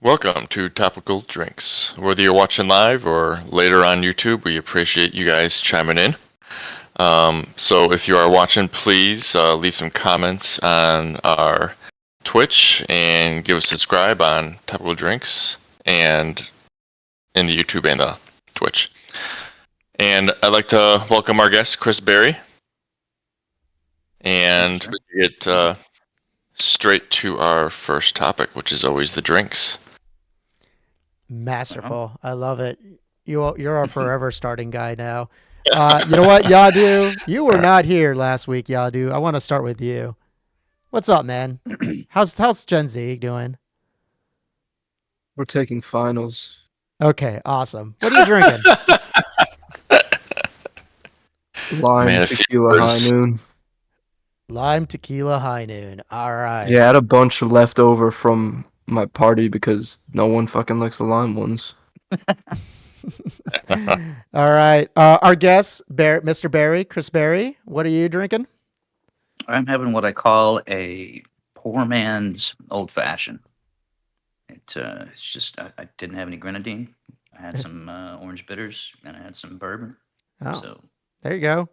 Welcome to Topical Drinks. Whether you're watching live or later on YouTube, we appreciate you guys chiming in. So if you are watching, please leave some comments on our Twitch and give us a subscribe on Topical Drinks and in the YouTube and Twitch. And I'd like to welcome our guest, Chris Berry. And we get straight to our first topic, which is always the drinks. Masterful. I love it. You're our forever starting guy now. You know what, Yadu? You were not here last week, Yadu. I want to start with you. What's up, man? How's Gen Z doing? We're taking finals. Okay, awesome. What are you drinking? Lime tequila high noon. Lime tequila high noon. All right. Yeah, I had a bunch left over from my party because no one fucking likes the lime ones. All right. Our guest, Mr. Berry, Chris Berry. What are you drinking? I'm having what I call a poor man's old fashioned. It's just I didn't have any grenadine. I had some orange bitters and I had some bourbon. Oh, so there you go.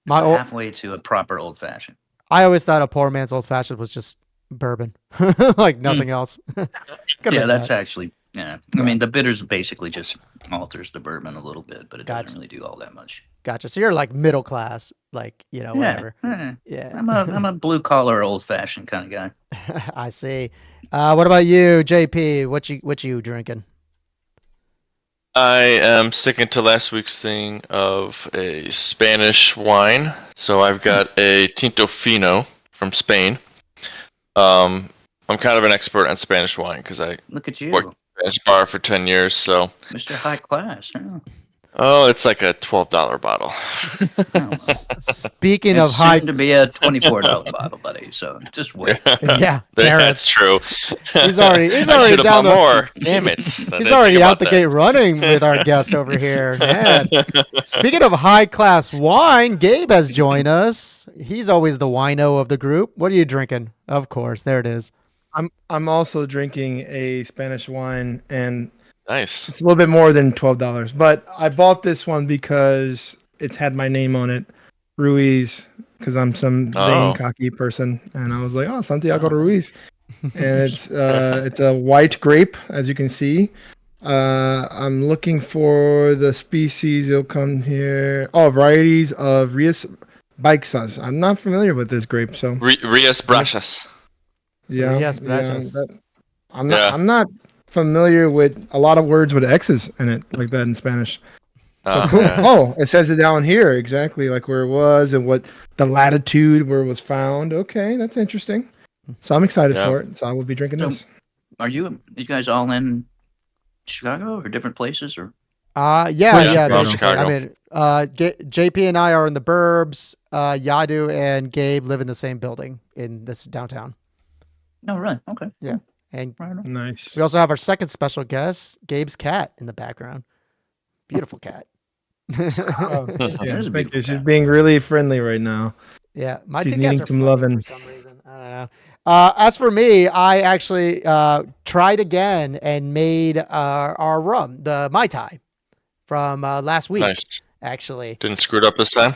Halfway to a proper old fashioned. I always thought a poor man's old fashioned was just bourbon, like nothing else. Yeah, that's actually I mean, the bitters basically just alters the bourbon a little bit, but it doesn't really do all that much. Gotcha. So you're like middle class, like whatever. Yeah. I'm a blue collar old fashioned kind of guy. I see. What about you, JP? What you drinking? I am sticking to last week's thing of a Spanish wine. So I've got a Tinto Fino from Spain. I'm kind of an expert on Spanish wine because I look at you worked at a Spanish bar for 10 years. So Mr. High Class. Yeah. Oh, it's like a $12 bottle. Speaking of high, to be a $24 bottle, buddy. So just wait. Yeah, that's true. He's already down the more. Damn it! He's already out the gate running with our guest over here. Man. Speaking of high class wine, Gabe has joined us. He's always the wino of the group. What are you drinking? Of course, there it is. I'm also drinking a Spanish wine, and nice. It's a little bit more than $12, but I bought this one because it's had my name on it, Ruiz, because I'm some vain, cocky person, and I was like, oh, Santiago Ruiz, and it's a white grape, as you can see. I'm looking for the species. It'll come here. Oh, varieties of Rias Baixas. I'm not familiar with this grape, so Rias Brachas. Yeah, Rias Brachas. I'm not familiar with a lot of words with X's in it like that in Spanish. So cool. Yeah. Oh, it says it down here exactly like where it was and what the latitude where it was found. Okay, that's interesting. So I'm excited for it. So I will be drinking this. Are you guys all in Chicago or different places or? Yeah, basically. Chicago. I mean, JP and I are in the burbs. Yadu and Gabe live in the same building in this downtown. No, right. Okay. Yeah. And nice. We also have our second special guest, Gabe's cat in the background. Beautiful cat. She's being really friendly right now. Yeah, my she's two cats needing are some loving for some reason. I don't know. As for me, I actually tried again and made our rum, the Mai Tai, from last week. Nice. Actually, Didn't screw it up this time.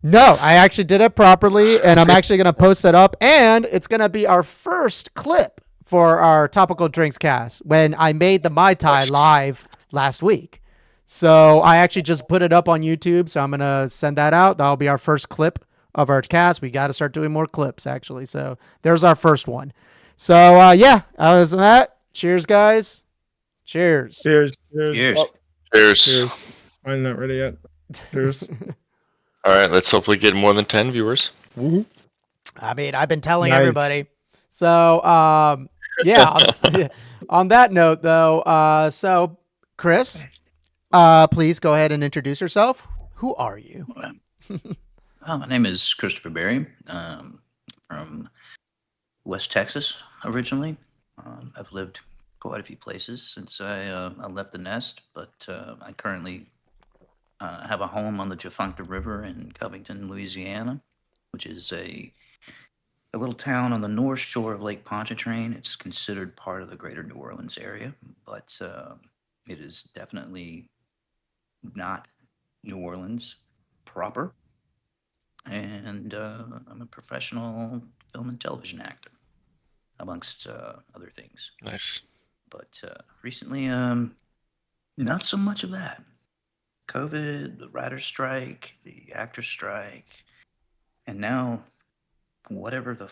no, I actually did it properly, and I'm actually gonna post it up, and it's gonna be our first clip for our Topical Drinks cast when I made the Mai Tai live last week. So I actually just put it up on YouTube. So I'm going to send that out. That'll be our first clip of our cast. We got to start doing more clips actually. So there's our first one. So other than that, cheers guys. Cheers. Cheers. Cheers. Oh, Cheers. I'm not ready yet. Cheers. All right, let's hopefully get more than 10 viewers. I mean, I've been telling Nice. everybody. So, on that note, though, so Chris, please go ahead and introduce yourself. Who are you? My name is Christopher Berry, from West Texas originally. I've lived quite a few places since I left the nest, but I currently have a home on the Jafuncta River in Covington, Louisiana, which is a little town on the north shore of Lake Pontchartrain. It's considered part of the greater New Orleans area, but it is definitely not New Orleans proper. And I'm a professional film and television actor, amongst other things. Nice. But recently, not so much of that. COVID, the writer's strike, the actor's strike, and now whatever the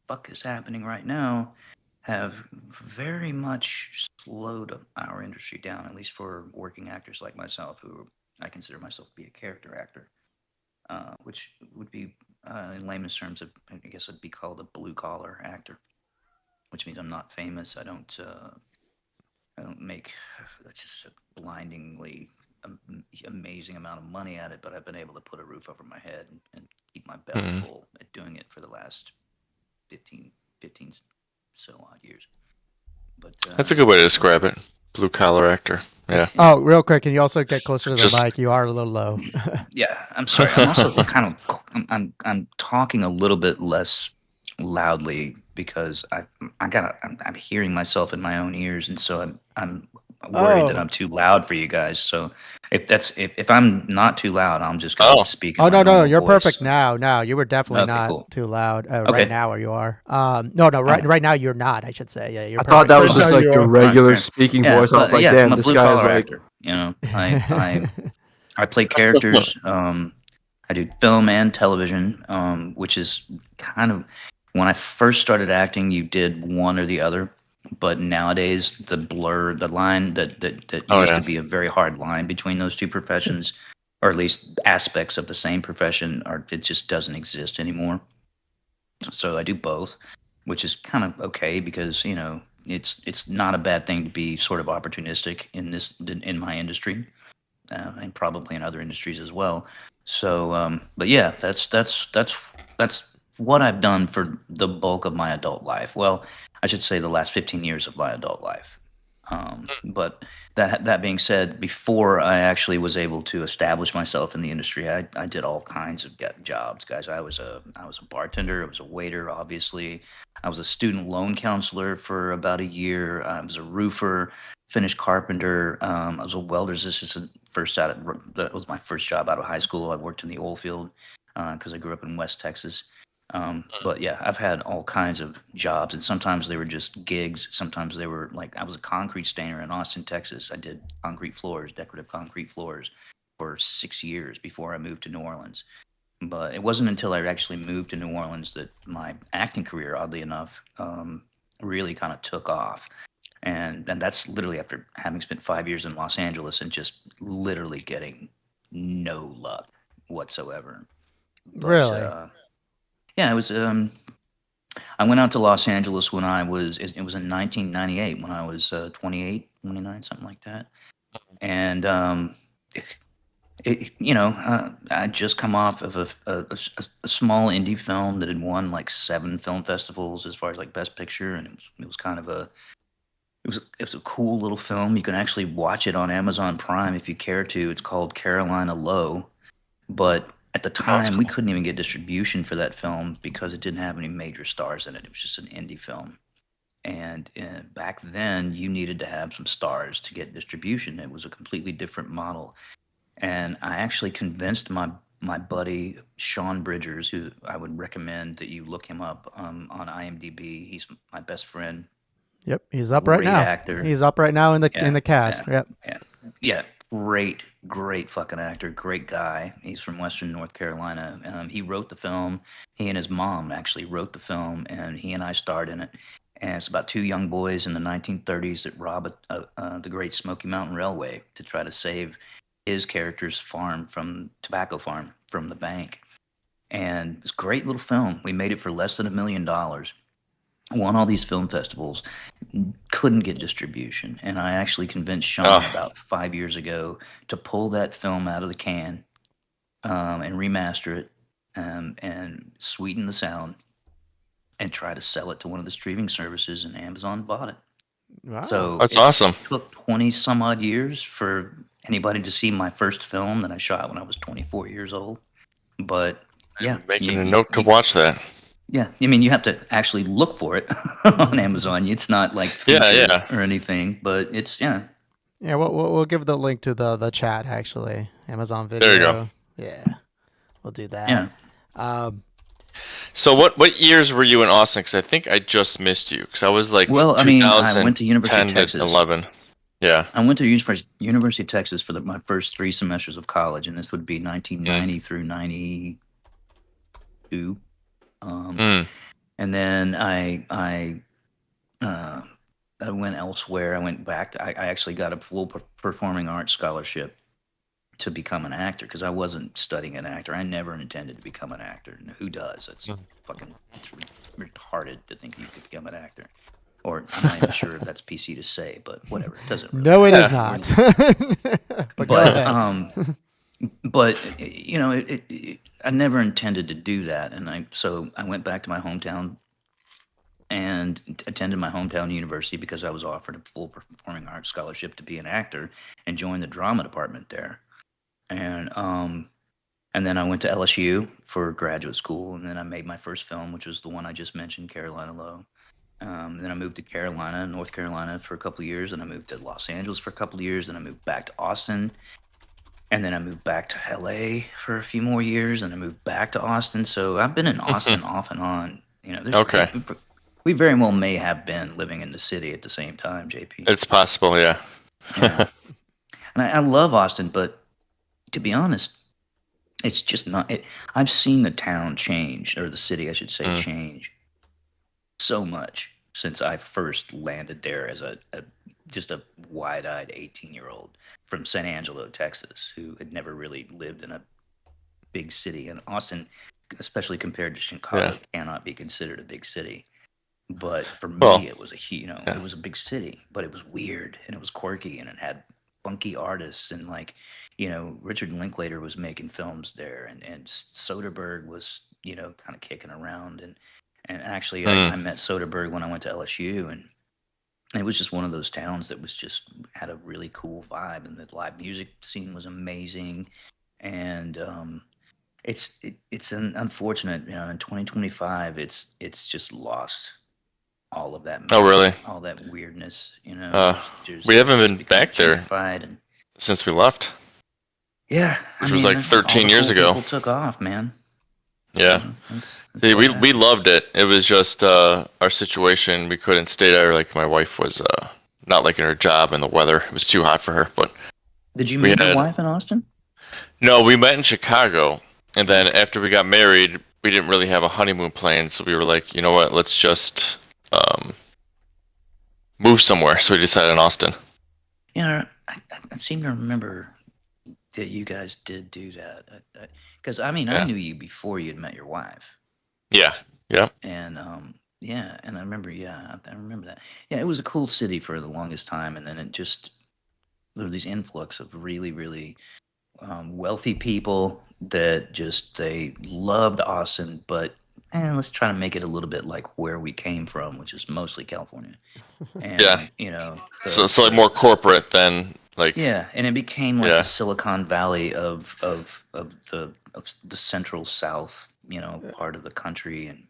fuck is happening right now have very much slowed our industry down, at least for working actors like myself, who I consider myself to be a character actor, which would be, in layman's terms, I guess it'd be called a blue collar actor, which means I'm not famous. I don't make just a blindingly amazing amount of money at it, but I've been able to put a roof over my head and keep my belly Mhm. full at doing it for the last 15 so odd years. But That's a good way to describe it. Blue collar actor. Yeah. Oh, real quick, can you also get closer to the Just- mic? You are a little low. yeah, I'm sorry. I'm also kind of I'm talking a little bit less loudly because I'm hearing myself in my own ears, and so I'm worried that Oh. I'm too loud for you guys. So if I'm not too loud, I'm just gonna Oh. speak. In Oh my no, normal you're voice. perfect now. Now you were definitely Okay, not cool. too loud right Okay. now, or you are. No, Alright. right now you're not. I should say. Yeah, you're I thought perfect that was now. just No, like you your are. regular Alright, speaking yeah, voice. I was but like, yeah, damn, I'm a this blue guy is collar like, actor. You know, I play characters. I do film and television, which is kind of when I first started acting, you did one or the other. But nowadays, the line that Oh, used yeah. to be a very hard line between those two professions, or at least aspects of the same profession, it just doesn't exist anymore. So I do both, which is kind of okay because it's not a bad thing to be sort of opportunistic in my industry, and probably in other industries as well. So, but yeah, that's what I've done for the bulk of my adult life. Well, I should say the last 15 years of my adult life. But that being said, before I actually was able to establish myself in the industry, I did all kinds of jobs, guys. I was a bartender. I was a waiter, obviously. I was a student loan counselor for about a year. I was a roofer, finished carpenter. I was a welder's assistant. That was my first job out of high school. I worked in the oil field because I grew up in West Texas. But yeah, I've had all kinds of jobs, and sometimes they were just gigs. Sometimes they were like I was a concrete stainer in Austin, Texas. I did concrete floors, decorative concrete floors, for 6 years before I moved to New Orleans. But it wasn't until I actually moved to New Orleans that my acting career, oddly enough, really kind of took off. And that's literally after having spent 5 years in Los Angeles and just literally getting no luck whatsoever. But Really? yeah, it was. I went out to Los Angeles when it was in 1998 when I was 28, 29, something like that. And I'd just come off of a small indie film that had won like 7 film festivals as far as like Best Picture, and it was kind of it was a cool little film. You can actually watch it on Amazon Prime if you care to. It's called Carolina Low, but at the Oh, that's time we cool. couldn't even get distribution for that film because it didn't have any major stars in it. It was just an indie film. And back then, you needed to have some stars to get distribution. It was a completely different model. And I actually convinced my buddy Sean Bridgers, who I would recommend that you look him up on IMDb. He's my best friend, Yep, he's up right great now. actor. He's up right now in the Yeah, cast. yeah, Yep. yeah, yeah. Great fucking actor. Great guy. He's from Western North Carolina. He wrote the film. He and his mom actually wrote the film, and he and I starred in it. And it's about two young boys in the 1930s that rob the Great Smoky Mountain Railway to try to save his character's tobacco farm from the bank. And it's a great little film. We made it for less than $1 million. Won all these film festivals, couldn't get distribution, and I actually convinced Sean Ah. about 5 years ago to pull that film out of the can, and remaster it, and sweeten the sound, and try to sell it to one of the streaming services, and Amazon bought it. Wow. So That's it awesome. took 20 some odd years for anybody to see my first film that I shot when I was 24 years old. But yeah, I'm making a note to watch that. yeah, I mean, you have to actually look for it on Amazon. It's not like Yeah, featured yeah. or anything, but it's yeah. Yeah, we'll give the link to the chat actually. Amazon Video. There you go. Yeah, we'll do that. Yeah. So what years were you in Austin? Because I think I just missed you. Because I was like, Well, I mean, I went to University of 2010 to Texas. 11. Yeah. I went to University of Texas for my first 3 semesters of college, and this would be 1990 through 92. And then I went elsewhere. I went back. I actually got a full performing arts scholarship to become an actor because I wasn't studying an actor. I never intended to become an actor. Who does? It's fucking it's retarded to think you could become an actor. Or I'm not even sure if that's PC to say, but whatever. It doesn't really No, it is not. But go ahead. But you know, I never intended to do that, and so I went back to my hometown and attended my hometown university because I was offered a full performing arts scholarship to be an actor and joined the drama department there. And then I went to LSU for graduate school, and then I made my first film, which was the one I just mentioned, Carolina Low. Then I moved to North Carolina for a couple of years, and I moved to Los Angeles for a couple of years, and I moved back to Austin, and then I moved back to LA for a few more years, and I moved back to Austin. So I've been in Austin off and on. You know, Okay. We very well may have been living in the city at the same time, JP. It's possible, yeah. Yeah. And I love Austin, but to be honest, it's just not. I've seen the town change, or the city, I should say, change so much since I first landed there as just a wide-eyed 18-year-old from San Angelo, Texas, who had never really lived in a big city. And Austin, especially compared to Chicago, cannot be considered a big city. But for me, it was it was a big city, but it was weird and it was quirky and it had funky artists and Richard Linklater was making films there and Soderbergh was kind of kicking around and actually I met Soderbergh when I went to LSU and it was just one of those towns that was just had a really cool vibe and the live music scene was amazing and it's an unfortunate in 2025 it's just lost all of that magic, Oh, really? all that weirdness we haven't been back there and, since we left. Yeah, which was like 13 years ago. People took off, man. Yeah, See, we loved it. It was just our situation. We couldn't stay there. Like my wife was not liking her job and the weather. It was too hot for her. But did you meet your wife in Austin? No, we met in Chicago, and then after we got married, we didn't really have a honeymoon plan. So we were like, you know what? Let's just move somewhere. So we decided on Austin. Yeah, I seem to remember that you guys did do that. Because I knew you before you'd met your wife. Yeah. Yeah. And and I remember, I remember that. Yeah, it was a cool city for the longest time, and then it just there was these influx of really, really wealthy people that they loved Austin, but let's try to make it a little bit like where we came from, which is mostly California. And, so like more corporate than like. Yeah, and it became like the Silicon Valley of the central South, part of the country, and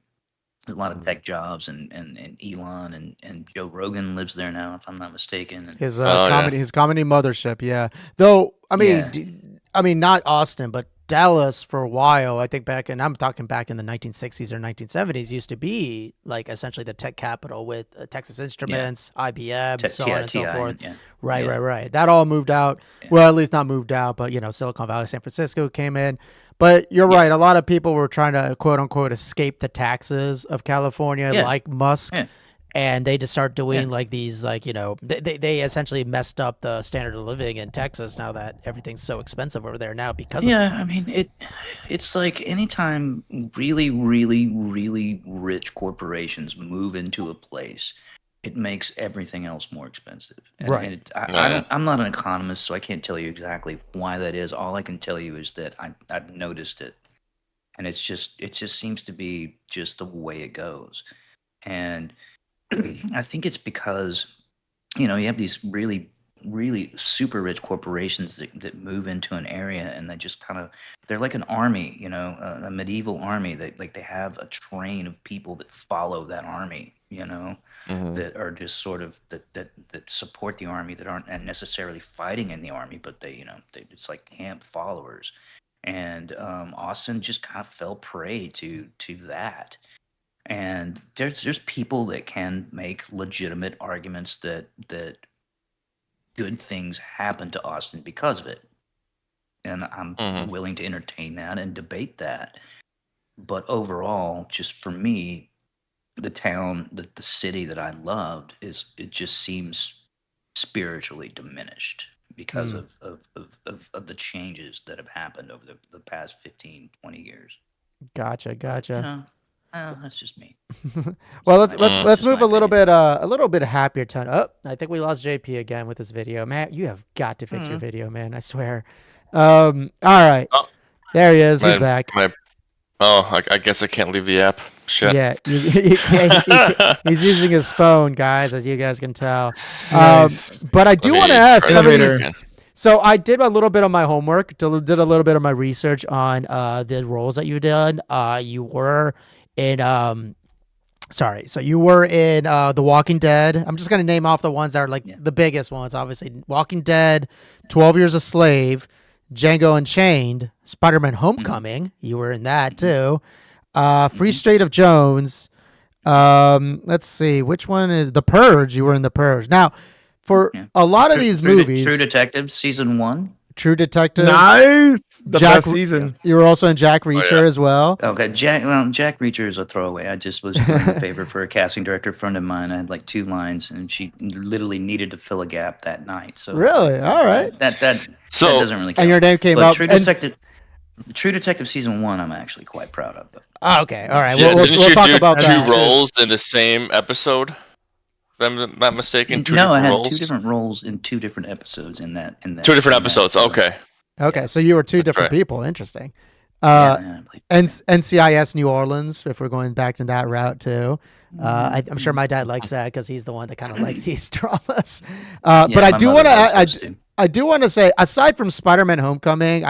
a lot of tech jobs, and Elon and Joe Rogan lives there now, if I'm not mistaken. And, his comedy mothership, yeah. Though I mean, not Austin, but Dallas for a while. I think I'm talking back in the 1960s or 1970s, used to be like essentially the tech capital with Texas Instruments, IBM, so on and so forth. Right. That all moved out. Yeah. Well, at least not moved out, but Silicon Valley, San Francisco came in. But you're right. A lot of people were trying to quote unquote escape the taxes of California, like Musk. Yeah. And they just start doing like these, they essentially messed up the standard of living in Texas now that everything's so expensive over there now because of I mean, it's like anytime really, really, really rich corporations move into a place, it makes everything else more expensive. And I'm not an economist, so I can't tell you exactly why that is. All I can tell you is that I've noticed it. and it just seems to be just the way it goes. And I think it's because you have these really super rich corporations that move into an area, and they just kind of they're like an army, a medieval army. They have a train of people that follow that army, Hmm. that are just sort of that support the army, that aren't necessarily fighting in the army, but it's like camp followers. And Austin just kind of fell prey to that. And there's people that can make legitimate arguments that good things happen to Austin because of it. And I'm Hmm. willing to entertain that and debate that. But overall, just for me, the town, the city that I loved, it just seems spiritually diminished because Mm. of the changes that have happened over the past 15, 20 years. Gotcha, But, gotcha. that's just me. Well, Just my let's just move my opinion. a little bit happier tone. Oh, I think we lost JP again with this video. Matt, you have got to fix your Mhm. video, man. I swear. All right, Oh, there he is. He's my back. my. Oh, I guess I can't leave the app. Shit. Yeah, you can't, he's using his phone, guys, as you guys can tell. Nice. But I Let do want to me ask try some of this Elevator. these. again. So I did a little bit of my homework, did a little bit of my research on the roles that you did. You were in sorry, so you were in The Walking Dead. I'm just gonna name off the ones that are like Yeah. the biggest ones, obviously. Walking Dead, 12 Years a Slave, Django Unchained, Spider-Man Mhm. Homecoming. You were in that Mhm. too. Free Mhm. State of Jones. Let's see, which one is The Purge? You were in The Purge. Now, for Yeah. a lot of these True movies, Detective season 1. True Detectives, Nice. The Jack, best season. you were also in Jack Oh Reacher yeah. as well. Okay, Jack Reacher is a throwaway. I just was doing a favor for a casting director friend of mine. I had like 2 lines, and she literally needed to fill a gap that night. So Really? All right. that So doesn't really And count. your name came But up. And True Detective season 1, I'm actually quite proud of. Though. okay, all right. yeah, didn't We'll you talk do about As you two that. should. roles in the same episode? If I'm not mistaken, two No, I different had 2 roles. different roles in 2 different episodes in that Two different in that. episodes. Okay, Okay, Yeah, so you were two that's different right. people. Interesting. yeah, Uh, yeah. I believe- NCIS New Orleans, if we're going back to that route too. I'm sure Mhm. my dad likes that because he's the one that kind of likes these dramas. But Yeah, I my do mother want loves to, those too. I do want to say, aside from Spider-Man: Homecoming,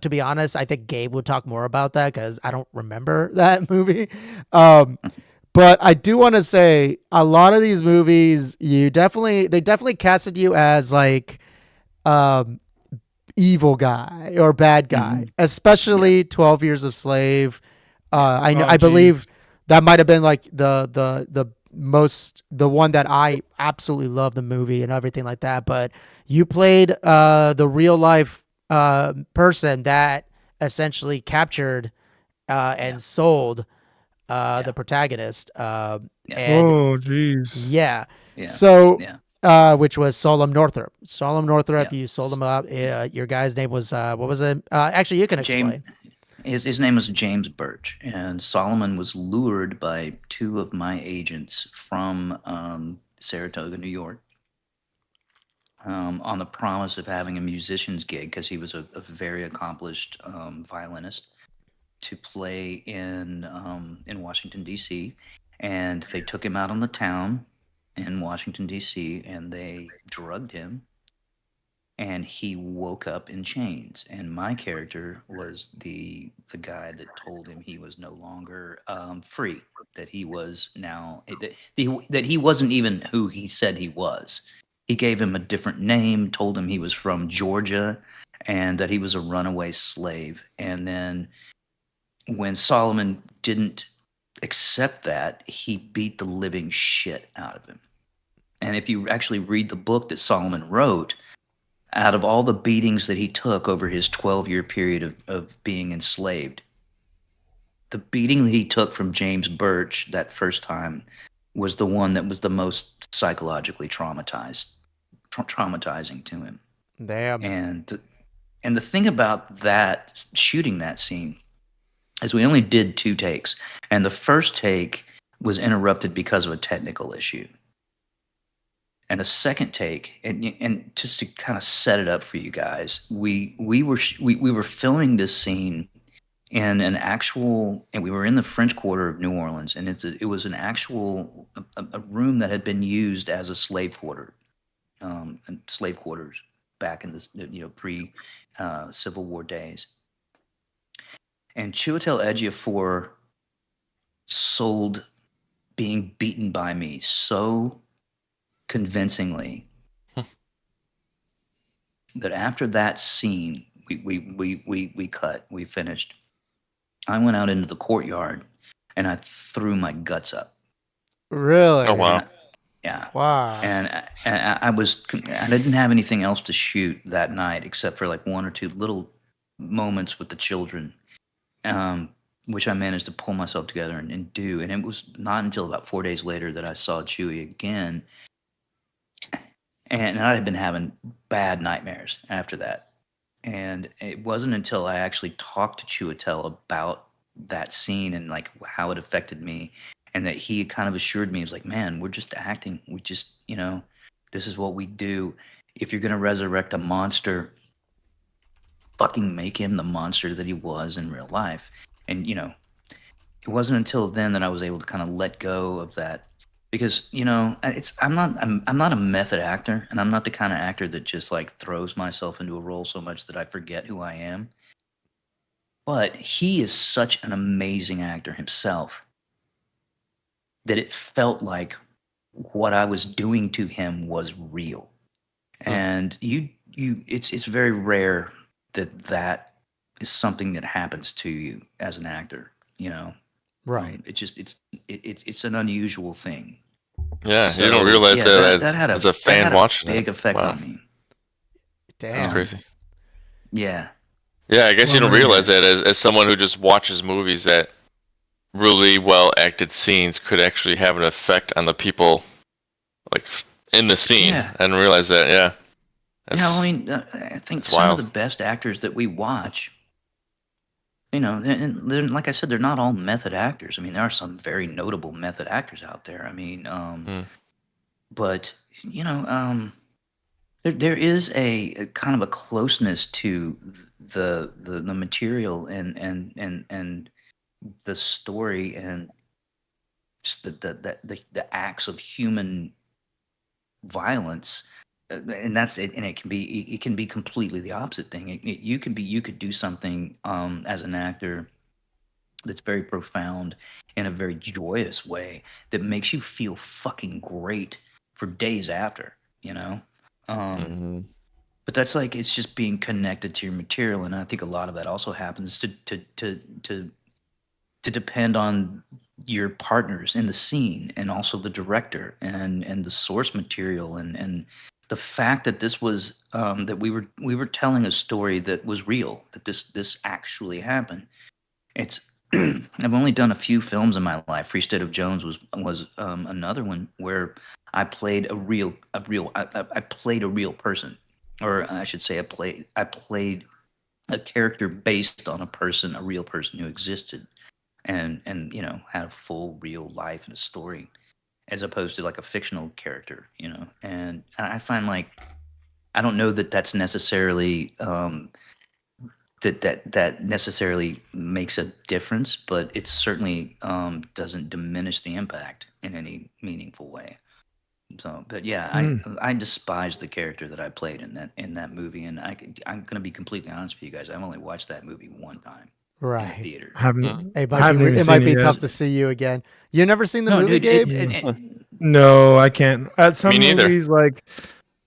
to be honest, I think Gabe would talk more about that because I don't remember that movie. Um, but I do want to say a lot of these movies, they definitely casted you as like, um, evil guy or bad guy, Mhm. Yeah, especially 12 Years of Slave. yeah. I Oh, believe jeez. that might have been like the one that I absolutely love the movie and everything like that. But you played the real life person that essentially captured Yeah, and sold yeah, the protagonist. yeah, And Oh, jeez. yeah. yeah, So, yeah, which was Solom Northrop. Solom Northrop, yeah. you sold him up. Your guy's name was, what was it? Actually, you can James, explain. his name was James Birch, and Solomon was lured by 2 of my agents from Saratoga, New York, on the promise of having a musician's gig because he was a very accomplished violinist to play in Washington D.C. And they took him out on the town in Washington D.C. and they drugged him, and he woke up in chains. And my character was the guy that told him he was no longer free, that he was now that he wasn't even who he said he was. He gave him a different name, told him he was from Georgia, and that he was a runaway slave. And then when Solomon didn't accept that, he beat the living shit out of him. And if you actually read the book that Solomon wrote, out of all the beatings that he took over his 12-year period of being enslaved, the beating that he took from James Birch that first time was the one that was the most psychologically traumatizing to him. Damn. And the thing about that shooting that scene is we only did 2 takes, and the first take was interrupted because of a technical issue. And the second take, and just to kind of set it up for you guys, we were filming this scene in an actual, and we were in the French Quarter of New Orleans, and it was an actual a room that had been used as a slave quarter, and slave quarters back in the pre Civil War days. And Chiwetel Ejiofor sold being beaten by me so convincingly that after that scene, we finished. I went out into the courtyard and I threw my guts up. Really? Oh wow. And yeah. Wow. And I didn't have anything else to shoot that night except for like one or two little moments with the children, which I managed to pull myself together and do. And it was not until about 4 days later that I saw Chewie again. And I had been having bad nightmares after that. And it wasn't until I actually talked to Chiwetel about that scene and like how it affected me, and that he kind of assured me, he was like, man, we're just acting. We just, this is what we do. If you're going to resurrect a monster, fucking make him the monster that he was in real life. And, it wasn't until then that I was able to kind of let go of that. Because I'm not a method actor, and I'm not the kind of actor that just like throws myself into a role so much that I forget who I am. But he is such an amazing actor himself that it felt like what I was doing to him was real. And it's very rare that is something that happens to you as an actor. Right. It's an unusual thing. Yeah, So, you don't realize that, that had as a fan had a watching big it. effect Wow. on me. Damn. That's crazy. Yeah. Yeah, I guess you Well, don't realize that as someone who just watches movies, that really well acted scenes could actually have an effect on the people like in the scene. Yeah. I didn't realize that. Yeah. I mean, I think that's some wild. of the best actors that we watch, and like I said, they're not all method actors. I mean, there are some very notable method actors out there. I mean, but there is a kind of a closeness to the material and the story and just the acts of human violence, and that's it. And it can be completely the opposite thing. You could do something as an actor that's very profound in a very joyous way that makes you feel fucking great for days after. But that's like, it's just being connected to your material, and I think a lot of that also happens to depend on your partners in the scene, and also the director and the source material, and the fact that this was that we were telling a story that was real, that this actually happened. It's I've only done a few films in my life. Free State of Jones was another one where I played a real I played a real person, or I should say I played a character based on a real person who existed, and had a full real life and a story, as opposed to like a fictional character. And I find, like, I don't know that that's necessarily that necessarily makes a difference, but it certainly doesn't diminish the impact in any meaningful way. So, but yeah, I despise the character that I played in that movie, and I'm gonna be completely honest with you guys. I've only watched that movie one time in Right. the theater. It I haven't even might seen be it tough yet. to see you again. You never seen the No, movie, dude, Gabe? No, I can't. At some Me neither. movies, like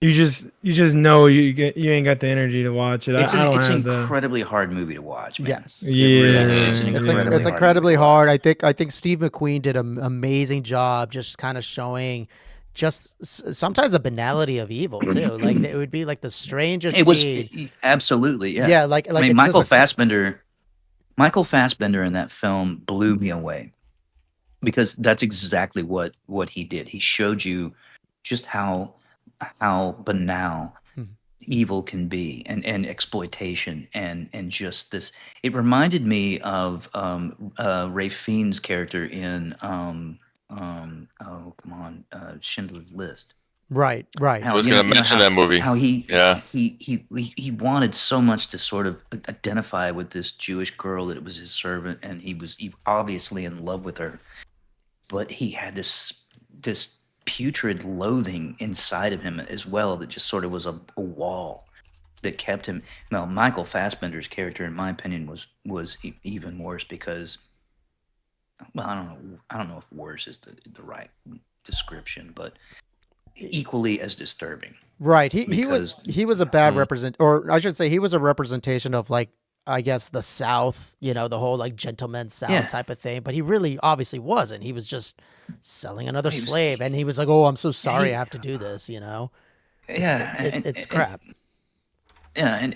you just know you ain't got the energy to watch it. it's I don't an have the. incredibly hard movie to watch, man. Yes. It really Yeah, is. It's an It's incredibly it's hard incredibly movie to watch. hard. I think Steve McQueen did an amazing job, just kind of showing just sometimes the banality of evil too. Like it would be like the strangest It was scene. absolutely, yeah. Yeah, like I mean, it's just Michael Fassbender in that film blew me away, because that's exactly what he did. He showed you just how banal Mhm. evil can be, and exploitation, and just this. It reminded me of Ray Fiennes' character in oh come on, Schindler's List. Right. Right. I was going to mention that movie. How Yeah. he wanted so much to sort of identify with this Jewish girl that it was his servant, and he was obviously in love with her, but he had this putrid loathing inside of him as well that just sort of was a wall that kept him. Now, Michael Fassbender's character, in my opinion, was even worse because, well, I don't know if worse is the right description, but equally as disturbing. Right. He was a bad or I should say he was a representation of, like, I guess the South, the whole like gentleman South type of thing, but he really obviously wasn't. He was just selling another slave, and he was like, "Oh, I'm so sorry I have to do this," Yeah, it's crap. And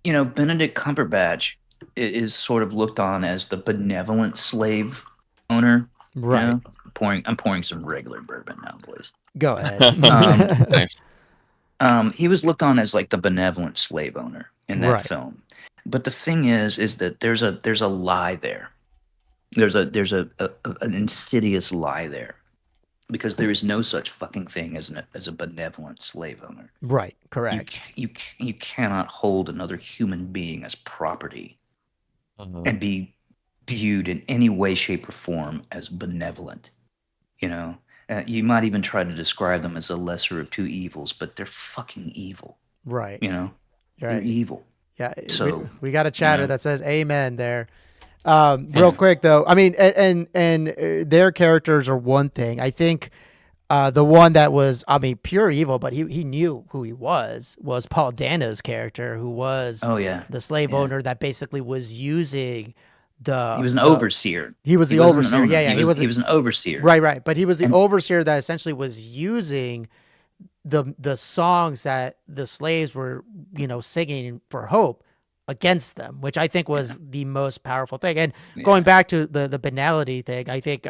Benedict Cumberbatch is sort of looked on as the benevolent slave owner. Right. I'm pouring some regular bourbon now, boys. Go ahead. Nice. He was looked on as like the benevolent slave owner in that film. But the thing is that there's a lie there. There's an insidious lie there, because there is no such fucking thing as a benevolent slave owner. Right. Correct. You cannot hold another human being as property and be viewed in any way, shape, or form as benevolent. You might even try to describe them as a lesser of two evils, but they're fucking evil. Right. They're evil. Yeah. So we got a chatter that says amen there. Real quick though, I mean, and their characters are one thing. I think the one that was, I mean, pure evil, but he knew who he was Paul Dano's character, who was the slave owner that basically was using he was an overseer. He was the overseer. Yeah. He was an overseer. Right. But he was the overseer that essentially was using the songs that the slaves were, singing for hope against them, which I think was the most powerful thing. And going back to the banality thing, I think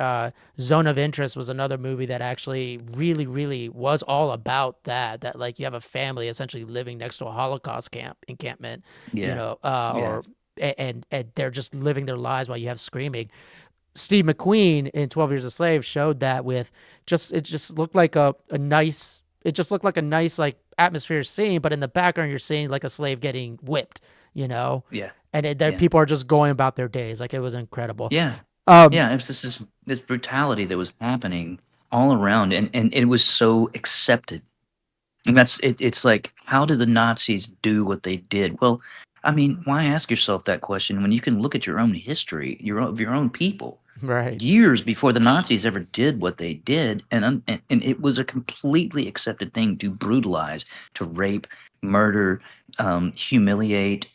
Zone of Interest was another movie that actually really, really was all about that like you have a family essentially living next to a Holocaust encampment, and they're just living their lives while you have screaming. Steve McQueen in 12 Years a Slave showed that with it just looked like a nice like atmosphere scene, but in the background you're seeing like a slave getting whipped, and people are just going about their days. Like, it was incredible. It was this brutality that was happening all around, and it was so accepted. And that's it. It's like, how did the Nazis do what they did? Well, I mean, why ask yourself that question when you can look at your own history, of your own people, right? Years before the Nazis ever did what they did, and it was a completely accepted thing to brutalize, to rape, murder, humiliate,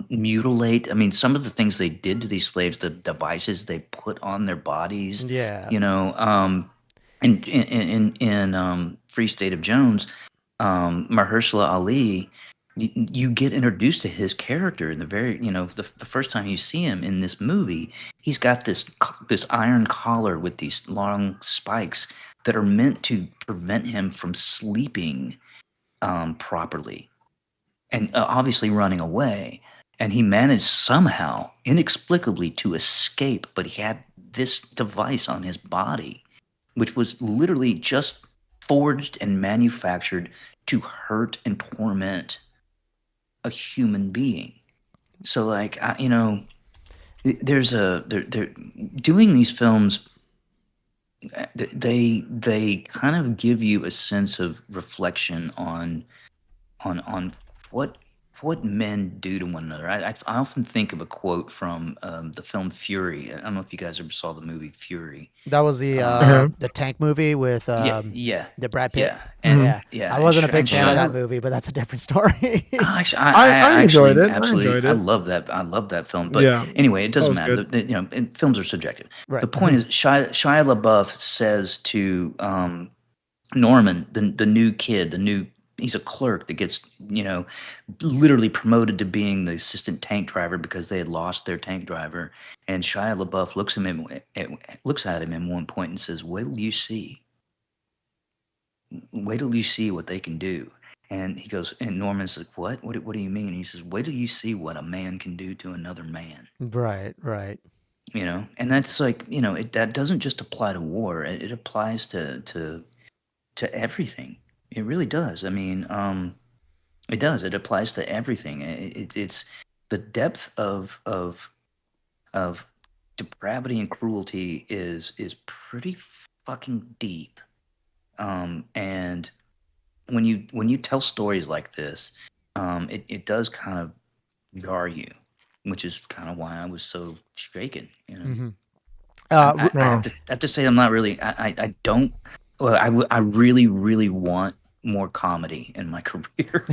mutilate. I mean, some of the things they did to these slaves, the devices they put on their bodies. In Free State of Jones, Mahershala Ali. You get introduced to his character in the very, the first time you see him in this movie. He's got this iron collar with these long spikes that are meant to prevent him from sleeping properly, and obviously running away. And he managed somehow, inexplicably, to escape, but he had this device on his body, which was literally just forged and manufactured to hurt and torment a human being. So, like, they're doing these films. They kind of give you a sense of reflection on what men do to one another. I often think of a quote from the film Fury. I don't know if you guys ever saw the movie Fury. That was the tank movie with the Brad Pitt. Yeah. I wasn't a big fan of that movie, but that's a different story. I enjoyed it. I love that film. But anyway, it doesn't matter. Films are subjective. Right. The point is, Shia LaBeouf says to Norman, the new kid, he's a clerk that gets, literally promoted to being the assistant tank driver because they had lost their tank driver. And Shia LaBeouf looks at him at one point and says, "Wait till you see. Wait till you see what they can do." And he goes, and Norman's like, "What? What do you mean?" He says, "Wait till you see what a man can do to another man." Right. And that's like, that doesn't just apply to war. It applies to everything. It really does. I mean, it does. It applies to everything. It's the depth of depravity and cruelty is pretty fucking deep. And when you tell stories like this, it does kind of gar you, which is kind of why I was so shaken. Mm-hmm. I have to say I'm not really. I don't. Well, I really really want more comedy in my career.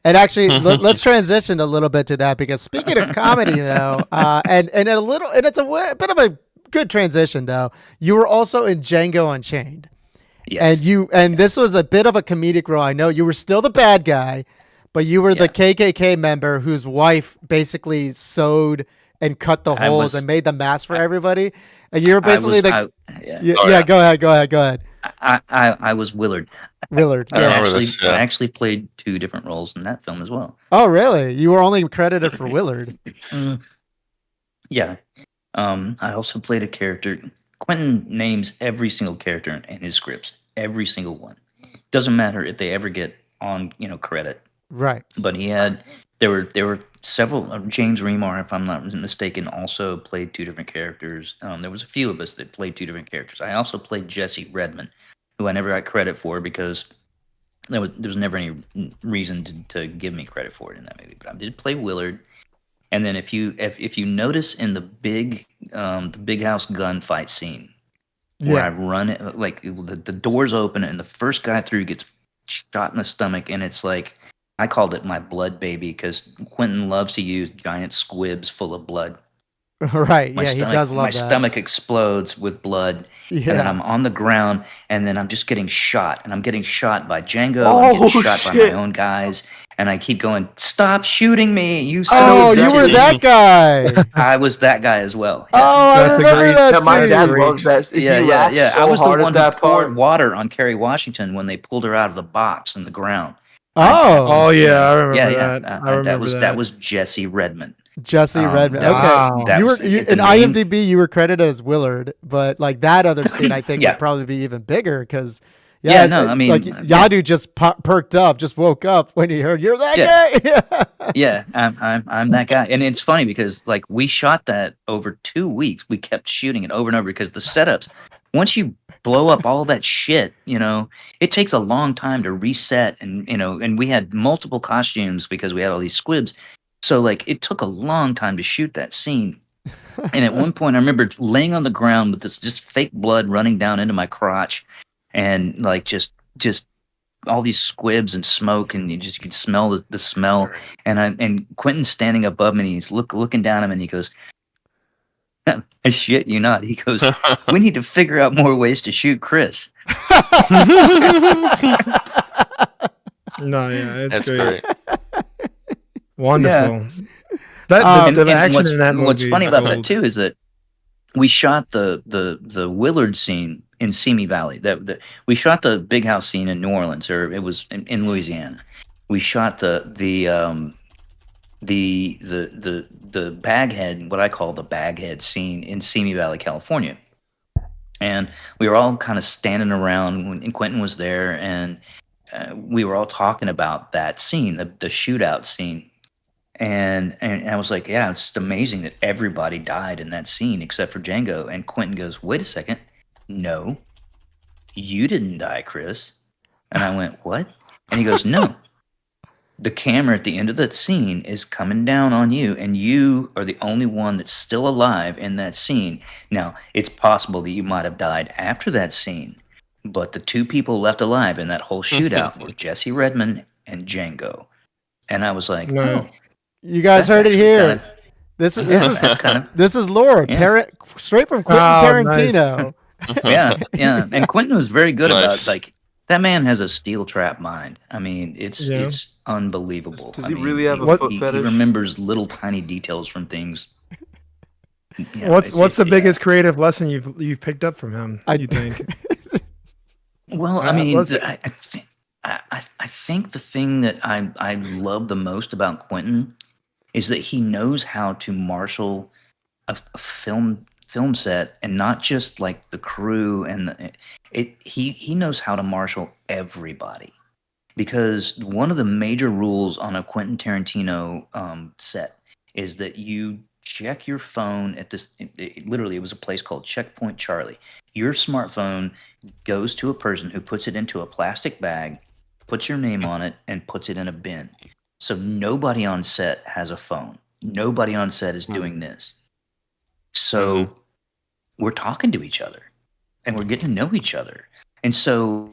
And actually, let's transition a little bit to that, because speaking of comedy, though, and it's bit of a good transition, though. You were also in Django Unchained, Yes. and this was a bit of a comedic role. I know you were still the bad guy, but you were the KKK member whose wife basically sewed and cut the holes and made the mask for everybody. And you're basically Go ahead. I was Willard. Willard. I actually played 2 different roles in that film as well. Oh, really? You were only credited for Willard. Yeah. I also played a character. Quentin names every single character in his scripts. Every single one. Doesn't matter if they ever get on, credit. Right. But there were several. James Remar, if I'm not mistaken, also played 2 different characters. There was a few of us that played 2 different characters. I also played Jesse Redmond, who I never got credit for because there was never any reason to give me credit for it in that movie. But I did play Willard. And then if you notice in the big house gunfight scene where I run it, like the doors open and the first guy through gets shot in the stomach, and it's like, I called it my blood baby because Quentin loves to use giant squibs full of blood. Right. He does love that. My stomach explodes with blood, and then I'm on the ground, and then I'm just getting shot, and I'm getting shot by Django, I'm getting shot by my own guys, and I keep going, stop shooting me, you son of a you were that guy. I was that guy as well. Yeah. Oh, I remember that. My dad loves that. Yeah. So I was the hard one at who that poured part. water on Kerry Washington when they pulled her out of the box in the ground. Oh yeah, I remember that. I remember that was Jesse Redmond. Jesse Redmond. Okay, you in IMDb. You were credited as Willard, but like that other scene, I think would probably be even bigger because. I mean, like Yadu just perked up, just woke up when he heard you're that guy. Yeah, I'm that guy, and it's funny because like we shot that over 2 weeks. We kept shooting it over and over because the setups. Once you blow up all that shit, it takes a long time to reset, and we had multiple costumes because we had all these squibs. So like it took a long time to shoot that scene. And at one point I remember laying on the ground with this just fake blood running down into my crotch, and like just all these squibs and smoke, and you could smell the smell. And Quentin's standing above me, and he's looking down at him, and he goes, I shit you not. He goes, we need to figure out more ways to shoot Chris. No, yeah, That's great. Wonderful. Yeah. The action in that movie. What's funny about that too is that we shot the Willard scene in Simi Valley. We shot the big house scene in New Orleans, or it was in Louisiana. We shot the baghead, what I call the baghead scene in Simi Valley, California. And we were all kind of standing around when Quentin was there, and we were all talking about that scene, the shootout scene. And I was like, yeah, it's amazing that everybody died in that scene except for Django. And Quentin goes, wait a second. No, you didn't die, Chris. And I went, what? And he goes, no. The camera at the end of that scene is coming down on you, and you are the only one that's still alive in that scene. Now, it's possible that you might have died after that scene, but the 2 people left alive in that whole shootout were Jesse Redmond and Django. And I was like, nice. You guys heard it here. This is lore, straight from Quentin Tarantino. Nice. Yeah. And Quentin was very good about like that man has a steel trap mind. I mean, it's unbelievable. Does he really have a foot fetish? He remembers little tiny details from things. What's the biggest creative lesson you've picked up from him? You think? Well, I mean, I think the thing that I love the most about Quentin is that he knows how to marshal a film set, and not just like the crew and he knows how to marshal everybody, because one of the major rules on a Quentin Tarantino set is that you check your phone at this. Literally, it was a place called Checkpoint Charlie. Your smartphone goes to a person who puts it into a plastic bag, puts your name on it, and puts it in a bin. So nobody on set has a phone. Nobody on set is doing this. So we're talking to each other, and we're getting to know each other. And so,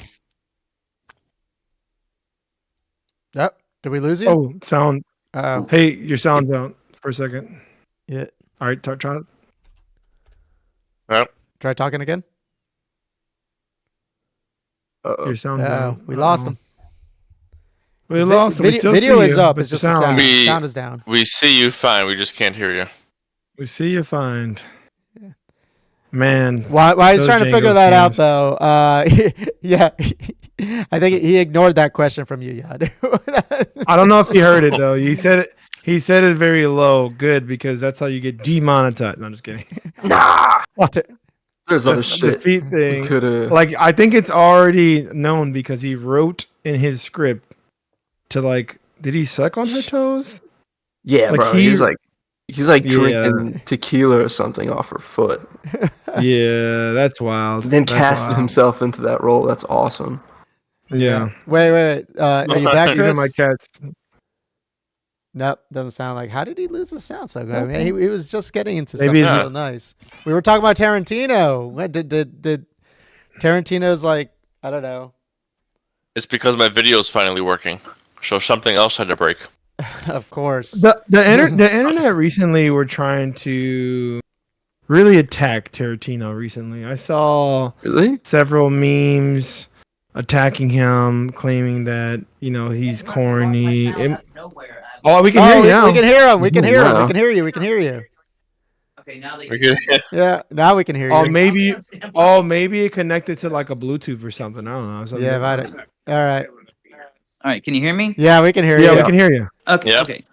Yep. Did we lose you? Oh, sound. Oh, Hey, your sound's out for a second. yeah. All right, try. Yep. Try talking again. Your sound's Oh, out. we lost him. We lost him. We still Video see is you, up. but It's the just the sound. We- Sound is down. We see you fine. We just can't hear you. We see you fine. Man. Why he's those trying to Django figure that out cams. though. Yeah, I think he ignored that question from you, Yad. I don't know if he heard it though. He said it. He said it very low. Good, because that's how you get demonetized. No, I'm just kidding. There's other The shit. feet thing. Could have. Like, I think it's already known because he wrote in his script to like. Did he suck on her toes? Yeah, like bro. he- He's like Yeah. drinking tequila or something off her foot. Yeah, that's wild. Then That's casted wild. himself into that role. That's awesome. Yeah. Wait. Are you back, Even Chris? my cats. Nope, doesn't sound like. How did he lose his sound so good? I mean, he was just getting into Maybe something it's- real nice. We were talking about Tarantino. What did Tarantino's like? I don't know. It's because my video is finally working. So something else had to break. Of course. The internet recently were trying to really attack Tarantino recently. I saw Really? several memes attacking him, claiming that, he's corny. Oh, we can hear you now. we can hear him. We can hear him. We Wow. can hear you. We can hear you. okay, now that We could- Yeah, now we can hear you. Maybe it connected to like a Bluetooth or something. I don't know. Something Yeah, like about it. All right. all right, can you hear me? Yeah, we can hear Yeah, you. we can hear you. Okay, Yep. okay,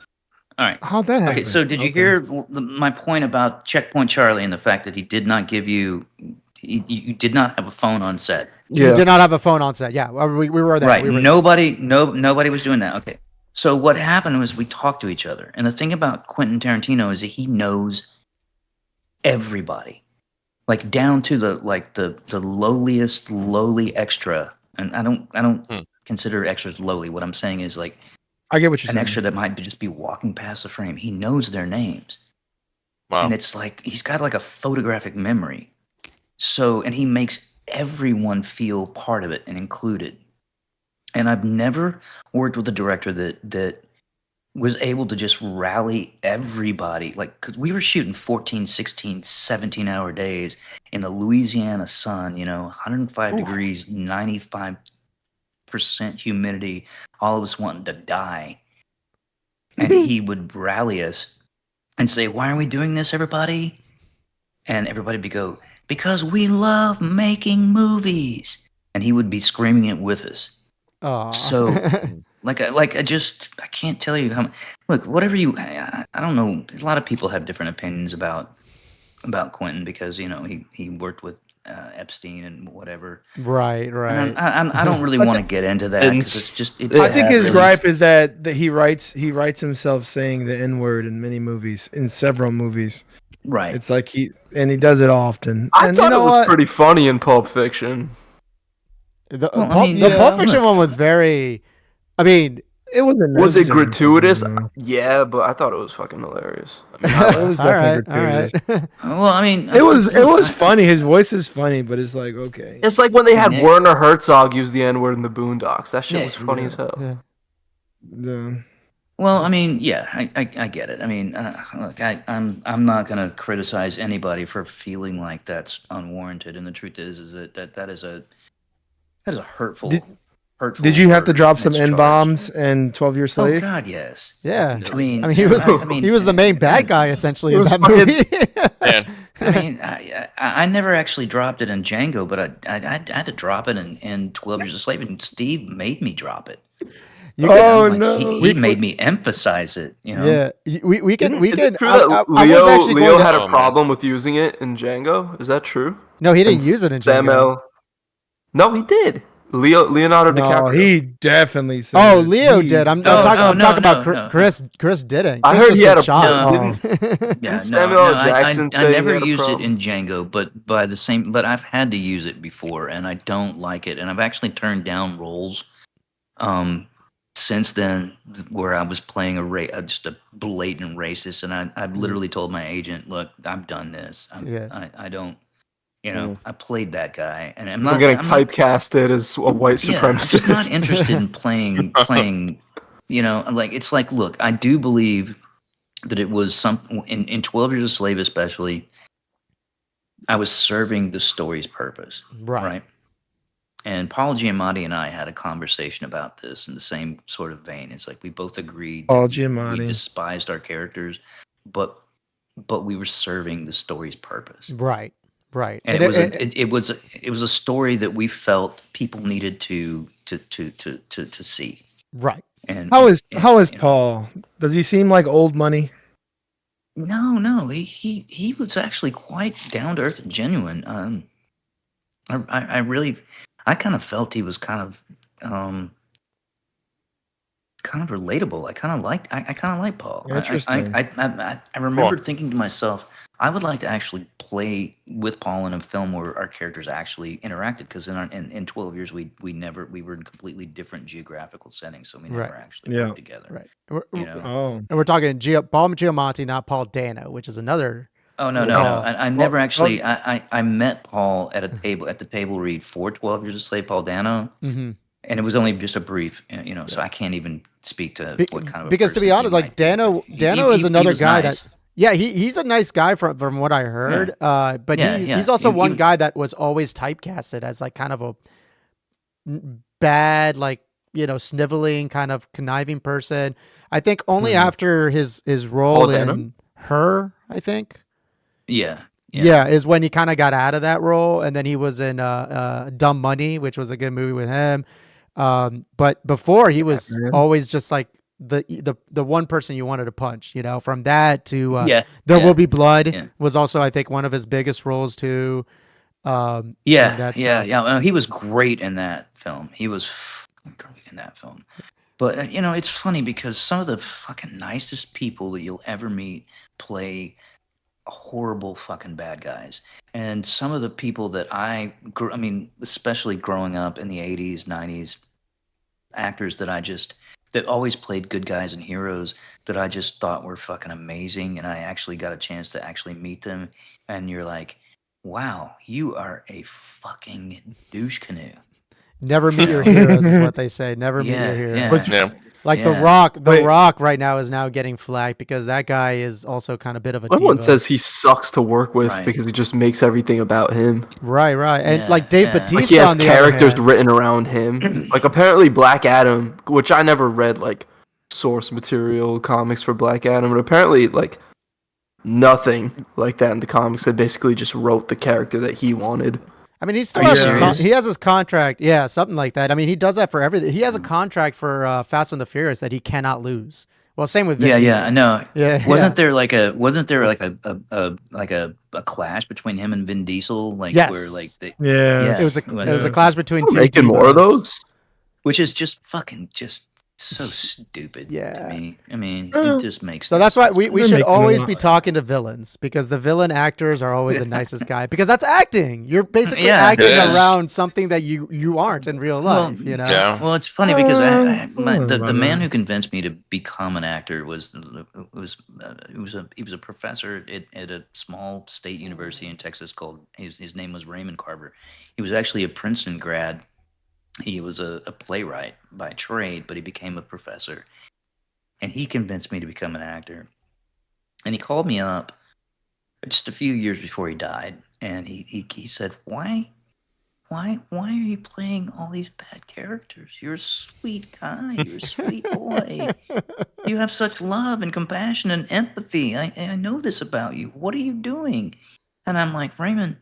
all right. How'd that happen? Okay, so did you hear my point about Checkpoint Charlie and the fact that he did not give you, you did not have a phone on set? You Yeah. did not have a phone on set. Yeah, we were there. Right. We were Nobody was doing that. Okay. So what happened was we talked to each other, and the thing about Quentin Tarantino is that he knows everybody, like down to the lowliest lowly extra. And I don't consider extras lowly. What I'm saying is like I get what you're an saying. extra that might just be walking past the frame. He knows their names. Wow. And it's like he's got like a photographic memory. So, and he makes everyone feel part of it and included. And I've never worked with a director that was able to just rally everybody. Like, because we were shooting 14, 16, 17-hour days in the Louisiana sun, 105 degrees, 95% humidity, all of us wanting to die. And he would rally us and say, "Why are we doing this, everybody?" And everybody would go, "Because we love making movies." And he would be screaming it with us. Aw. So, I can't tell you how. Look, whatever you, I don't know. A lot of people have different opinions about Quentin because he worked with Epstein and whatever. right. And I don't really want to get into that And because it's just. I I think his really- gripe is that he writes himself saying the N word in many movies, in several movies. Right. It's like he does it often. I And thought you know it was what? pretty funny in Pulp Fiction. The Well, the Pulp Fiction one was very. I mean, It wasn't. Was it necessary. gratuitous? No. Yeah, but I thought it was fucking hilarious. It was all right, definitely all right. gratuitous. Well, I mean, It was funny. His voice is funny, but it's like okay. It's like when they had Nick- Werner Herzog use the N word in the Boondocks. That shit Yeah, was funny as hell. Yeah. Well, I mean, yeah, I get it. I mean, look, I'm not gonna criticize anybody for feeling like that's unwarranted, and the truth is that is a hurtful. hurtful Did you have to word, drop and some it's N charged. bombs and 12 Year Oh Slave? God, yes. Yeah. I mean, I mean, he was the main bad guy essentially in was that fucking- movie. Man, I mean, I never actually dropped it in Django, but I had to drop it in 12 Years a Slave, and Steve made me drop it. You Oh, can, Like, no. he made me emphasize it. yeah. We can. Is it true I that was actually Leo going to. had Oh, a man. problem with using it in Django? Is that true? No, he didn't And use it in Sam Django. L. No, he did. Leonardo No, DiCaprio. he definitely said Oh, it. Leo He- did. I'm Oh, talking. oh, I'm no, talking about no, no, Chris. Chris didn't. I Chris heard just he had gets a shot. No. didn't Yeah, Samuel no, L. Jackson I say he never had a used it problem? in Django, but but I've had to use it before, and I don't like it, and I've actually turned down roles, since then, where I was playing just a blatant racist, and I've literally told my agent, look, I've done this, Yeah. I don't, I played that guy, and We're getting typecasted as a white yeah, I'm just not supremacist. interested in playing, like, it's like, look, I do believe that it was in 12 Years a Slave, especially, I was serving the story's purpose, Right. right? And Paul Giamatti and I had a conversation about this in the same sort of vein. It's like we both agreed Paul that we Giamatti. despised our characters, but we were serving the story's purpose. Right. Right. And it was a story that we felt people needed to see. right. And How is and, Paul? Does he seem like old money? No, he was actually quite down to earth and genuine. I kind of felt he was kind of relatable. I kind of liked Paul. Interesting. I remember thinking to myself, I would like to actually play with Paul in a film where our characters actually interacted, because in 12 years we were in completely different geographical settings, so we never actually worked together. Right. Oh, And we're talking Paul Giamatti, not Paul Dano, which is another. Oh no! Paul. I never actually. I met Paul at the table read for 12 Years a Slave, Paul Dano, Mm-hmm. and it was only just a brief, so I can't even speak to what kind of because to be honest, like Dano is another guy nice. that. Yeah, he's a nice guy from what I heard. But he's also one guy that was always typecasted as like kind of a bad, like, sniveling, kind of conniving person. I think only after his role in Her, I think. Yeah, is when he kind of got out of that role, and then he was in Dumb Money, which was a good movie with him. But before, he was always just like the one person you wanted to punch, from that to There Will Be Blood was also, I think, one of his biggest roles too. Well, he was great in that film. He was fucking great in that film. But it's funny because some of the fucking nicest people that you'll ever meet play horrible fucking bad guys. And some of the people that especially growing up in the 80s, 90s, actors that always played good guys and heroes that I just thought were fucking amazing, and I actually got a chance to actually meet them, and you're like, wow, you are a fucking douche canoe. Never meet your heroes is what they say. Never meet your heroes. Like The Rock. The Rock right now is now getting flagged because that guy is also kind of a bit of a Everyone diva. says he sucks to work with because he just makes everything about him. Right. And like Dave Bautista, like he has on the characters written around him. Like apparently Black Adam, which I never read like source material comics for Black Adam, but apparently like nothing like that in the comics. They basically just wrote the character that he wanted. I mean, he still has he has his contract. Yeah, something like that. I mean, he does that for everything. He has a contract for Fast and the Furious that he cannot lose. Well, same with Vin Diesel. I know. Yeah, wasn't there like a clash between him and Vin Diesel? Like where like it was a clash between two making more of those, which is just fucking so stupid to me. I mean, it just makes so that's why we should always be talking to villains, because the villain actors are always the nicest guy, because that's acting. You're basically acting around something that you aren't in real life. Well, it's funny because the man who convinced me to become an actor was a professor at a small state university in Texas called his name was Raymond Carver. He was actually a Princeton grad. He was a playwright by trade, but he became a professor. And he convinced me to become an actor. And he called me up just a few years before he died. And he said, why are you playing all these bad characters? You're a sweet guy. You're a sweet boy. You have such love and compassion and empathy. I know this about you. What are you doing? And I'm like, Raymond,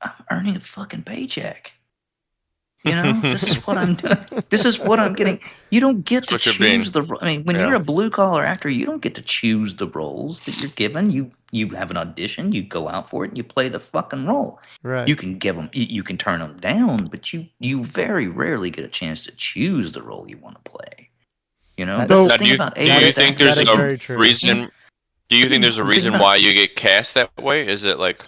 I'm earning a fucking paycheck. You know, this is what I'm doing. This is what I'm getting. You don't get to That's what you're being. choose the. I mean, when you're Yeah. a blue collar actor, you don't get to choose the roles that you're given. You have an audition. You go out for it. And you play the fucking role. Right. You can give them. You can turn them down, but you very rarely get a chance to choose the role you want to play. You know, That- that's So- the Now, thing about do you A-list think actors. there's That is a very true. reason? Do you think there's a Think reason about- why you get cast that way? Is it like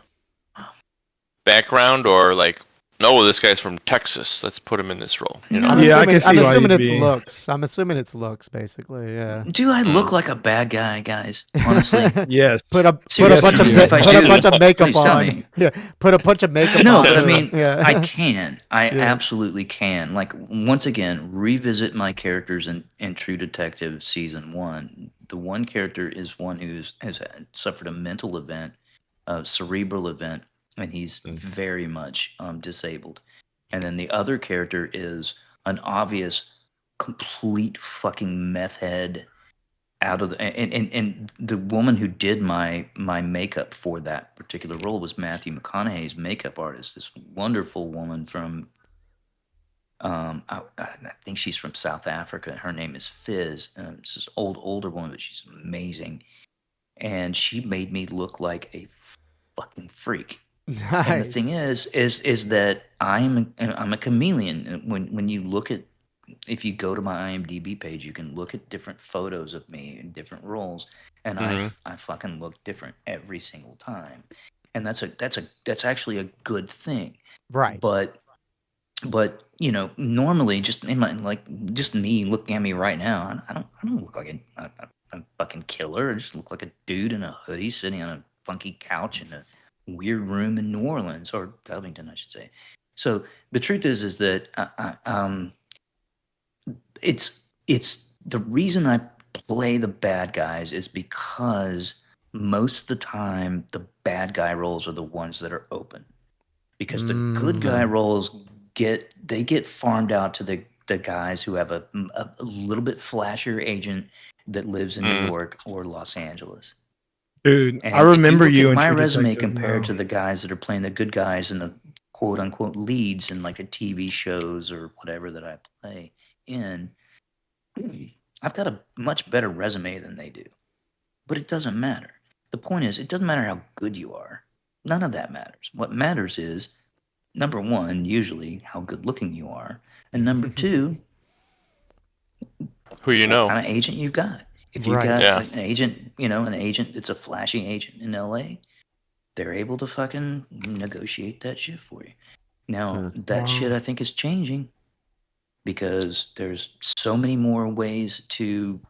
background or like, no, this guy's from Texas. Let's put him in this role. You know? I'm Yeah, I assuming, can see I'm why assuming you'd it's be- looks. I'm assuming it's looks, basically. Yeah. Do I look like a bad guy, guys? Honestly. Yes. Put a Seriously, bunch of you ma- do. If I put a do, bunch of makeup please tell on. me. Yeah. Put a bunch of makeup No, on. but I too. mean, yeah. I can. I Yeah. absolutely can. Like, once again, revisit my characters in True Detective season 1. The one character is one has suffered a mental event, a cerebral event, and he's very much disabled. And then the other character is an obvious, complete fucking meth head. Out of the, and the woman who did my makeup for that particular role was Matthew McConaughey's makeup artist. This wonderful woman from, I think she's from South Africa. Her name is Fizz. It's this older woman, but she's amazing. And she made me look like a fucking freak. Nice. And the thing is that I'm a chameleon. When you look at, if you go to my IMDb page, you can look at different photos of me in different roles, and I fucking look different every single time, and that's actually a good thing. right. But you know, normally just in my, like, just me looking at me right now, I don't look like a fucking killer. I just look like a dude in a hoodie sitting on a funky couch in a weird room in New Orleans, or Covington, I should say. So the truth is that it's the reason I play the bad guys is because most of the time the bad guy roles are the ones that are open, because the good guy roles get farmed out to the guys who have a little bit flashier agent that lives in New York or Los Angeles. Dude, And I remember if you you look in at my True resume Detective compared now. to the guys that are playing the good guys and the quote unquote leads in like the TV shows or whatever that I play in. I've got a much better resume than they do. But it doesn't matter. The point is, it doesn't matter how good you are. None of that matters. What matters is, number one, usually how good looking you are. And number two, Who you what know? kind of agent you've got. If you've Right. got Yeah. an agent, an agent that's a flashy agent in LA, they're able to fucking negotiate that shit for you. Now, that shit I think is changing, because there's so many more ways to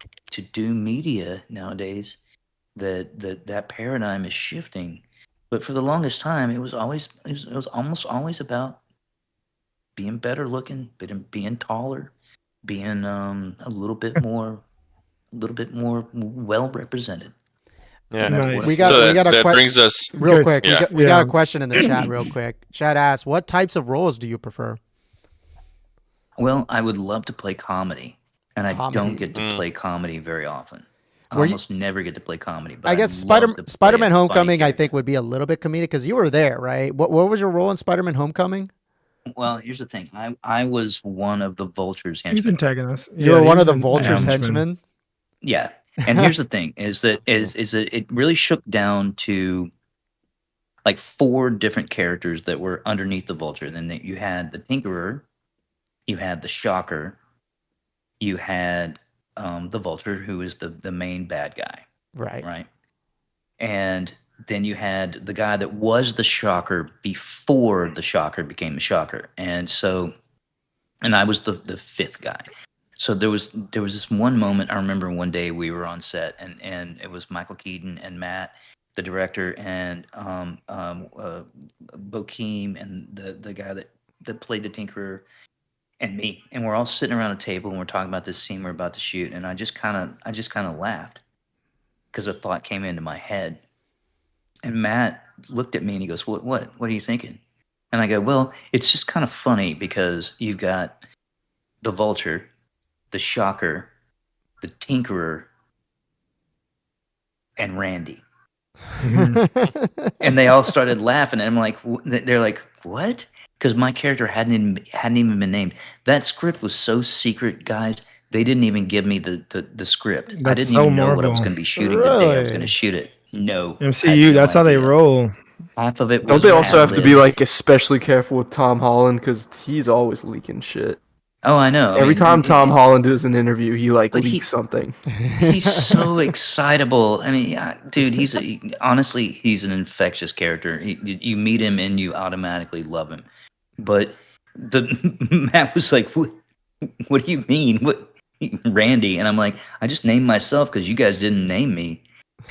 do media nowadays that paradigm is shifting. But for the longest time, it was almost always about being better looking, being taller, being a little bit more well represented. Yeah. Nice. We got so we got a that question brings us. real Good. quick. Yeah. We got Yeah. a question in the chat real quick. Chad asks, "What types of roles do you prefer?" Well, I would love to play comedy, and I Comedy. don't get to play comedy very often. I Were you- almost never get to play comedy. But I guess I'd love to play a Spider-Man funny Homecoming, I character. think, would be a little bit comedic because you were there, right? What was your role in Spider-Man Homecoming? Well, here's the thing. I was one of the Vulture's He's henchmen. antagonist. You were Yeah, one of he's the an Vulture's henchman. henchmen. Yeah. And here's the thing is that it really shook down to like 4 different characters that were underneath the Vulture. And then you had the Tinkerer, you had the Shocker, you had the Vulture, who is the main bad guy, Right. right? And then you had the guy that was the Shocker before the Shocker became the Shocker. And I was the 5th guy. So there was this one moment. I remember one day we were on set, and it was Michael Keaton and Matt, the director, and Bokeem, and the guy that played the Tinkerer, and me, and we're all sitting around a table and we're talking about this scene we're about to shoot, and I just kind of laughed because a thought came into my head, and Matt looked at me and he goes, "What are you thinking?" And I go, "Well, it's just kind of funny because you've got the Vulture, the Shocker, the Tinkerer, and Randy." And they all started laughing, and I'm like, they're like, "What?" because my character hadn't even been named. That script was so secret, guys. They didn't even give me the script. I That's didn't so even know what I was Marvel. going to be shooting the day I was going to Really? shoot it. No, I had MCU, no that's how they idea. roll. Half of it Don't was they also have to be ad-lib. like especially careful with Tom Holland because he's always leaking shit. Oh, I know. Every time Tom Holland does an interview, he like But leaks something. he's so excitable. I mean, dude, honestly, he's an infectious character. You meet him and you automatically love him. But Matt was like, what do you mean? What, Randy? And I'm like, I just named myself because you guys didn't name me.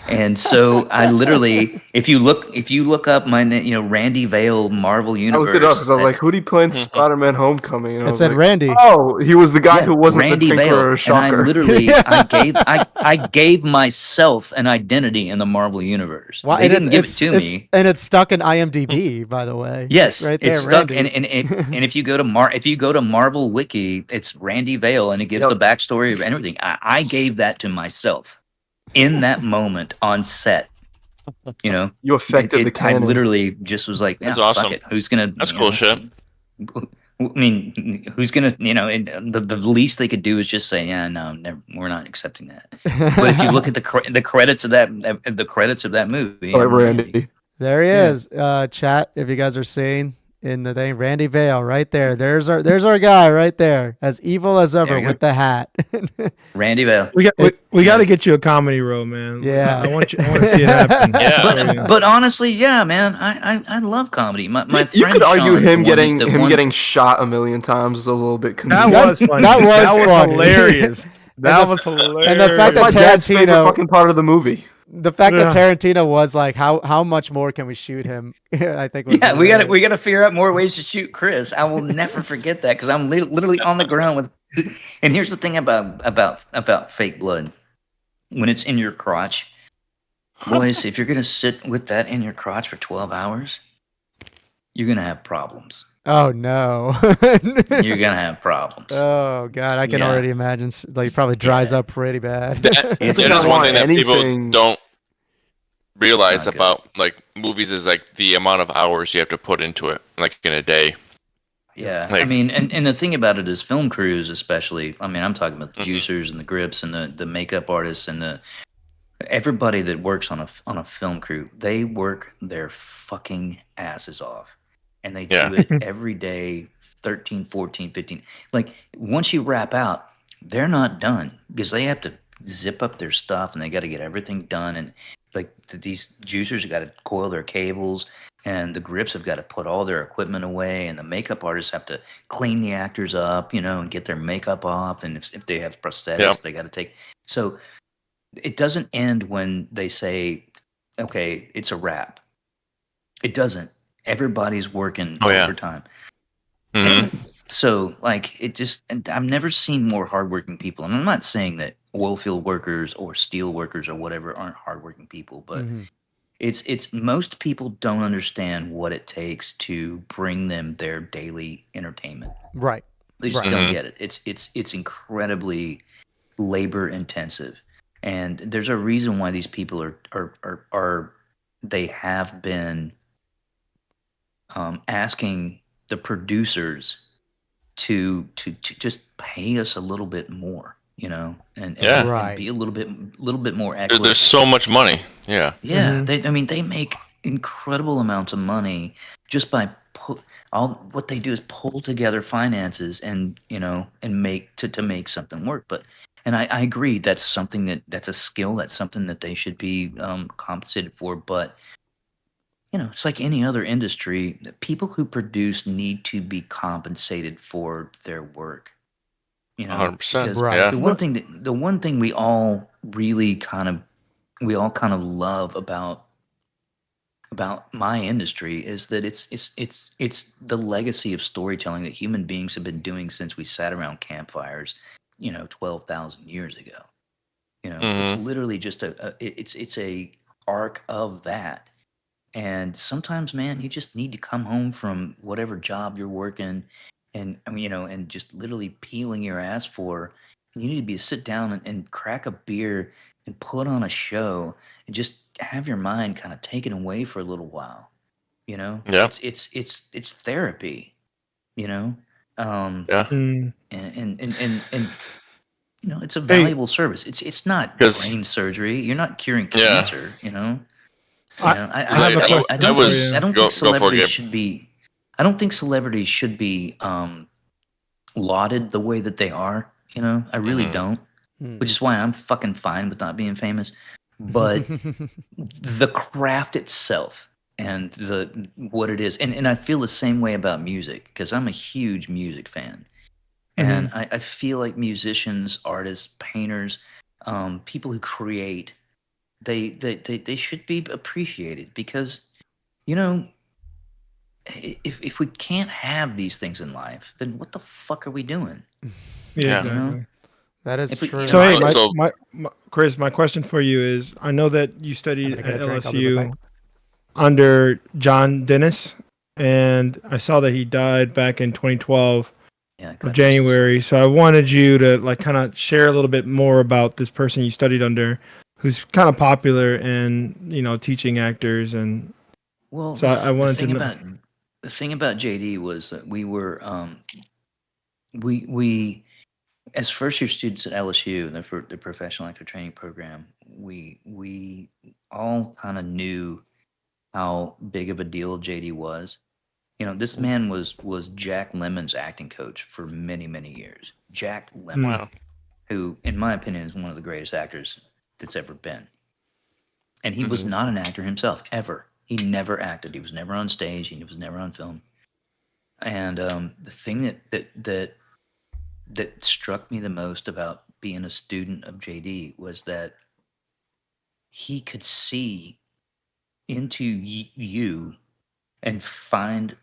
And so I literally, if you look up my name, Randy Vale Marvel I Universe. looked it up because I was like, who did he play in Spider-Man Homecoming? And I It was said like, Randy. oh, he was the guy Yeah, who wasn't Randy the Vale. Tinkerer or And I Shocker. literally, Yeah. I gave myself an identity in the Marvel universe. Wow, They and didn't give it to me. and it's stuck in IMDb, by the way. Yes, right there, it's stuck. Randy. And if you go to Marvel Wiki, it's Randy Vale, and it gives Yep. the backstory of everything. I gave that to myself in that moment on set. You affected the I canon. literally just was like, yeah, That's fuck awesome. it. Who's gonna? That's cool shit. I mean, who's gonna? And the least they could do is just say, yeah, no, never, we're not accepting that. But if you look at the credits of that movie, Oh, I'm Randy. There he Yeah. is. Chat, if you guys are seeing in the thing, Randy Vale, right there. There's our guy right there, as evil as ever you with the hat. Randy Vale. We got to get you a comedy role, man. Yeah. I want to see it happen. Yeah. But honestly, yeah, man, I love comedy. My You friend could argue Sean, him the one- getting shot a million times is a little bit That convenient. was funny. That was funny. hilarious. That the- was hilarious. and the fact That's that my dad's favorite Tarantino- fucking part of the movie. The fact that Yeah. Tarantino was like, how much more can we shoot him? I think was Yeah, hilarious. we gotta figure out more ways to shoot Chris. I will never forget that because I'm literally on the ground with. And here's the thing about fake blood, when it's in your crotch, boys. If you're gonna sit with that in your crotch for 12 hours, you're gonna have problems. Oh no. You're gonna have problems. Oh god, I can Yeah. already imagine. Like probably dries up pretty bad. That It's is not one thing that people anything- don't realize Not good. about like movies is like the amount of hours you have to put into it, like in a day. Yeah, I Like- mean, and the thing about it is film crews, especially. I mean, I'm talking about the Mhm. juicers and the grips and the makeup artists and everybody that works on a film crew. They work their fucking asses off, and they Yeah. do it every day, 13, 14, 15. Like once you wrap out, they're not done because they have to zip up their stuff and they got to get everything done. And like these juicers got to coil their cables, and the grips have got to put all their equipment away, and the makeup artists have to clean the actors up, and get their makeup off, and if they have prosthetics, Yep. they got to take. So it doesn't end when they say, "Okay, it's a wrap." It doesn't. Everybody's working Oh, yeah. overtime. Mhm. So, like, and I've never seen more hardworking people. And I'm not saying that oil field workers or steel workers or whatever aren't hardworking people, but Mhm. it's most people don't understand what it takes to bring them their daily entertainment. Right. They just Right. don't Mhm. get it. It's incredibly labor intensive, and there's a reason why these people are they have been asking the producers to just pay us a little bit more, and Yeah. Right. be a little bit more There's equitable. so much money. Yeah. Yeah, Mhm. they make incredible amounts of money just by what they do is pull together finances and make to make something work. But I agree that's something that's a skill, that's something that they should be compensated for. But it's like any other industry. The people who produce need to be compensated for their work. 100%. because Right. Yeah. the one thing we all really kind of love about my industry is that it's the legacy of storytelling that human beings have been doing since we sat around campfires 12,000 years ago. It's literally just it's a arc of that. And sometimes, man, you just need to come home from whatever job you're working and and just literally peeling your ass for. You need to sit down and crack a beer and put on a show and just have your mind kind of taken away for a little while. Yeah. It's therapy. you know, um, Yeah, Mm. and you know, it's a Hey, valuable service. It's not because brain surgery. You're not curing yeah, cancer. You know, I, because I have a I, question I for was you. I don't go think go for it, celebrities Gabe. should be. I don't think celebrities should be lauded the way that they are. You know, I really Hmm. don't. Hmm. Which is why I'm fucking fine with not being famous. But the craft itself and the what it is, and I feel the same way about music because I'm a huge music fan. Hmm. And I feel like musicians, artists, painters, people who create, they should be appreciated because, you know, if we can't have these things in life, then what the fuck are we doing? Yeah, Yeah. You know, exactly. That is if we, you true. So know, hey, So so Chris, my question for you is: I know that you I'm studied gonna get at a drink. I'll be right back. LSU under John Dennis, and I saw that he died back in 2012 yeah, of God rest his soul. January. So I wanted you to like kind of share a little bit more about this person you studied under, who's kind of popular in teaching actors, and Well, so I the wanted to thing know. about JD was that we as first year students at LSU, the professional actor training program, we all kind of knew how big of a deal JD was. You know, this man was Jack Lemmon's acting coach for many years. Jack Lemmon, Mm, wow. who, in my opinion, is one of the greatest actors that's ever been. And he was Hmm. not an actor himself ever. He never acted. He was never on stage. He was never on film. And the thing that struck me the most about being a student of JD was that he could see into you and find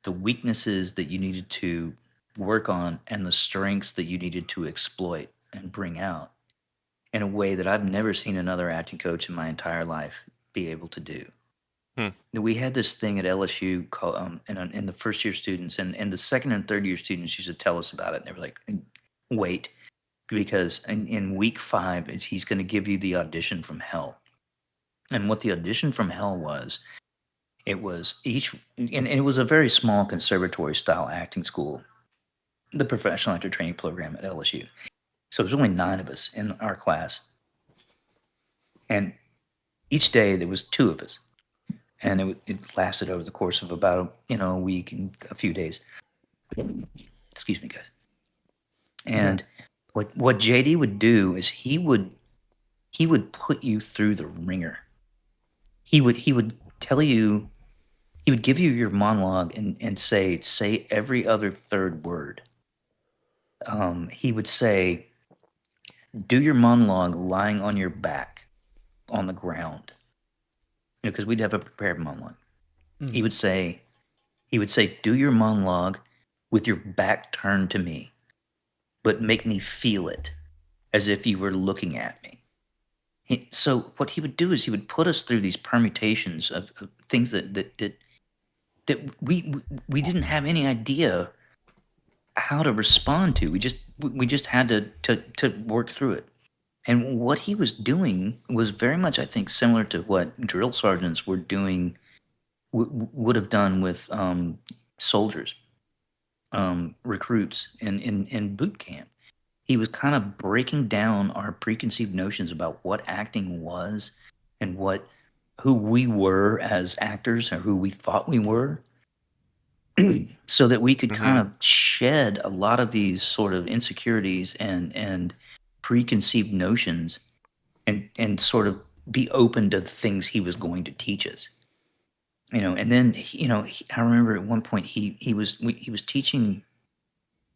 the weaknesses that you needed to work on and the strengths that you needed to exploit and bring out in a way that I've never seen another acting coach in my entire life be able to do. Hmm. We had this thing at LSU called, in the first year students and the second and third year students used to tell us about it. And they were like, wait, because in week 5 is he's going to give you the audition from hell. And what the audition from hell was, it was and it was a very small conservatory style acting school, the professional actor training program at LSU. So there's only 9 of us in our class, and each day there was 2 of us, and it lasted over the course of about a week and a few days. Excuse me, guys. And what JD would do is he would put you through the ringer. He would tell you, he would give you your monologue and say every other third word. He would say, do your monologue lying on your back on the ground, because we'd have a prepared monologue. He would say, do your monologue with your back turned to me, but make me feel it as if you were looking at me. So what he would do is he would put us through these permutations of things that we didn't have any idea how to respond to. We just had to work through it. And what he was doing was very much, I think, similar to what drill sergeants were doing, would have done with soldiers, recruits in boot camp. He was kind of breaking down our preconceived notions about what acting was and who we were as actors or who we thought we were, so that we could kind Hmm. of shed a lot of these sort of insecurities and preconceived notions and sort of be open to the things he was going to teach us. And then I remember at one point he was teaching,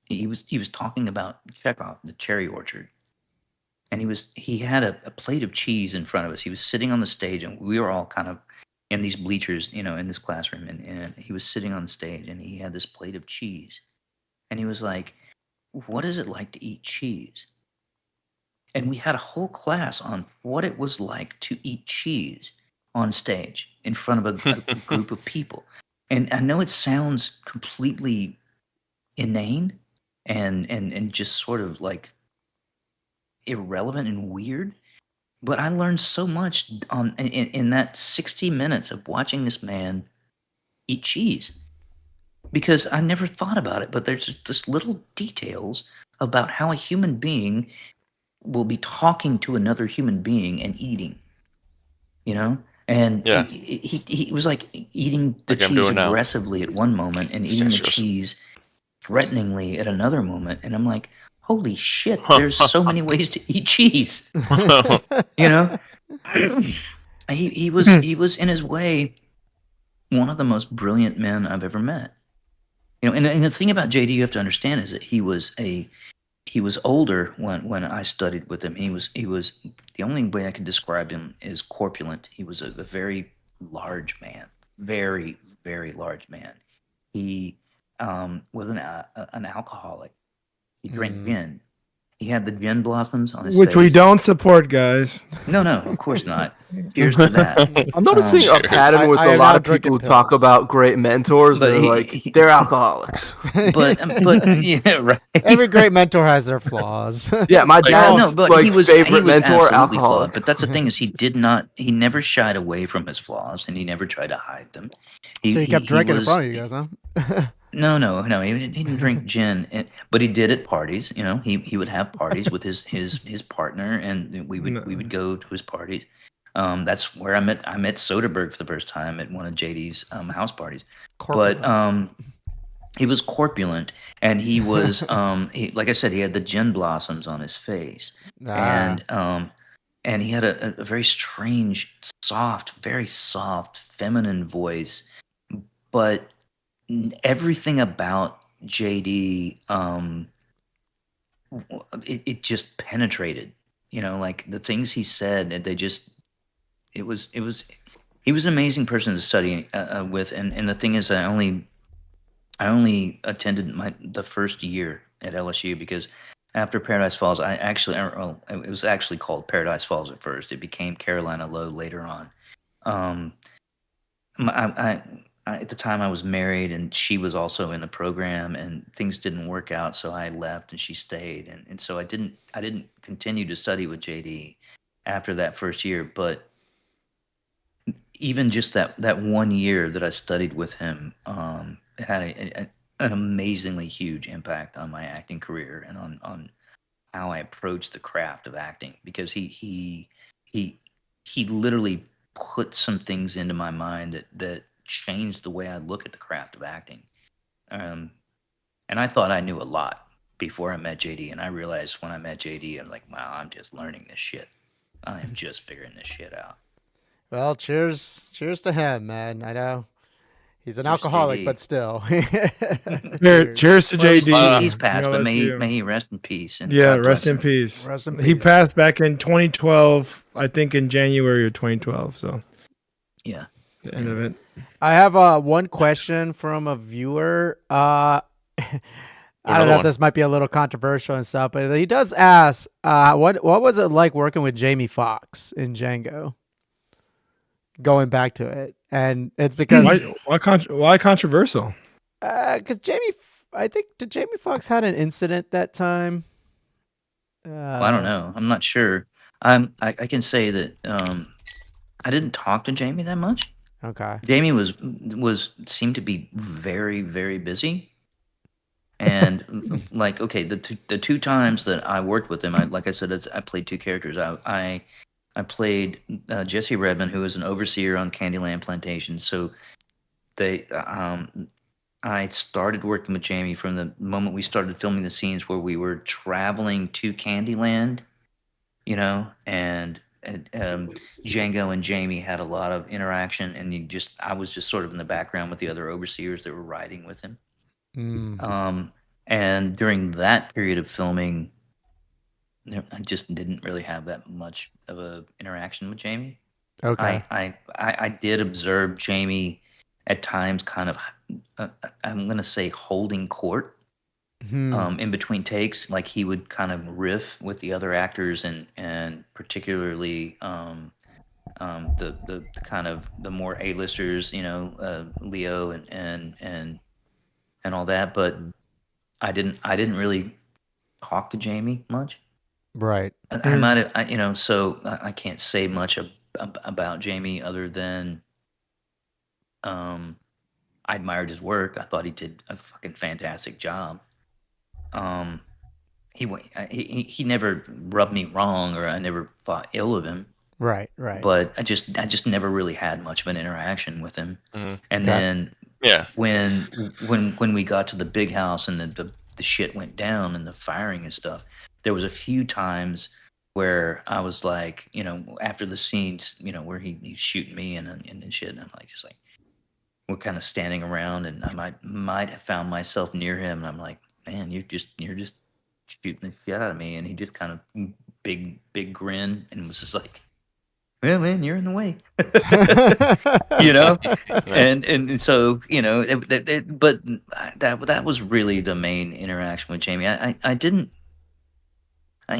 he was talking about Chekhov, the cherry orchard, and he had a plate of cheese in front of us. He was sitting on the stage, and we were all kind of in these bleachers, in this classroom, and he was sitting on the stage, and he had this plate of cheese, and he was like, "What is it like to eat cheese?" And we had a whole class on what it was like to eat cheese on stage in front of a group of people. And I know it sounds completely inane and just sort of like irrelevant and weird, but I learned so much in that 60 minutes of watching this man eat cheese. because I never thought about it, but there's just little details about how a human being will be talking to another human being and eating, you know? And Yeah. he was like eating the Like I'm cheese doing now. aggressively at one moment and eating the cheese threateningly at another moment. And I'm like, holy shit, there's so many ways to eat cheese, you know? he was in his way one of the most brilliant men I've ever met. You know, and the thing about JD you have to understand is that he was older when I studied with him. He was the only way I could describe him is corpulent. He was a very large man, very very large man. He was an alcoholic. He drank gin. He had the gin blossoms on his Which face. we don't support, guys. No, of course not. Cheers to that. I'm noticing a pattern with I a am lot now of people who drinking talk pills. about great mentors. But They're they're alcoholics. But yeah, right. Every great mentor has their flaws. Yeah, my dad's but like he was favorite mentor, absolutely flawed. alcoholic. But that's the thing is he never shied away from his flaws and he never tried to hide them. So you kept drinking in was- front of you guys, huh? No, he didn't drink gin, but he did at parties. You know, he would have parties with his partner, and we would go to his parties. That's where I met Soderbergh for the first time at one of JD's house parties. Corporate. But he was corpulent, and he was like I said, he had the gin blossoms on his face, and he had a very strange, very soft, feminine voice, but everything about JD, it just penetrated. You know, like the things he said, he was an amazing person to study with. And the thing is, I only attended the first year at LSU because after Paradise Falls, it was actually called Paradise Falls at first. It became Carolina Low later on. At the time I was married and she was also in the program and things didn't work out, so I left and she stayed, and so I didn't continue to study with JD after that first year. But even just that 1 year that I studied with him had an amazingly huge impact on my acting career and on how I approached the craft of acting, because he literally put some things into my mind that changed the way I look at the craft of acting. And I thought I knew a lot before I met JD, and I realized when I met JD, I'm like, wow, I'm just learning this shit. I am just figuring this shit out. Well, cheers to him, man. I know he's an Cheers to alcoholic, JD. but still. Cheers to Well, JD. he's passed, but may you. he rest in peace. And Yeah, God rest bless in him. peace. Rest in He peace. passed back in 2012, I think in January of 2012. So Yeah. the end of it. I have one question from a viewer. I don't know if this might be a little controversial and stuff, but he does ask, what was it like working with Jamie Foxx in Django? Going back to it, and it's because why controversial? Because I think Jamie Foxx had an incident that time. Well, I don't know. I'm not sure. I can say that I didn't talk to Jamie that much. Okay. Jamie seemed to be very, very busy. And like, okay, the two times that I worked with him, like I said, I played two characters. I played Jesse Redmond, who was an overseer on Candyland Plantation. So I started working with Jamie from the moment we started filming the scenes where we were traveling to Candyland, you know, and Django and Jamie had a lot of interaction, and I was just sort of in the background with the other overseers that were riding with him. And during that period of filming, I just didn't really have that much of a interaction with Jamie. Okay. I did observe Jamie at times kind of, I'm going to say, holding court in between takes. Like he would kind of riff with the other actors and particularly the kind of the more A-listers, you know, Leo and all that. But I didn't really talk to Jamie much. Right. I might have, you know, so I can't say much about Jamie other than, I admired his work. I thought he did a fucking fantastic job. He never rubbed me wrong, or I never thought ill of him. Right. Right. But I just never really had much of an interaction with him. Mm-hmm. And Okay. then Yeah. when we got to the big house and the shit went down and the firing and stuff, there was a few times where I was like, after the scenes, where he's shooting me and shit, and I'm like, just like, we're kind of standing around, and I might have found myself near him, and I'm like, man, you're just shooting the shit out of me, and he just kind of big grin and was just like, well, man, you're in the way, and so but that was really the main interaction with Jamie. I didn't. I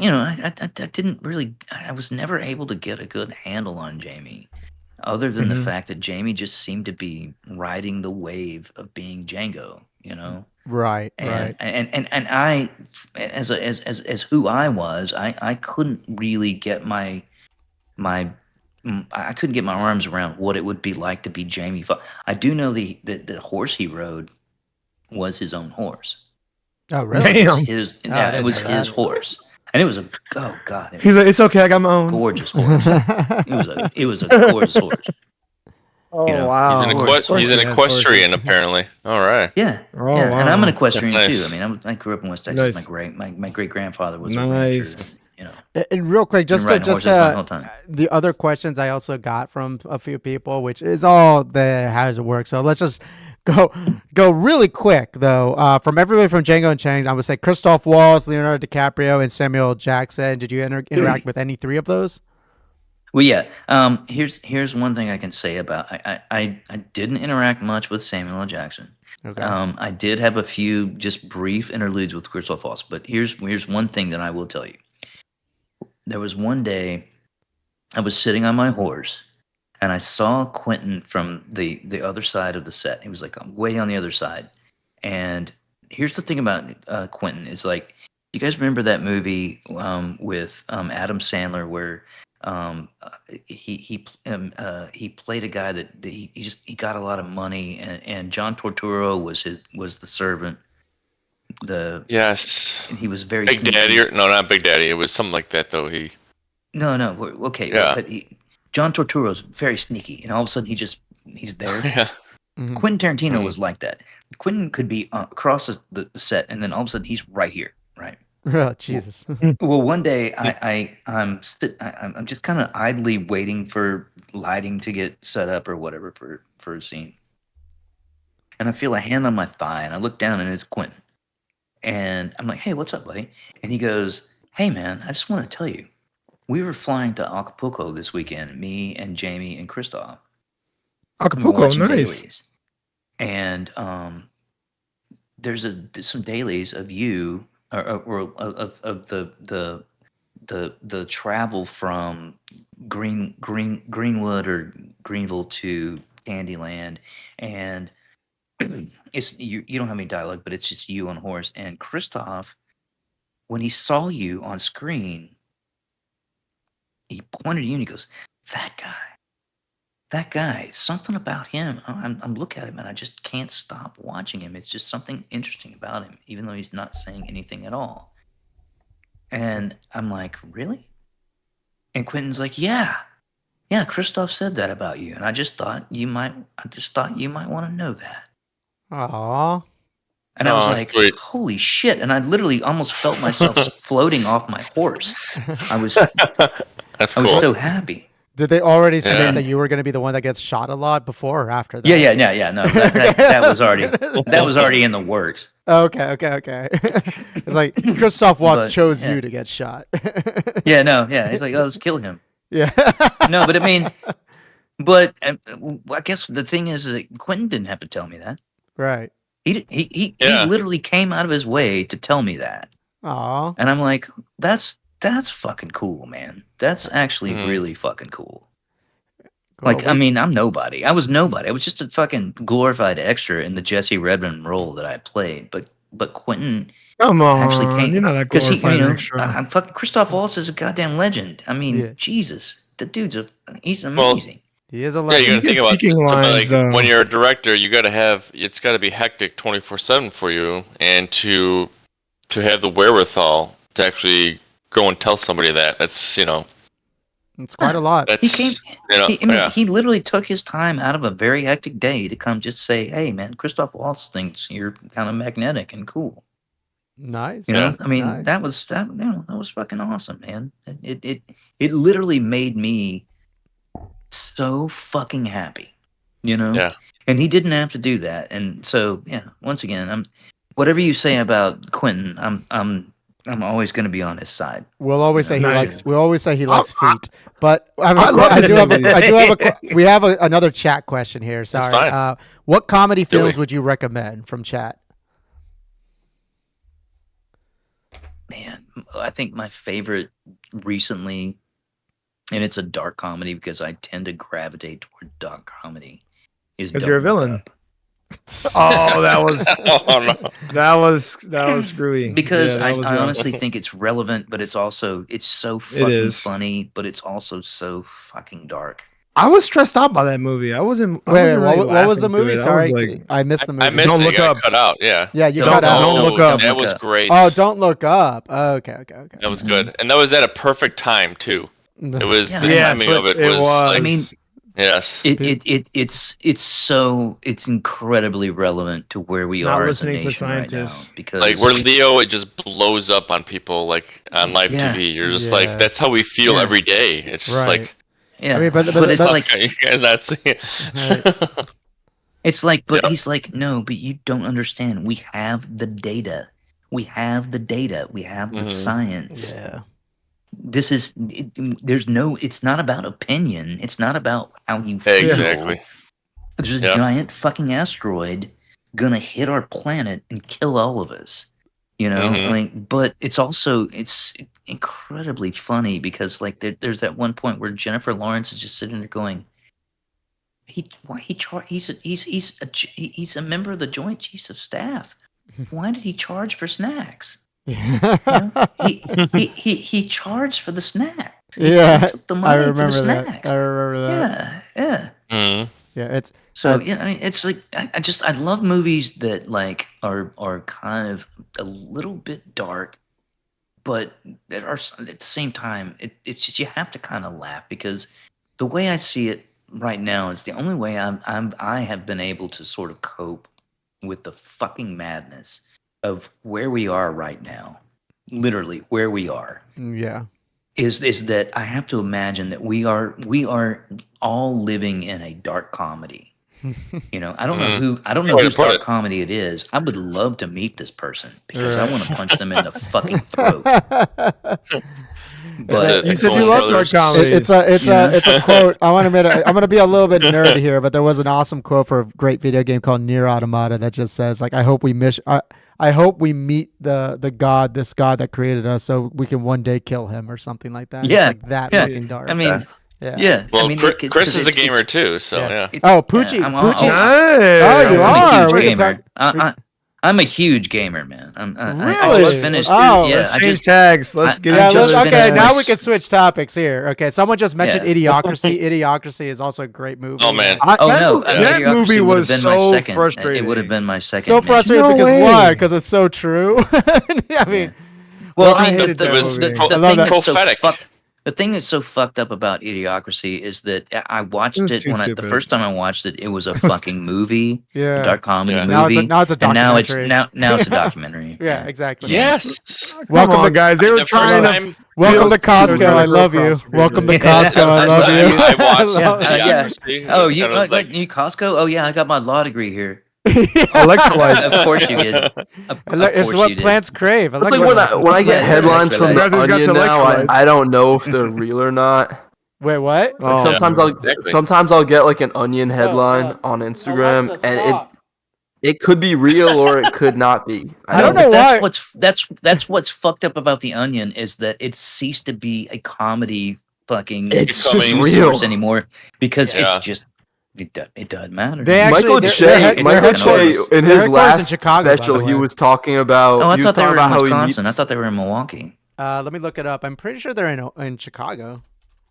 didn't really. I was never able to get a good handle on Jamie, other than the fact that Jamie just seemed to be riding the wave of being Django. Right. And, right. and I, as who I was, I couldn't really get I couldn't get my arms around what it would be like to be Jamie Foxx. I do know the horse he rode was his own horse. Oh, really? Damn. It was his horse. And it was oh god. He's like, it's okay, I got my own. Gorgeous horse. It was a gorgeous horse. Oh wow. He's an equestrian apparently. All right. Yeah. Oh, yeah. wow. And I'm an equestrian Nice. too. I mean, I grew up in West Texas. Nice. My great grandfather was Nice. a rancher. And real quick, just riding horses my whole time. The other questions I also got from a few people, which is all the how does it work. So let's just go really quick though. From everybody from Django Unchained, I would say Christoph Waltz, Leonardo DiCaprio, and Samuel Jackson. Did you interact with any three of those? Well, yeah. Here's one thing I can say about I didn't interact much with Samuel L. Jackson. Okay. I did have a few just brief interludes with Christoph Waltz, but here's one thing that I will tell you. There was one day I was sitting on my horse and I saw Quentin from the other side of the set. He was like way on the other side. And here's the thing about Quentin is like, you guys remember that movie with Adam Sandler where he played a guy that he got a lot of money, and John Turturro was the servant. Yes. And he was very Big sneaky. Daddy, no, not Big Daddy. It was something like that though. No, okay. Yeah. But John Turturro's very sneaky, and all of a sudden he's there. Yeah. Mhm. Quentin Tarantino was like that. Quentin could be across the set, and then all of a sudden he's right here, right? Oh, Jesus. Well, one day I'm just kind of idly waiting for lighting to get set up or whatever for a scene, and I feel a hand on my thigh, and I look down, and it's Quentin, and I'm like, "Hey, what's up, buddy?" And he goes, "Hey, man, I just want to tell you, we were flying to Acapulco this weekend, me and Jamie and Christoph. Acapulco, nice. Dailies. And there's some dailies of you or of the travel from Greenwood or Greenville to Candyland, and it's you don't have any dialogue, but it's just you on a horse. And Christoph, when he saw you on screen, he pointed at you and he goes, that guy, something about him. I'm looking at him and I just can't stop watching him. It's just something interesting about him, even though he's not saying anything at all. And I'm like, really? And Quentin's like, yeah, Christoph said that about you. And I just thought you might want to know that. Aw. And I was like, sweet. holy shit. And I literally almost felt myself floating off my horse. I was That's cool. so happy. Did they already say Yeah. that you were going to be the one that gets shot a lot before or after that? Yeah. No, that was already in the works. Okay. It's like Christoph Waltz But, chose yeah. you to get shot. Yeah. He's like, oh, let's kill him. Yeah. No, but I mean, I guess the thing is that Quentin didn't have to tell me that. Right. He Yeah. literally came out of his way to tell me that, Aw. and I'm like, that's fucking cool, man. That's actually really fucking cool. Like, I mean, I'm nobody. I was nobody. I was just a fucking glorified extra in the Jesse Redmond role that I played. But Quentin Come on, actually came you're not that because glorified extra. I'm fucking Christoph Waltz is a goddamn legend. I mean, Yeah. Jesus, the dude's he's amazing. He is a Yeah, you legend. got to think about Speaking lines, when you're a director, you got to have it's got to be hectic 24/7 for you, and to have the wherewithal to actually go and tell somebody that's It's quite a lot. He came. yeah. He literally took his time out of a very hectic day to come just say, "Hey, man, Christoph Waltz thinks you're kind of magnetic and cool." Nice. You know, Yeah. I mean, Nice. that was fucking awesome, man. It literally made me so fucking happy, you know. Yeah. And he didn't have to do that, and so yeah. Once again, whatever you say about Quentin, I'm always going to be on his side. We'll always say he Nice. likes. We'll always say he likes I- feet. But I love I his do have. movies. I do have a. We have another chat question here. Sorry. fine. What comedy Do films we? would you recommend from chat? Man, I think my favorite recently, and it's a dark comedy because I tend to gravitate toward dark comedy, is Because you're a Don't Look villain. Up. Oh, that was Oh no. that was screwy. Because Yeah, that was I rough. honestly think it's relevant, but it's so fucking is. funny, but it's also so fucking dark. I was stressed out by that movie. I wasn't. I Wait, wasn't really what was the laughing to movie? it. I Sorry, was like, I missed the movie. I missed Don't it. Look It got Up. cut out. Yeah. Yeah, you Don't got out. Don't Look Up. That was Up. great. Oh, don't look up. Okay. That was good, and that was at a perfect time too. It was Yeah, the yeah, timing of it was. I Like, mean, yes. it's incredibly relevant to where we Not are as a listening to nation right now scientists. because Like where Leo, it just blows up on people like on live Yeah. TV. You're just Yeah. like, that's how we feel Yeah. every day. It's just Right. like, yeah, I mean, but it's but- like you guys not seeing it. it's like, but Yeah. he's like, no, but you don't understand. We have the data. We have the data. We have the Mhm. science. Yeah. This is there's no. It's not about opinion. It's not about how you feel. Exactly. There's a Yeah. giant fucking asteroid gonna hit our planet and kill all of us. You know, Mhm. like, but it's also it's incredibly funny because like there's that one point where Jennifer Lawrence is just sitting there going, he's a member of the Joint Chiefs of Staff. Why did he charge for snacks? You know? He charged for the snacks. He Yeah, took the I money for the remember that. snacks. I remember that. Yeah. Mhm. Yeah, it's So That's- yeah, I mean, it's like I love movies that like are kind of a little bit dark, but that are at the same time it's just you have to kind of laugh because the way I see it right now is the only way I have been able to sort of cope with the fucking madness of where we are right now, literally where we are. yeah. Is that I have to imagine that we are all living in a dark comedy. You know, I don't know Way to whose put dark it. comedy it is. I would love to meet this person because Right. I want to punch them in the fucking throat. Is But it You said Coen you love dark Brothers? comedy. It's a quote. I'm gonna be a little bit nerdy here, but there was an awesome quote for a great video game called Nier Automata that just says like, I hope we meet this god that created us, so we can one day kill him or something like that. Yeah, It's like that yeah. fucking dark. I mean, yeah. yeah. Well, I mean, Chris is a gamer too, so yeah. yeah. Oh, Poochie. I'm Poochie. Nice. you I'm are. a We huge can gamer. I'm a huge gamer, man. I Really? just finished. Oh, yeah, Let's I change just, tags. Let's get Yeah, into just it. okay, finished now my- we can switch topics here. Okay, someone just mentioned Yeah. Idiocracy. Idiocracy is also a great movie. Oh man. Oh no, that Idiocracy movie would was have been my so second. frustrating. It would have been my second. So mention. frustrating No because way. why? Because it's so true. I mean, Well, I I mean, hated that movie. I the love thing that. that's so Prophetic. the thing that's so fucked up about Idiocracy is that I watched It was it too when the stupid. first time I watched it, it was a fucking movie, yeah. a dark comedy Yeah. movie. Now it's a and now it's documentary. a documentary. Yeah, exactly. Yes. Welcome Come on, to guys. They were The first trying to. time- Welcome to Build Costco. to I the love you. Cross Welcome to Yeah. Costco. I love you. I watched love Yeah. Idiocracy. Oh, It's you kind of like- you Costco? Oh yeah, I got my law degree here. Electrolytes. Of course you did. Of It's course what you did. plants crave. It's like when I get Yeah, headlines from the electrolytes. Brothers got Onion now, electrolytes. I don't know if they're real or not. Wait, what? Like Oh, Exactly. sometimes I'll get like an Onion headline God. on Instagram, Alexa, and stop. it could be real or it could not be. I don't But know that's why. that's what's fucked up about the Onion is that it ceased to be a comedy fucking It's just news real. source anymore because Yeah. it's just it doesn't matter. They actually- Michael they're Che, head- Michael they're Che, headquarters. in Their his headquarters in last Chicago, by special, the he way. was talking about. Oh, I he was thought they talking were in about how he Wisconsin. I meets. thought they were in Milwaukee. Let me look it up. I'm pretty sure they're in Chicago.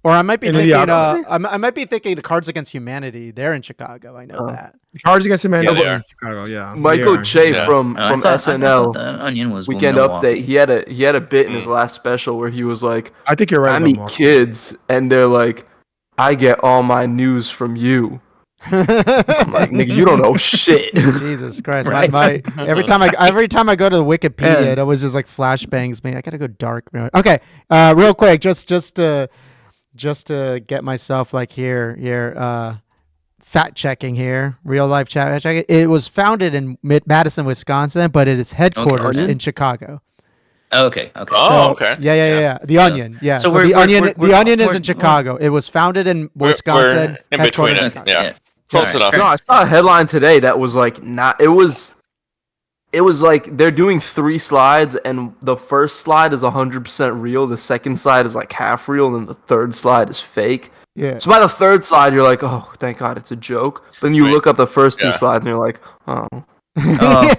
Or I might be In thinking. Idiocracy? I might be thinking Cards Against Humanity. They're in Chicago. I know that. Cards Against Humanity Yeah, they in are. Chicago. Yeah, Michael they are. Che Yeah. from I thought SNL the Onion was Weekend Milwaukee. Update. He had a bit in his last special where he was like, I think you're right. I about meet Mark. kids and they're like, I get all my news from you. I'm like, nigga, you don't know shit. Jesus Christ! Right. My every time I go to the Wikipedia, Yeah. it always just like flashbangs me. I gotta go dark mode. Okay, real quick, just to get myself like here, fact checking here, real life chat checking. It was founded in Madison, Wisconsin, but it is headquarters Onion? in Chicago. Okay. Oh, So, okay. Yeah. The Onion, yeah. So So, we're- the we're- Onion, we're- the Onion is we're- in Chicago. It was founded in We're Wisconsin. in between headquarters in it. Chicago. Yeah. Close enough. No, I saw a headline today that was like not. It was like they're doing 3 slides, and the first slide is 100% real. The second slide is like half real, and then the third slide is fake. Yeah. So by the third slide, you're like, oh, thank God, it's a joke. But then you Right. look up the first 2 Yeah. slides, and you're like, oh. Oh.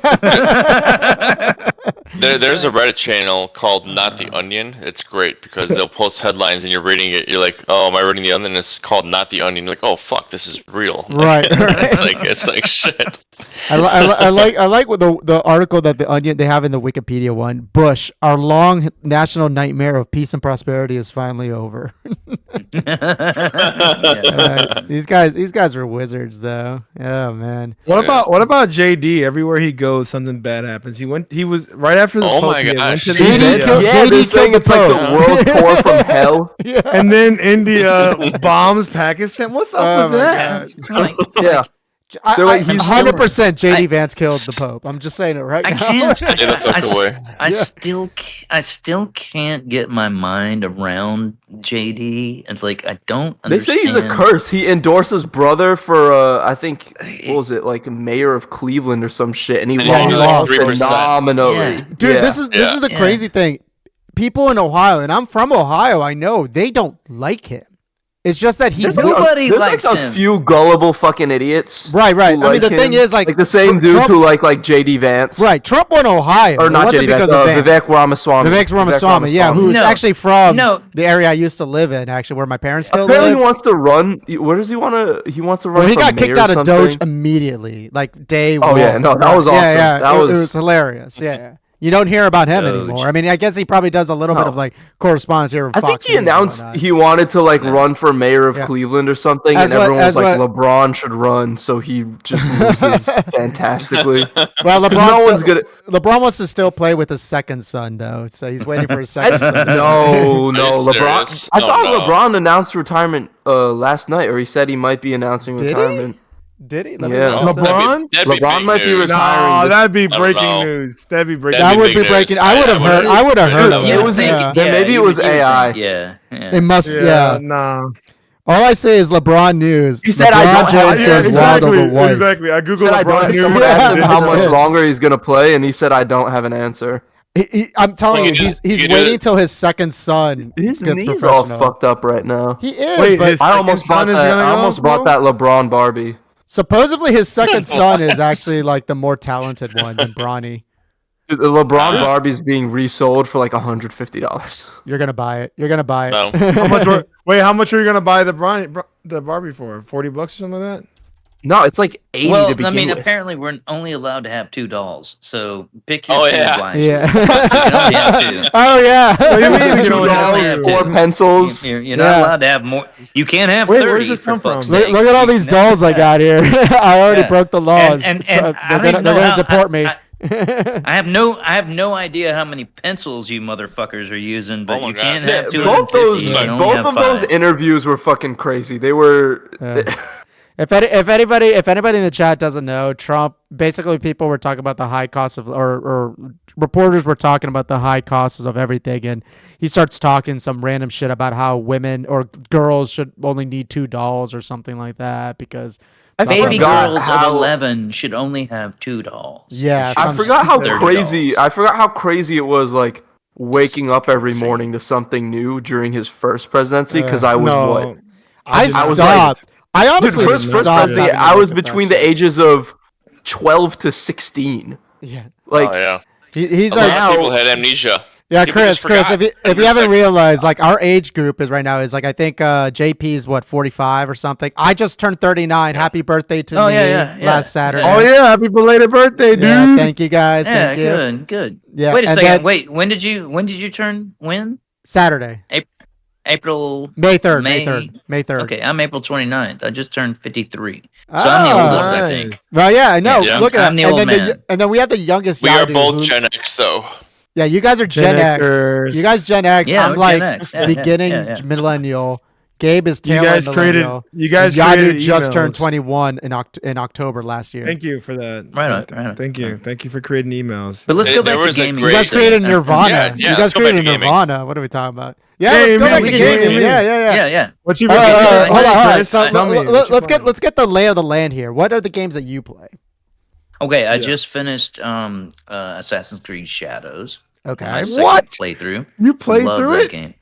There's a Reddit channel called Not the Onion. It's great because they'll post headlines and you're reading it. You're like, oh, am I reading the Onion? It's called Not the Onion. You're like, oh fuck, this is real. Right, it's like shit. I like what the article that the Onion they have in the Wikipedia one. Bush, our long national nightmare of peace and prosperity is finally over. These guys are wizards though. Oh man. What Yeah. about JD? Everywhere he goes, something bad happens. He was right after the Oh Pope, my he went gosh. to the JD India, killed- Yeah, JD they're saying killed it's the like the Pope. world tour from hell. Yeah. and then India bombs Pakistan. What's up Oh with my that? Like, Yeah. They're like, he's 100% JD I- Vance killed the Pope. I'm just saying it right I now. can't. Stay the fuck away. I still can't get my mind around JD. And like, I don't They understand. say he's a curse. He endorsed his brother for, I think, what was it, like mayor of Cleveland or some shit, and he And he lost lost 3%. phenomenally. Yeah. Dude, Yeah. this is the Yeah. crazy thing. People in Ohio, and I'm from Ohio, I know they don't like him. It's just that he There's moved- Nobody there's likes like a him. few gullible fucking idiots. Right. who I mean, like the thing him. is, like the same dude Trump, who like JD Vance. right? Trump won Ohio, Or It not wasn't JD because Vance, of Vance. Vivek Ramaswamy. Vivek Ramaswamy, yeah, who's No. actually from No. the area I used to live in, actually, where my parents still Apparently live. he wants to run. Where does he want to? He wants to run. Well, he for got mayor kicked or out of Doge something? immediately, like day Oh, one. yeah, no, that was awesome. Yeah, That it was- was hilarious. Yeah. You don't hear about him Doge. anymore. I mean, I guess he probably does a little bit No. of like correspondence here with I Fox think he News and announced whatnot. he wanted to like run for mayor of Yeah. Cleveland or something, As and what- everyone as was like, what- LeBron should run, so he just loses fantastically. Well, 'Cause LeBron, no one's good. LeBron wants to still play with his second son, though, so he's waiting for his second son. No, no, you LeBron. serious? I Oh, thought no. LeBron announced retirement last night, or he said he might be announcing Did he? retirement. Did he? Let me Yeah. look this up. LeBron? That'd be LeBron big might be news. retiring. No, that'd be don't breaking know. news. That'd be breaking. That That'd would be be big breaking. news. I would have I heard. would've- I would have heard Dude, of it it. was- Yeah. then maybe it was AI. Yeah. It must. Yeah. No. All I say is LeBron news. He said, LeBron I don't have- James Yeah, goes wild over wife. Exactly. I He googled said, I LeBron don't, news. someone Yeah, asked him how he much did. longer he's gonna play, and he said, I don't have an answer. I'm telling you, You do- he's you do waiting it- till his second son His gets knees all professional. fucked up right now. He is, Wait, but his- I Second almost son bought is that. gonna I go, almost bro? bought that LeBron Barbie. supposedly his second son is actually like the more talented one than Bronny. The LeBron Barbie's being resold for like $150. You're gonna buy it. You're gonna buy it. No. How much? How much are you gonna buy the Barbie for? $40 or something like that? No, it's like 80 Well, to begin I mean, with. apparently we're only allowed to have 2 dolls. So pick your Oh, two yeah. wisely. Yeah. You can only have 2. Oh yeah. What do you mean? Two You only have dollars, two? 4 pencils. You're not Yeah. allowed to have more. You can't have Wait, 30. where's this for come from? fuck's Look, sake. look at all these dolls I got here. I already Yeah. broke the laws. And they're I don't gonna, even they're know gonna how- deport me. I have no idea how many pencils you motherfuckers are using, but Oh my you God. can't Yeah, have 250. both those, You can only both have of those 5. interviews were fucking crazy. They were. If anybody in the chat doesn't know, Trump basically people were talking about the high cost of or reporters were talking about the high costs of everything, and he starts talking some random shit about how women or girls should only need $2 or something like that because I Baby forgot girls how- of 11 should only have 2 dolls. Yeah, They should I forgot how $30. crazy. I forgot how crazy it was. Like waking up every morning to something new during his first presidency. Because I was what? I I was stopped. I Dude, honestly first stopped. presidency, having I to was look at between that the shit. ages of 12 to 16. Yeah, Like Oh yeah. he's A lot like of people had amnesia. Yeah, People just Chris, forgot. if you haven't realized, like our age group is right now is like I think JP's what 45 or something. I just turned 39. Yeah. Happy birthday to Oh, me yeah. last Saturday. Oh yeah, happy belated birthday, dude. Yeah, thank you guys. Yeah, Thank you. good. Yeah, Wait a and second. then- Wait, when did you turn when? Saturday, April, May 3rd, May. May 3rd. Okay, I'm April 29th. I just turned 53. So Oh, I'm the oldest, I nice. think. Well, yeah, I know. Yeah. Look at I'm that. the old man. And then we have the youngest. We are Yadu, both who- Gen X, though. Yeah, you guys are Gen Gen X. Xers. You guys Gen X. Yeah, I'm we're like Gen X. Yeah, beginning yeah. millennial. Gabe is You tail guys end created. millennial. You guys Yadu created just turned emails. 21 in October last year. Thank you for that. Right on. Thank you for creating emails. But let's There- go back there to was a gaming. You great- guys created Nirvana. Yeah, You guys let's go back created to gaming. Nirvana. What are we talking about? Yeah, let's go Gaming, back we to can gaming. gaming. Yeah. Yeah. What's your All right, Okay, so I- hold on. Chris? So Tell me, what's your let's plan? get the lay of the land here. What are the games that you play? Okay, I Yeah. just finished Assassin's Creed Shadows. Okay. My second What? playthrough. You played Love through that it? game.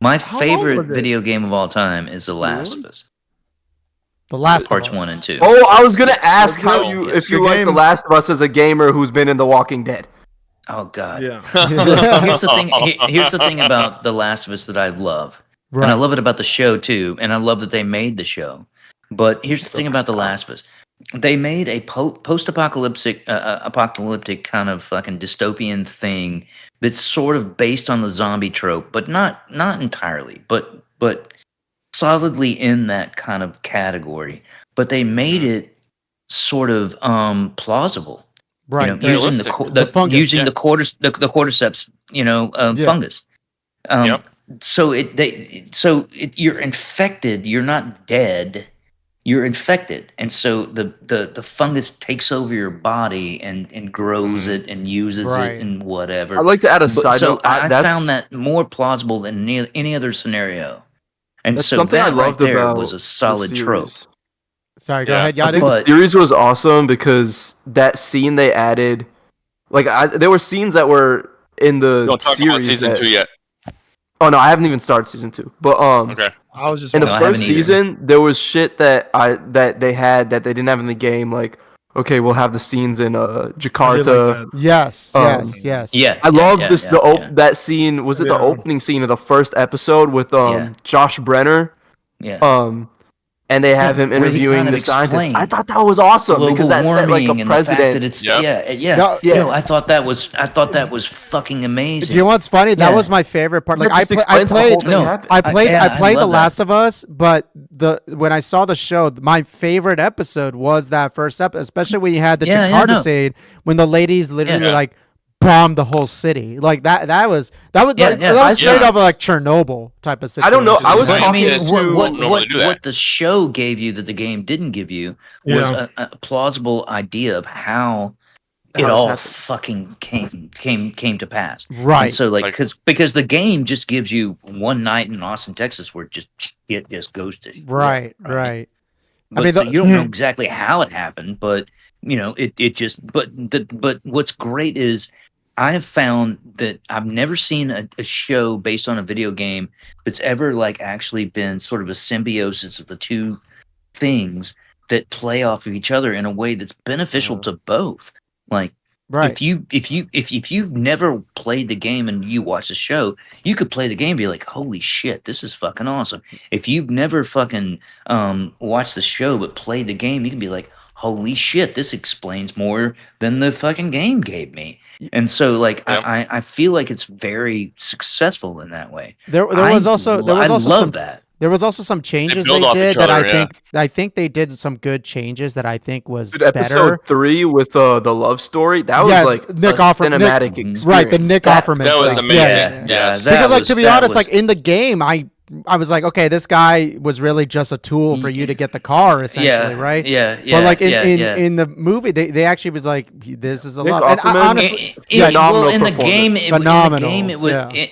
My How long favorite was it? video game of all time is The Last of Us. The Last Parts of Us. 1 and 2. Oh, I was gonna ask Let's how go. you Yes. if you Good like The game. Last of Us as a gamer who's been in The Walking Dead. Oh God. Yeah. Here's the thing. Here's the thing about The Last of Us that I love, and I Right. love it about the show too, and I love that they made the show. But here's the thing about The Last of Us: they made a post-apocalyptic, apocalyptic kind of fucking dystopian thing that's sort of based on the zombie trope, but not entirely, but solidly in that kind of category. But they made it sort of plausible. Right. You know, There's- using Realistic. The fungus, using yeah. the cordyceps, Yeah. fungus. Yep. So you're infected. You're not dead. You're infected, and so the fungus takes over your body and grows it and uses Right. it and whatever. I'd like to add a But- side so note. I that's, found that more plausible than any other scenario, and that's so something that I right loved there about was a the solid trope. series. Sorry, go Yeah. ahead, I think Yadu. the But- series was awesome because that scene they added, like there were scenes that were in the Don't talk series. about season that- 2 yet. Oh no, I haven't even started season 2. But Okay. I was just in the No, I wondering. first haven't either. season, there was shit that they had that they didn't have in the game. Like, okay, we'll have the scenes in I did Jakarta. like that. Yes, Um, yes. Yeah, I yeah, love yeah, this. yeah, That scene was it the Yeah. opening scene of the first episode with Yeah. Josh Brenner. yeah. And they have him Where he interviewing kind of the scientist. explained I thought that was awesome Global because that set like warming a and the fact that president. it's Yep. yeah. Yeah. Yo, I thought that was fucking amazing. Do you know what's funny? That Yeah. was my favorite part. Like That I just played, explains how the whole thing No. happened. I played I The love that. Last of Us, but when I saw the show, my favorite episode was that first episode, especially when you had the Yeah, Jakarta no. scene when the ladies literally Yeah. like bombed the whole city. Like that was Yeah, like, yeah. that was straight Yeah. off of like Chernobyl type of situation. I don't know. I was But talking scientists to. won't normally do that. what the show gave you that the game didn't give you was Yeah. a plausible idea of how it How this all happened. fucking came to pass. Right. And so like Like- because the game just gives you one night in Austin, Texas, where it just goes to shit, Right. But mean, so the- you don't know exactly how it happened, but you know it just. But what's great is I have found that I've never seen a show based on a video game that's ever like actually been sort of a symbiosis of the two things that play off of each other in a way that's beneficial to both. Like Right. if you've never played the game and you watch the show, you could play the game and be like, holy shit, this is fucking awesome. If you've never fucking watched the show but played the game, you can be like, holy shit, this explains more than the fucking game gave me. And so like Yep. I feel like it's very successful in that way. There was also I love some that. there was also some changes build they off did each that other, yeah. I think they did some good changes that I think was Dude, episode better. 3 with the love story. That was Yeah, like Nick a Offerman- cinematic Nick- experience. Right, the Nick That- Offerman that was stuff. amazing. Yeah. Yes. that Because like was- to be that honest, was- like in the game, I was like, okay, this guy was really just a tool for you to get the car, essentially, right? Yeah, But like in yeah. in the movie, they actually was like, this is a Nick lot. And Offerman- honestly, Yeah, phenomenal well, in the performance. game, it, Phenomenal, in the game, it was yeah.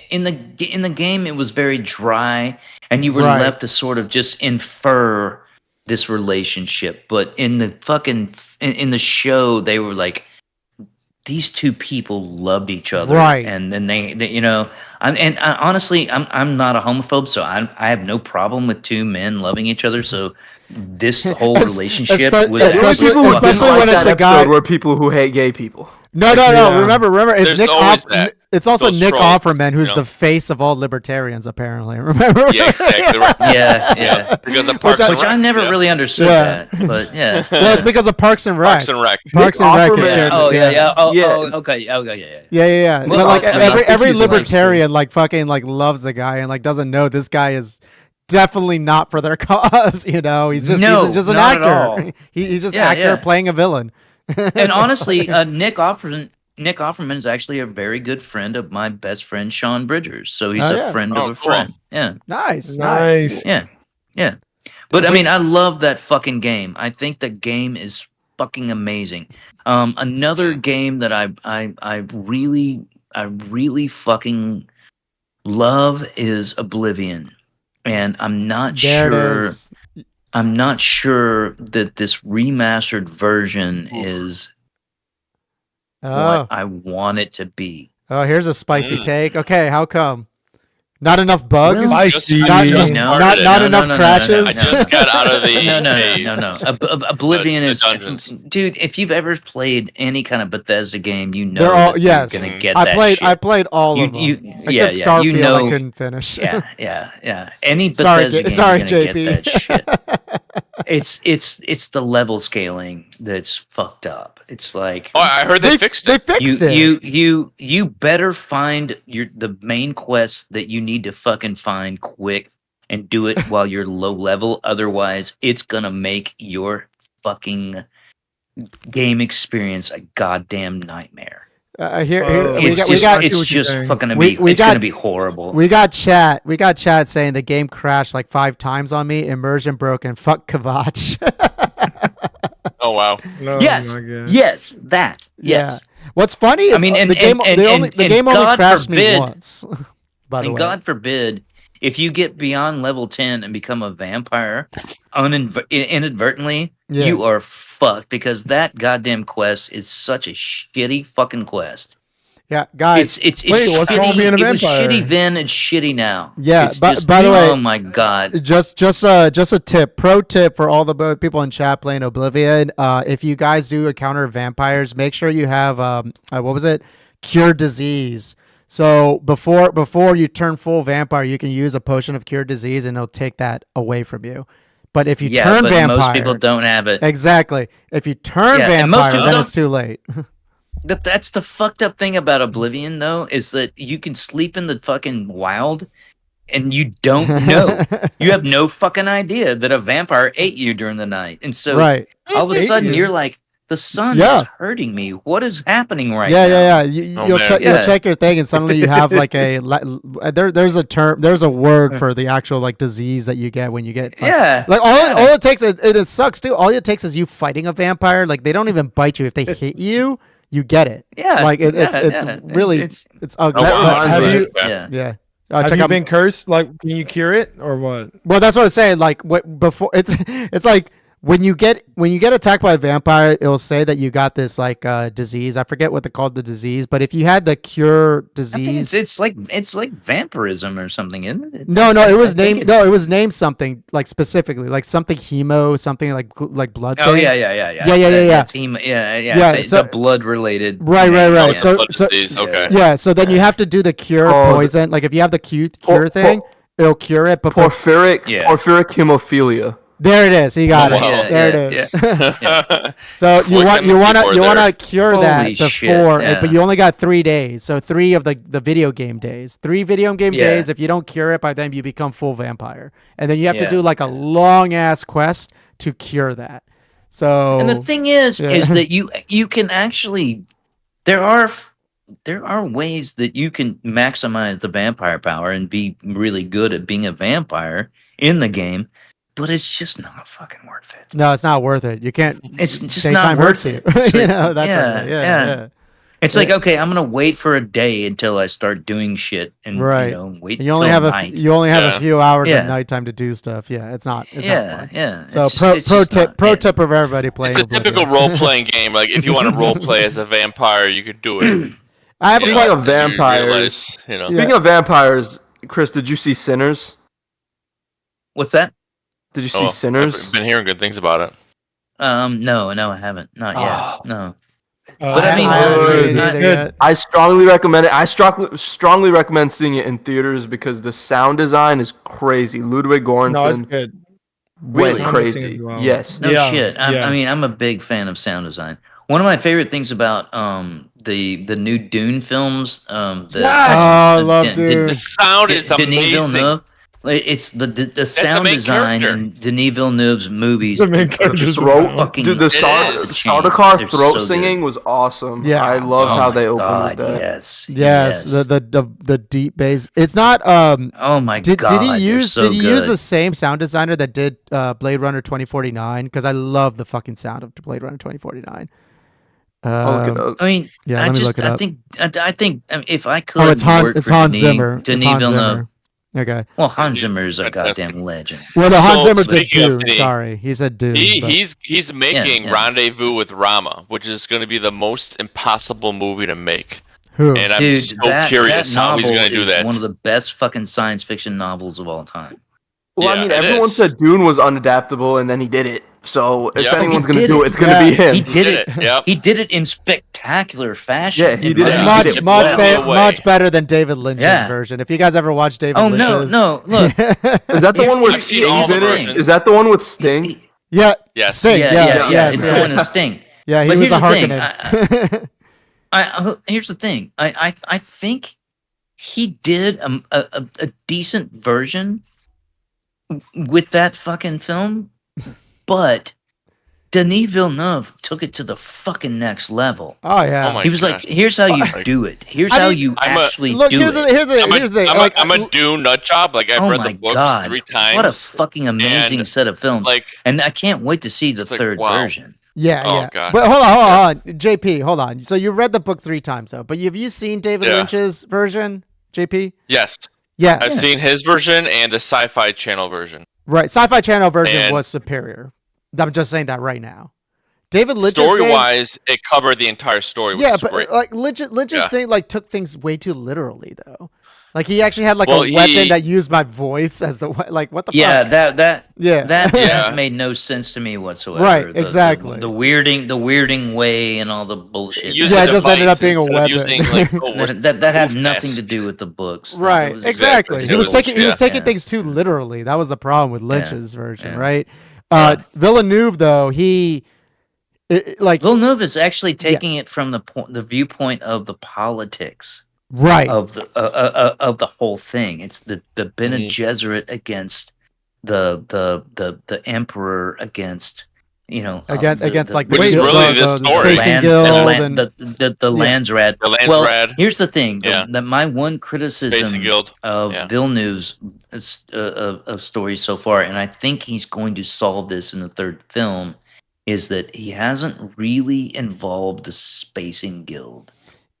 in the game, it was very dry, and you were Right. left to sort of just infer this relationship. But in the fucking in the show, they were like, these two people loved each other, Right. And then they you know, Honestly, I'm not a homophobe, so I have no problem with two men loving each other. So this whole relationship was The only especially people who didn't especially like when it's that the guy. episode were people who hate gay people. No, Like, no, no. yeah. Remember, it's There's Nick. always that. It's also Those Nick trolls, Offerman, who's you know? the face of all libertarians, apparently. Remember? Yeah, exactly right. yeah. Because of Parks and Which I Rec, never yeah. really understood Yeah. that, but yeah. Well, it's because of Parks and Rec. Parks and Rec. Parks and Rec Offerman- is Yeah. scared. Oh yeah. Oh, Yeah. okay. Oh yeah. Yeah. Well, But like I mean, every I think every he's a nice libertarian like fucking like loves the guy and like doesn't know this guy is definitely not for their cause. You know, he's just an not at actor. all. He's just Yeah, actor yeah. playing a villain. And honestly, Nick Offerman is actually a very good friend of my best friend Sean Bridgers. So he's Oh, a yeah. friend Oh, of a cool. friend. Yeah. nice. Nice. Yeah. But I mean, I love that fucking game. I think the game is fucking amazing. Another game that I really fucking love is Oblivion. And I'm not There it sure is. I'm not sure that this remastered version is Oh, what I want it to be. oh, here's a spicy Mm. take. Okay, how come? Not enough bugs. Well, I Just- see. I Not- just No, started it. not enough crashes? I just got out of the cave. No. Oblivion The is dungeons. dude. If you've ever played any kind of Bethesda game, you know They're all that yes. you're gonna get I that played. shit. I played all of them. Except Starfield, You know, I couldn't finish. yeah. Any Sorry, Bethesda game, sorry, you're gonna JP. get that shit. It's the level scaling that's fucked up. It's like Oh, I heard they fixed They it. fixed it. you better find the main quest that you need to fucking find quick and do it while you're low level. Otherwise, it's gonna make your fucking game experience a goddamn nightmare. Here, Oh, we It's got, just, we got, see it's what you're just saying. fucking We it's got- gonna be horrible. we got chat. We got chat saying the game crashed like 5 times on me. Immersion broken. Fuck Kavach. Oh wow. Oh, Yes. my God. Yes, that. Yes. What's funny is I mean, and- the game. and- the only and- the and game only God crashed me forbid- once. By the And way, God forbid, if you get beyond level 10 and become a vampire inadvertently, Yeah. you are fucked because that goddamn quest is such a shitty fucking quest. yeah, guys. It's Wait, what's wrong with being a It was vampire? shitty then, it's shitty now. Yeah, It's but- just- by the way- oh my god. Just a tip, pro tip for all the people in chat playing Oblivion. If you guys do encounter vampires, make sure you have what was it, cure disease. So before you turn full vampire, you can use a potion of cure disease, and it'll take that away from you. But if you Yeah, turn but vampire, most people don't have it. exactly. If you turn Yeah, and most vampire, people then don't- it's too late. That's the fucked up thing about Oblivion, though, is that you can sleep in the fucking wild, and you don't know. You have no fucking idea that a vampire ate you during the night, and so Right. all of a Ate sudden you? you're like, the sun Yeah. is hurting me. What is happening right Yeah, now? yeah, yeah. Oh, You'll man. check. You'll Yeah. check your thing, and suddenly you have like there's a term. There's a word for the actual like disease that you get when you get. Like, Yeah. Like all it takes is it sucks too. All it takes is you fighting a vampire. Like they don't even bite you. If they hit you, you get it. Yeah. Like it's yeah. really It's, it's ugly. Oh, That wow. reminds Have me- you yeah. Yeah. have Check you out. been cursed? Like, can you cure it or what? Well, that's what I'm saying. Like what before it's like when you get attacked by a vampire, it'll say that you got this like disease. I forget what they called the disease, but if you had the cure I think disease, it's like vampirism or something, isn't it? no, it was I think named. it's- No, it was named something like specifically, like something hemo, something like blood. Oh thing. yeah. Yeah. It's yeah. Yeah, It's so- a blood related. Right. Oh, So- blood so- disease, okay. Yeah, so then you have to do the cure Oh, poison. Like if you have the cure Por- thing, it'll cure it. But Porphyric hemophilia. there it is. He got Oh, it. wow. There it Yeah, is. So you What want kind you of want to keyboard you want there? to cure Holy that shit, before, yeah. but you only got 3 days. So 3 of the video game days. 3 video game Yeah. days. If you don't cure it by then, you become full vampire, and then you have to Yeah. do like a long ass quest to cure that. So And the thing is Yeah. that you can actually there are ways that you can maximize the vampire power and be really good at being a vampire in the game, but it's just not fucking worth it. no, it's not worth it. You can't. It's just Daytime not hurts worth you. it. It's You like- know that's yeah, yeah. It's like, okay, I'm gonna wait for a day until I start doing shit, and Right. wait. And you only till have a night. you only have Yeah. a few hours Yeah. at nighttime to do stuff. Yeah, it's not. It's not fun. yeah. So It's just- pro it's pro just tip not- pro yeah. tip of everybody playing. It's a Oblivion. typical role playing game. Like if you want to role play as a vampire, you could do it. I have a Speaking question. of vampires, speaking of vampires, Chris, did you see Sinners? What's that? Did you see Sinners? I've been hearing good things about it. No, I haven't. Not yet. Oh. No. But I haven't seen it either yet. I strongly recommend it. I strongly recommend seeing it in theaters because the sound design is crazy. Ludwig No, it's Göransson good. went Really? crazy. As well. Yes. No Yeah, shit. yeah. I mean, I'm a big fan of sound design. One of my favorite things about the new Dune films, I love Dune. The sound is Denis amazing. Villeneuve. It's the sound main design character. in Denis Villeneuve's movies. The main character's Throat, fucking dude, the is. Sardaukar They're throat so good. singing was awesome. Yeah. I loved how my they opened God, with that. Yes. Yes, the deep bass. It's not. Oh my Did God. he use they're so Did he use good. the same sound designer that did Blade Runner 2049? Because I love the fucking sound of Blade Runner 2049. I'll look it up. I mean, Yeah, I let me just look it I up. think if I could Oh, it's work It's for Hans Denis, Zimmer. It's Denis Hans Villeneuve. Zimmer. Okay. Well, Hans Zimmer is a Fantastic. goddamn legend. Well, no, Hans So, Zimmer did speaking of Dune. Denis, Sorry, he said Dune. but- He's making yeah. Rendezvous with Rama, which is going to be the most impossible movie to make. Who? And I'm Dude, so that curious how novel he's going to do is that. one of the best fucking science fiction novels of all time. Well, I Yeah, mean, it everyone is. said Dune was unadaptable, and then he did it. So if Yep. anyone's He gonna did do it. it, it's gonna Yeah. be him. He did it. Yep. He did it in spectacular fashion. Yeah, he in did my it. opinion. much it much blew me ba- away. much better than David Lynch's Yeah. version. If you guys ever watched David Oh Lynch's, no! Look, Is that the one where I've seen all Sting's the in it? versions. Is that the one with Sting? yeah, Yes. Sting, yeah, yes, yeah. yes, It's yes. the one in Sting. Yeah, he But was a here's the thing, Harkonnen. Here's the thing. I think he did a decent version with that fucking film, but Denis Villeneuve took it to the fucking next level. Oh yeah. Oh my He was like, gosh. "Here's how you Like- do it. Here's I how mean, you actually Look, do here's it." the here's the here's the like. I'm a Dune nut job. Like I've Oh read my the books God! 3 times. What a fucking amazing and, set of films! like And I can't wait to see the it's like, third wow. version. Yeah, Oh, yeah. God. But hold on, JP, hold on. So you read the book 3 times though, but have you seen David Yeah. Lynch's version, JP? Yes, Yeah, I've seen his version and the Sci-Fi Channel version. right. Sci-Fi Channel version And- was superior. I'm just saying that right now. David Lynch's thing, Story-wise, it covered the entire story. Which yeah, is but great. like Lynch's Yeah. thing like took things way too literally though. Like he actually had like Well, a weapon he- that used my voice as the like what the Yeah, fuck? that Yeah. that Yeah. made no sense to me whatsoever. Right, The- exactly. The weirding way and all the bullshit. Use Yeah, a it just ended up device being a instead of weapon. using, like, oh, we're that had move nothing to fast. do with the books. That Right, was- exactly. He was exactly. taking Yeah. things too literally. That was the problem with Lynch's version, yeah. right? Yeah. Villeneuve though, like Villeneuve is actually taking it from the viewpoint of the politics right. of the whole thing. It's the Bene Gesserit against the emperor against Against like Which is guild- really the story. Spacing Guild and the Landsrad. The Landsrad. Well, here's the thing. Yeah. That my one criticism Spacing Guild. of Yeah. Villeneuve's of stories so far, and I think he's going to solve this in the third film, is that he hasn't really involved the Spacing Guild,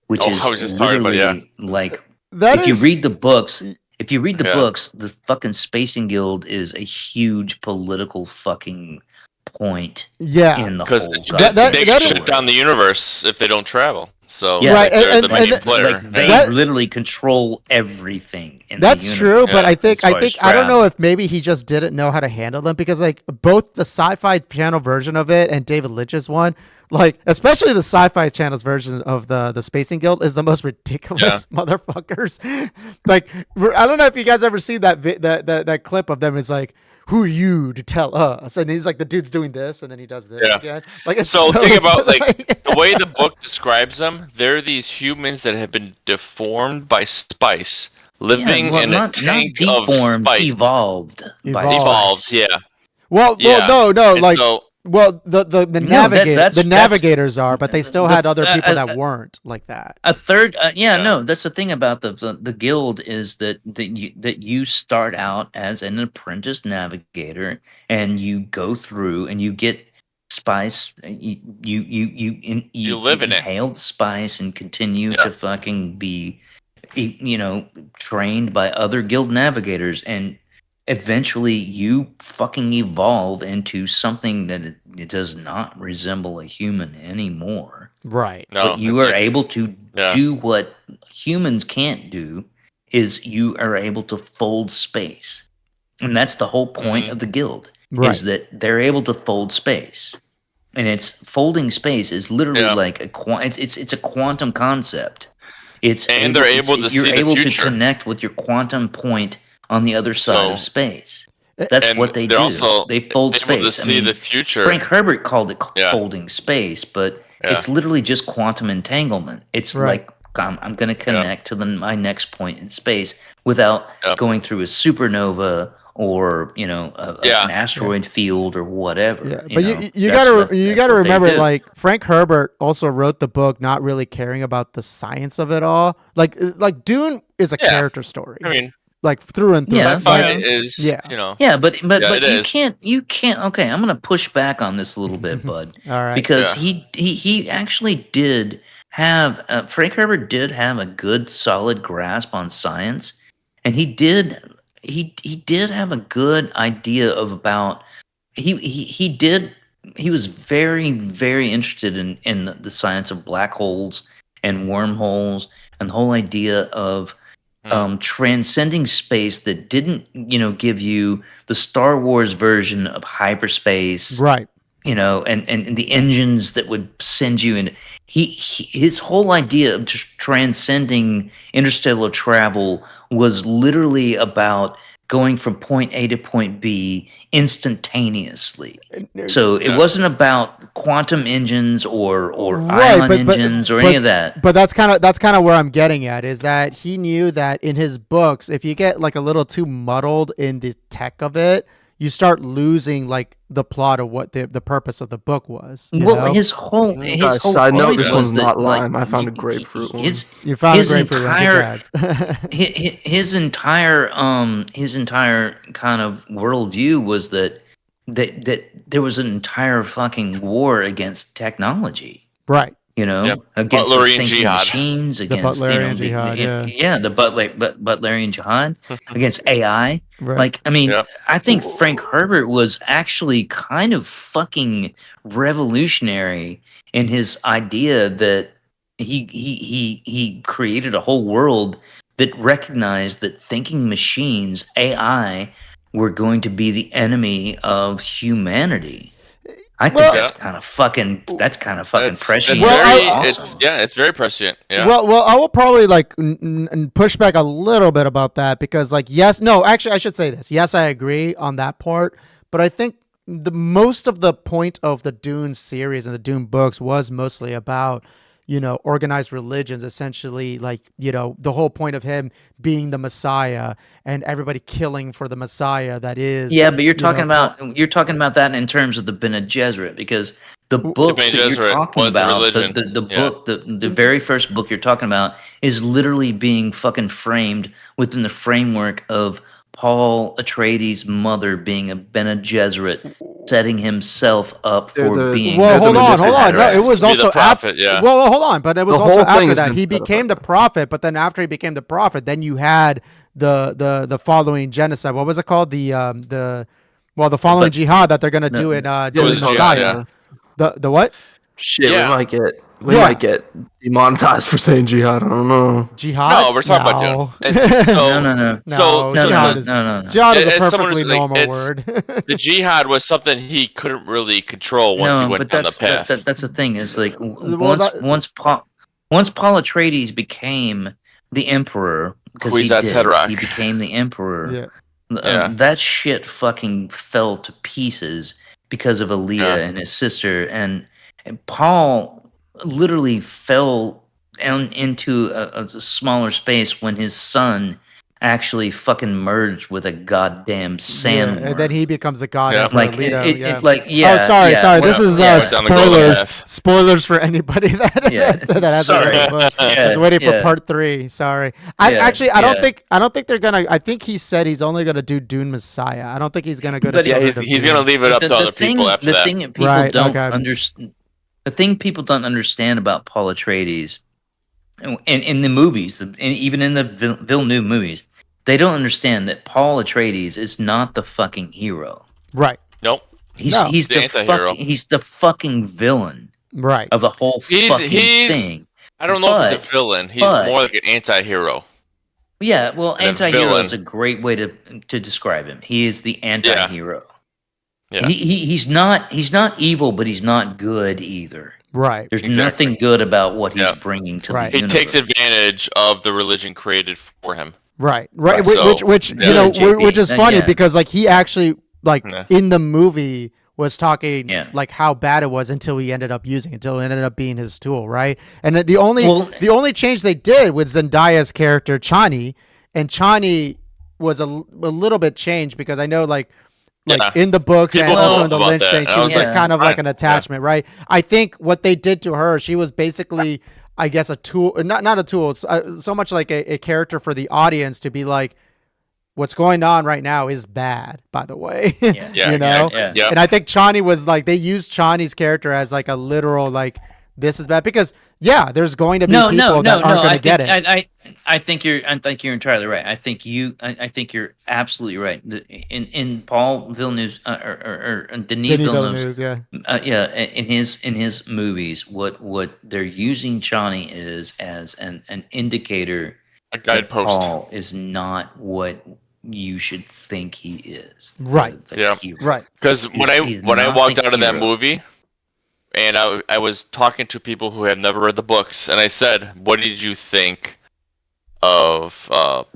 which Oh, is I was just talking about, yeah. literally like that if you is- read the books. If you read the Yeah. books, the fucking Spacing Guild is a huge political fucking point yeah. in the Because whole that- they that is- shut down the universe if they don't travel. So Yeah. Right, they're and- the and- main player. like they That- literally control everything. In That's the true, universe, but Yeah. I think as far as I don't know travel. if maybe he just didn't know how to handle them because like both the Sci-Fi Channel version of it and David Lynch's one, like especially the Sci-Fi Channel's version of the Spacing Guild is the most ridiculous motherfuckers. Like I don't know if you guys ever seen that clip of them. It's like, who are you to tell us? And he's like, the dude's doing this, and then he does this Yeah. again. Like it's So think about like the way the book describes them. They're these humans that have been deformed by spice, living in a tank not of deformed, spice. evolved. by Evolved. spice. Yeah. well, Yeah. no, And like. so, Well, the that's- navigators are, but they still the- had other people that weren't like that. A third, Yeah. no, that's the thing about the guild is that you start out as an apprentice navigator and you go through and you get spice. You live in it. inhale the spice and continue Yeah. to fucking be, trained by other guild navigators and. Eventually, you fucking evolve into something that it does not resemble a human anymore. Right. No, But you it's are like- able to yeah. do what humans can't do, is you are able to fold space. And that's the whole point Mhm. of the guild, Right. is that they're able to fold space. And it's folding space is literally Yeah. like it's a quantum concept. And they're able to you're see the able to future. connect with your quantum point on the other side So- of space. Eh, That's and what they they're do. also They fold able to space. I see mean, the future. Frank Herbert called it Yeah. folding space, but Yeah. it's literally just quantum entanglement. It's Right. like I'm going to connect to my next point in space without Yep. going through a supernova or Yeah. an asteroid field or whatever. Yeah, but know. you That's gotta what- you that's gotta what they remember, do. like Frank Herbert also wrote the book not really caring about the science of it all. Like Dune is a Yeah. character story, I mean, like through and through. Yeah, sci-fi yeah. is, Yeah. Yeah, but Yeah, it you is. can't. Okay, I'm gonna push back on this a little bit, bud, All right. because Yeah. he actually did have Frank Herbert did have a good solid grasp on science, and he did have a good idea of about he was very interested in the science of black holes and wormholes and the whole idea of transcending space that didn't give you the Star Wars version of hyperspace, Right. and the engines that would send you in. His whole idea of just transcending interstellar travel was literally about going from point A to point B instantaneously. So it Yeah. wasn't about quantum engines or Right, ion engines or any of that. But that's kind of where I'm getting at, is that he knew that in his books, if you get like a little too muddled in the tech of it, you start losing like the plot of what the purpose of the book was. You know? His whole Guys, whole side note, point this was one's that, not like, lime. I found a grapefruit one. You found his a grapefruit one. entire- Congrats. his entire kind of worldview was that there was an entire fucking war against technology. Right. Yep. Against Butlerian the thinking jihad. machines, against Butlerian jihad, the Butlerian jihad against AI. Right. Like, I mean, Yep. I think Frank Herbert was actually kind of fucking revolutionary in his idea that he created a whole world that recognized that thinking machines, AI, were going to be the enemy of humanity. I think Well- that's kind of fucking prescient. Well, it's very prescient. Yeah. Well, I will probably like push back a little bit about that, because like, actually I should say this. Yes, I agree on that part, but I think the most of the point of the Dune series and the Dune books was mostly about, organized religions, essentially, like, the whole point of him being the Messiah and everybody killing for the Messiah that is. Yeah, but you're talking about that in terms of the Bene Gesserit, because the book Bene that you're Gesserit talking was the about, religion. the Yeah. book, the very first book you're talking about, is literally being fucking framed within the framework of Paul Atreides' mother being a Bene Gesserit, setting himself up They're for the- being. Well, They're hold the on. medicinal No, right? it was To be the also prophet, after. yeah. Well, hold on, but it was The also whole thing after has that been he set up became the like that. prophet. But then after he became the prophet, then you had the following genocide. What was it called? The following But- jihad that they're gonna do in Yeah, doing the Messiah. jihad, The what? Shit, Yeah. we might get demonetized for saying jihad. I don't know. Jihad? No, we're talking about No. Dune. It's- so, No. No, So- jihad no, is no. jihad is a As someone perfectly who's like, normal it's- word. the jihad was something he couldn't really control once he No, went but down the path. that's the thing. Is like Well, once Paul Atreides became the emperor, because he Kwisatz did, Haderach. he became the emperor. Yeah. Yeah. That shit fucking fell to pieces because of Aaliyah Yeah. and his sister, and Paul literally fell down into a smaller space when his son actually fucking merged with a goddamn sand. and then he becomes the god Yeah. emperor, like Leto, it, yeah. like yeah. Oh, sorry. yeah, This is yeah, went down the golden spoilers. path. Spoilers for anybody that Yeah. that hasn't Sorry. read the book. Yeah, It's waiting for yeah. part 3. Sorry. Yeah, I don't yeah. think they're gonna. I think he said he's only gonna do Dune Messiah. I don't think he's gonna go to. But yeah, Children he's of gonna Dune. leave it up to other people after the that. thing that people Right, don't okay. understand, the thing people don't understand about Paul Atreides, in the movies, even in the Villeneuve movies, they don't understand that Paul Atreides is not the fucking hero. Right. Nope. He's No. he's The the anti-hero. he's the fucking villain. Right. of the whole fucking thing. I don't know if he's a villain. He's more like an anti-hero. Yeah, well, And a anti-hero is a villain. great way to describe him. He is the anti-hero. Yeah. He's not evil, but he's not good either. Right. There's nothing good about what he's bringing to the Right. He universe. takes advantage of the religion created for him. Right. So, which yeah. you know, JP, which is funny yeah. because like he actually like Yeah. in the movie was talking Yeah. like how bad it was until he ended up using it, until it ended up being his tool, right? And the only change they did with Zendaya's character Chani, and Chani was a little bit changed because I know like in the books People and also in know the about Lynch that, thing, and she I was was just like, kind of like fine. an attachment, right? I think what they did to her, she was basically, I guess, a tool, not a tool, it's, so much like a character for the audience to be like, what's going on right now is bad, by the way. Yeah. You know? Yeah. And I think Chani was like, they used Chani's character as like a literal, like, this is bad because there's going to be people that aren't going to get it. I think you're entirely right. I think you're absolutely right. In Paul Villeneuve's or Denis Villeneuve's yeah. in his movies, what they're using Chani is as an indicator. A guidepost. Paul is not what you should think he is. Right. Yeah. Hero. Right. Because when I He's walked not out of the that hero. movie, and I was talking to people who had never read the books, and I said, "What did you think of Paul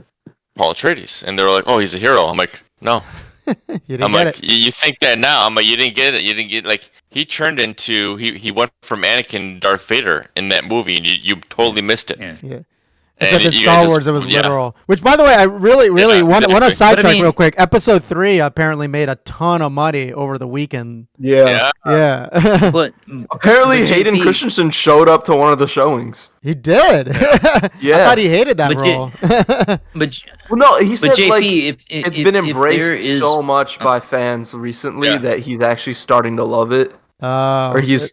Atreides?" And they were like, "Oh, he's a hero." I'm like, "No." You didn't I'm get like, it. "You think that now?" I'm like, "You didn't get it. You didn't get like he turned into he went from Anakin to Darth Vader in that movie, and you totally missed it." Yeah. Yeah. And Except in you Star guys just- Wars, it was yeah. literal. Which, by the way, I really want to exactly. sidetrack But I mean- real quick. Episode 3 apparently made a ton of money over the weekend. Yeah. Yeah, But Apparently, but Hayden JP Christensen showed up to one of the showings. he did. I Yeah. thought he hated that But role. But Well, no, he but said JP, like if it's if, been if embraced there is, so much by fans recently Yeah. that he's actually starting to love it. Or Oh, he's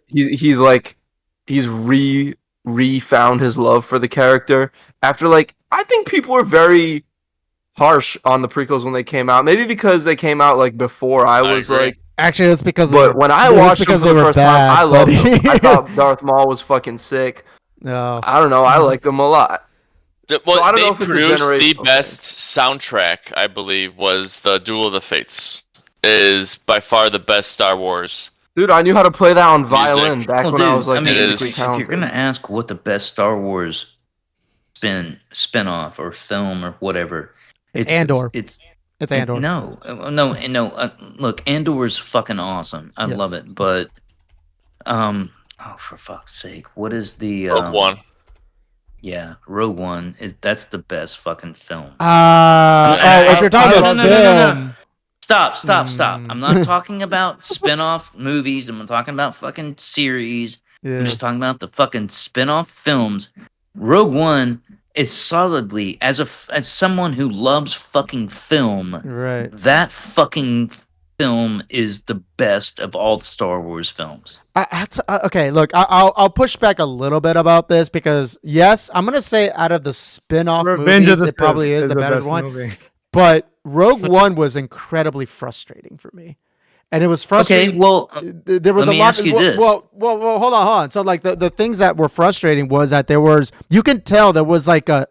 re-found his love for the character after like I think people were very harsh on the prequels when they came out. Maybe because they came out like before I was agree. like. actually, it's because. But when I watched them for the first time, I loved them. I thought Darth Maul was fucking sick. No. I don't know. I liked them a lot. Well, So I don't they know if it's a produced the generational best soundtrack, I believe, was the Duel of the Fates. Is by far the best Star Wars. Dude, I knew how to play that on violin back Well, when I dude, was like I mean, musically if if you're talented. gonna ask what the best Star Wars spin-off or film or whatever, It's Andor. It's It's Andor. No. Look, Andor is fucking awesome. I love Yes. it, but oh, for fuck's sake, what is the Rogue One. Yeah, Rogue One. That's the best fucking film. If you're talking No, about no, no, no, film, Stop. I'm not talking about spin-off movies. I'm not talking about fucking series. yeah. I'm just talking about the fucking spin-off films. Rogue One is solidly as someone who loves fucking film. Right. That fucking film is the best of all the Star Wars films. Okay, look, I'll push back a little bit about this because yes, I'm gonna say out of the spin-off Revenge movies, of the it probably Sith is the better best one. movie. But Rogue One was incredibly frustrating for me, and it was frustrating. Okay, well, There was let a me lot. ask you this. Well, hold on. So like the things that were frustrating was that you can tell there was like a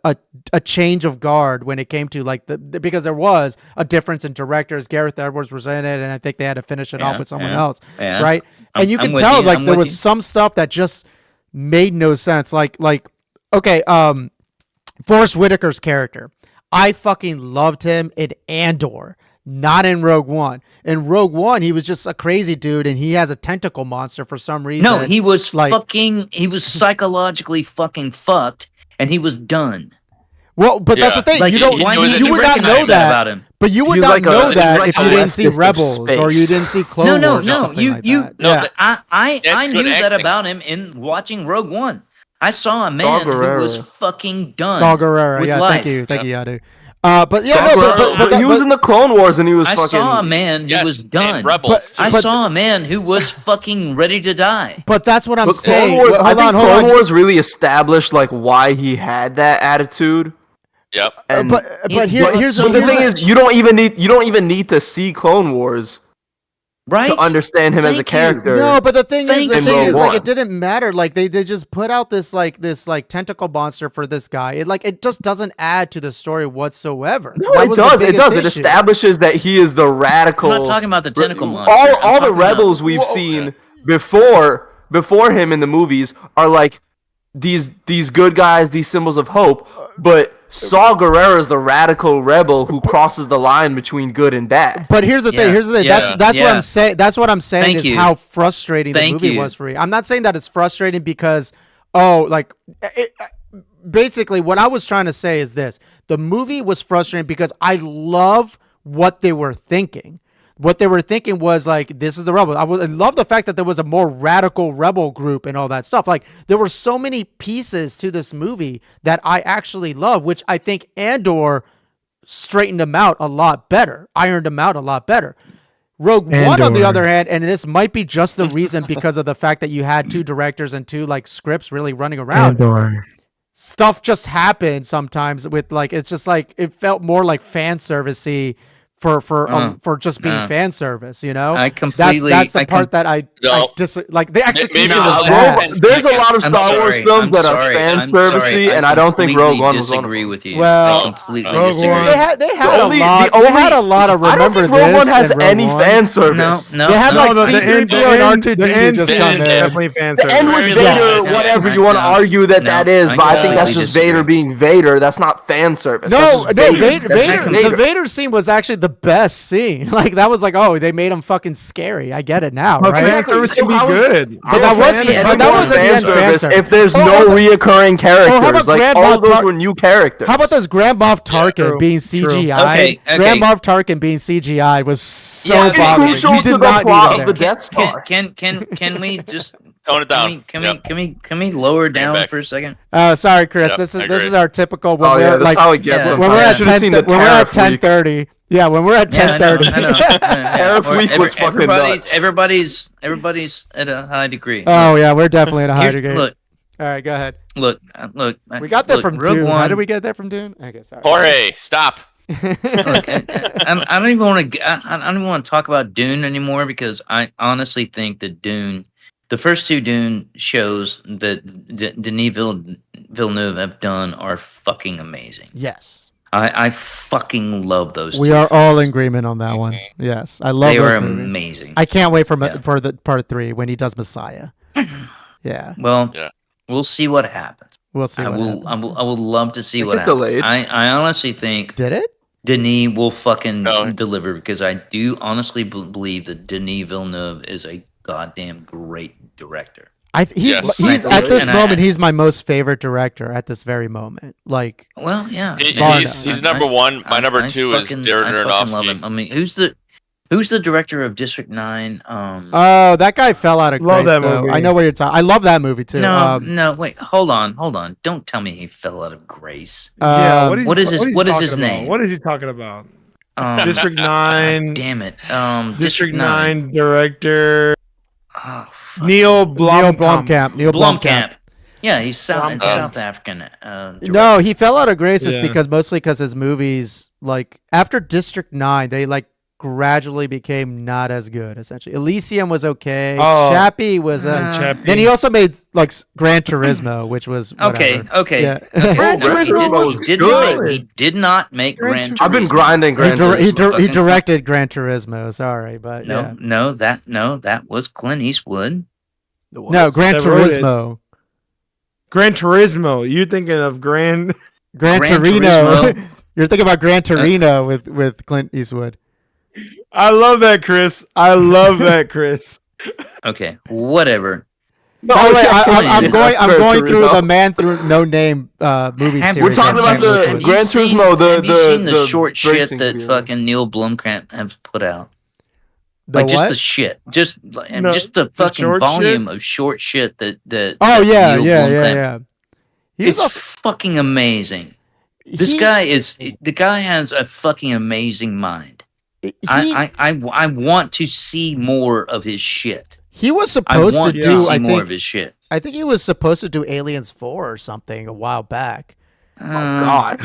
change of guard when it came to like because there was a difference in directors. Gareth Edwards was in it, and I think they had to finish it off with someone else, yeah. right? And you I'm can with tell you, like I'm there with was you. some stuff that just made no sense. Like okay, Forrest Whitaker's character. I fucking loved him in Andor, not in Rogue One. In Rogue One, he was just a crazy dude, and he has a tentacle monster for some reason. No, he was like- he was psychologically fucking fucked, and he was done. Well, but that's the thing. Like, you don't. why you didn't You would not recognize know that about him? But you would He was not like know a- that he was if like you a didn't see leftist of Rebels or you space. didn't see Clone Wars or something You like you that. no, Yeah. but I That's knew good that acting. about him in watching Rogue One. I saw a man who was Gerrera. fucking done. Saw Gerrera. with Yeah, life. thank you, Yadu. But yeah, Saw no, Gerrera, but he was in the Clone Wars and he was I fucking. saw a man who Yes, was and done. Rebels. But- I saw a man who was fucking ready to die. But that's what I'm But saying. Clone Wars, I Hold think on, hold Clone on. Wars really established like why he had that attitude. Yep. And But He- here's so but the here's thing a- is, you don't even need to see Clone Wars. Right? to understand him as a Thank you. character. No, but the thing Thank is, you. like, it didn't matter. Like, they just put out this tentacle monster for this guy. It just doesn't add to the story whatsoever. No, That it was the does. It biggest does. It issue. establishes that he is the radical. I'm not talking about the tentacle monster. All I'm the talking about- rebels we've seen before him in the movies are like these good guys, these symbols of hope. But Saw Gerrera is the radical rebel who crosses the line between good and bad. But here's the thing. Yeah. That's what I'm saying. That's what I'm saying Thank is you. how frustrating the Thank movie you. was for me. I'm not saying that it's frustrating because, basically what I was trying to say is this: the movie was frustrating because I love what they were thinking. What they were thinking was like, this is the rebel. I love the fact that there was a more radical rebel group and all that stuff. Like, there were so many pieces to this movie that I actually love, which I think Andor straightened them out a lot better, ironed them out a lot better. Rogue One, on the Andor. other hand, and this might be just the reason because of the fact that you had two directors and two like scripts really running around. Andor. Stuff just happened sometimes with like, it's just like, it felt more like fan servicey for just being fan service, you know. I completely. That's the part that I No. like. The execution Maybe was the bad. There's a lot of I'm Star Wars sorry, films I'm that are sorry, fan I'm sorry. servicey, and I don't think Rogue One was one of disagree them. with you. Well, I completely Rogue disagree. One- They had The a lot. only- They had a lot of I don't remember think Rogue this One has and Rogue any One. fan No, service. no. They had no, like No, C-3PO the and end- R2D2 the end just scene come is in. definitely fan The service. end with Really? Vader, Yes. whatever you want to No. argue that No, that is, I but I think that's completely just Vader disagree. being Vader. That's not fan service. No, That's no, just Vader, That's Vader, just the Vader scene was actually the best scene. Like, that was like, oh, they made him fucking scary. I get it now, But right? fan service can be So how is- good. But that was- Fan but that was at the fan end fan service service. if there's Oh, no oh, reoccurring about characters. Like Grand all Moff of those Tar- were new characters. How about this Grand Moff Tarkin true, being true. CGI? Okay, okay. Grand Moff Tarkin being CGI was so Yeah, It's bothersome. crucial You to did the not plot need of that the there. Death Star. Can we just Tone it down. Can we lower down back. for a second? Oh, sorry, Chris. Yep, this I is agree. our typical. When Oh we're yeah, that's like how it gets. yeah, when we're sometimes. at You should've 10, seen the when we're at Tariff Week. 10:30. Yeah, when we're at 10:30. I know. Tariff Week was fucking nuts. Everybody's at a high degree. Oh yeah, we're definitely at a high Here- degree. Look, All right, go ahead. look. We got that look, from Rogue Dune. How One- did we get that from Dune? Okay, sorry. Jorge, stop. Look, I don't even want to. I don't even want to talk about Dune anymore because I honestly think that Dune, the first two Dune shows that Denis Villeneuve have done are fucking amazing. Yes, I fucking love those. we two. are all in agreement on that one. Yes, I love They those are movies. amazing. I can't wait for Yeah. for the part 3 when he does Messiah. Yeah, Well, Yeah. we'll see what happens. we'll see. I what will. happens. I would love to see It what get happens. delayed. I honestly think Did it? Denis will fucking No. deliver because I do honestly believe that Denis Villeneuve is a goddamn great director. Yes. He's And at this I- moment. He's my most favorite director at this very moment. Like, Well, yeah. He's number one. My number two is Darren Aronofsky. I mean, who's the director of District 9? oh, that guy fell out of Love grace. that Though. movie. I know what you're talking. I love that movie too. no, wait, hold on. Don't tell me he fell out of grace. Yeah, Um, what is his talking name? about? What is he talking about? District District 9. Damn it. District 9 director Oh, fuck. Neil Neil Blomkamp. Blomkamp. Yeah, he's Blomkamp. South African. Director. No, he fell out of grace is Yeah. because mostly because his movies, like after District 9, they like gradually became not as good. Essentially, Elysium was okay. Oh. Chappie was. Chappie. Then he also made like Gran Turismo, which was Okay, whatever. okay. Yeah. okay. Gran Turismo was good. He did not make Gran Gran Turismo. Turismo. I've been grinding He, Gran he Turismo. directed Gran Turismo. Sorry, but yeah. No, that was Clint Eastwood. No, Gran They wrote it. Turismo. Gran Turismo. You're thinking of Gran Gran Gran Torino. Turismo. You're thinking about Gran Torino with Clint Eastwood. I love that, Chris. I love that, Chris. Okay, whatever. By the way, I'm Gran going through Turismo. the Man Through No Name movie Have- series. We're talking on about Netflix. the Have you Gran seen- Turismo, Have you seen the the short shit racing that video. fucking Neil Blomkamp has put out? The Like just what? the shit, just No, just the the fucking short volume of short shit that Oh that yeah, Neil yeah, Blomkamp- yeah. He's It's fucking amazing. This he- guy the guy has a fucking amazing mind. he, I want to see more of his shit. he was I supposed to want to do. see I more of think. his shit. I think he was supposed to do Aliens 4 or something a while back. Oh God.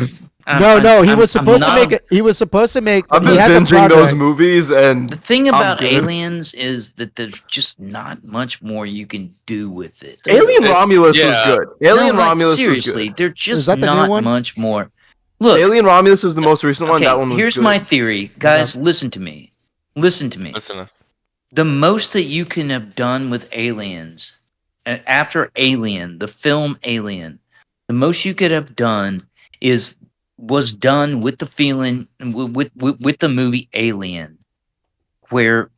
No, he I'm- was supposed to I'm make not- it. He was supposed to make. I've He been had the binging those project. movies, and The thing I'm about good. Aliens is that there's just not much more you can do with it. Alien It's- Romulus yeah. was good. Alien No, like, Romulus seriously, was good. there's just that the new not one? much more. Look, Alien Romulus is the most recent one. okay, That one was here's good. my theory, guys. Listen to me. Listen to me. Listen. The most that you can have done with Aliens, after Alien, the film Alien, the most you could have done was done with the feeling with the movie Alien, where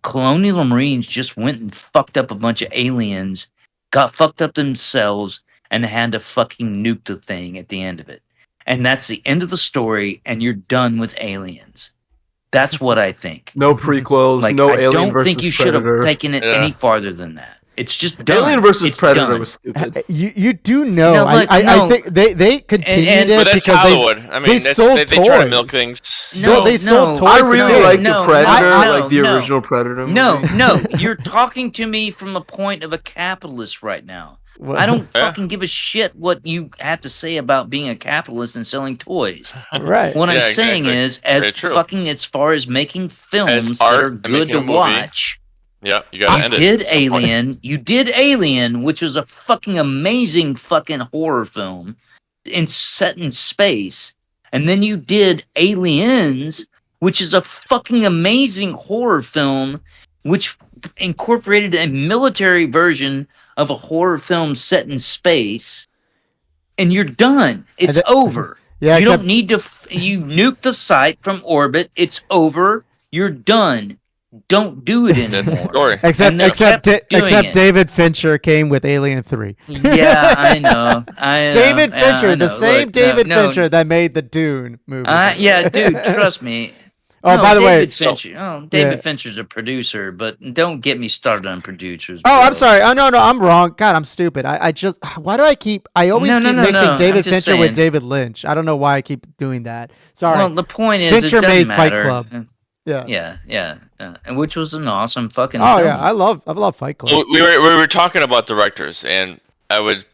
colonial marines just went and fucked up a bunch of aliens, got fucked up themselves, and had to fucking nuke the thing at the end of it. And that's the end of the story, and you're done with Aliens. That's what I think. No prequels. Like, no I Alien don't versus think you should have Predator. taken it Yeah. any farther than that. It's just done. Alien versus It's Predator done. was stupid. You do know. No, look, I no. think they continued And- it But that's because Hollywood. I mean, they that's, sold they try to milk toys. things. No, they sold toys I to really kids. like no, the Predator, no, like the no. original Predator movie. No, you're talking to me from a point of a capitalist right now. What- I don't Yeah. fucking give a shit what you have to say about being a capitalist and selling toys. Right. What I'm Yeah, saying exactly. is, as Very true. fucking as far as making films that art are and good making to a movie, watch, Yeah, you gotta you end it. did at some point. Alien. You did Alien, which was a fucking amazing fucking horror film set in space. And then you did Aliens, which is a fucking amazing horror film, which incorporated a military version of a horror film set in space. And you're done. It's that- over. Yeah, You except don't need to. You nuke the site from orbit. It's over. You're done. Don't do it anymore. That's the story. except they kept doing except it. David Fincher came with Alien 3. Yeah, I know. David Yeah, Fincher, I the know. same Look, David no, Fincher that made the Dune movie. Yeah, dude, trust me. Oh, No, by the way, David Fincher. David Yeah. Fincher's a producer, but don't get me started on producers. Oh, bro. I'm sorry. Oh no, I'm wrong. God, I'm stupid. I just why do I always No, keep no, mixing no. David I'm just Fincher with saying. David Lynch. I don't know why I keep doing that. Sorry. Well, the point is, Fincher it doesn't made Fight matter. Club. Yeah. Yeah, and which was an awesome fucking. Oh film. yeah, I love Fight Club. Well, we were talking about directors, and I would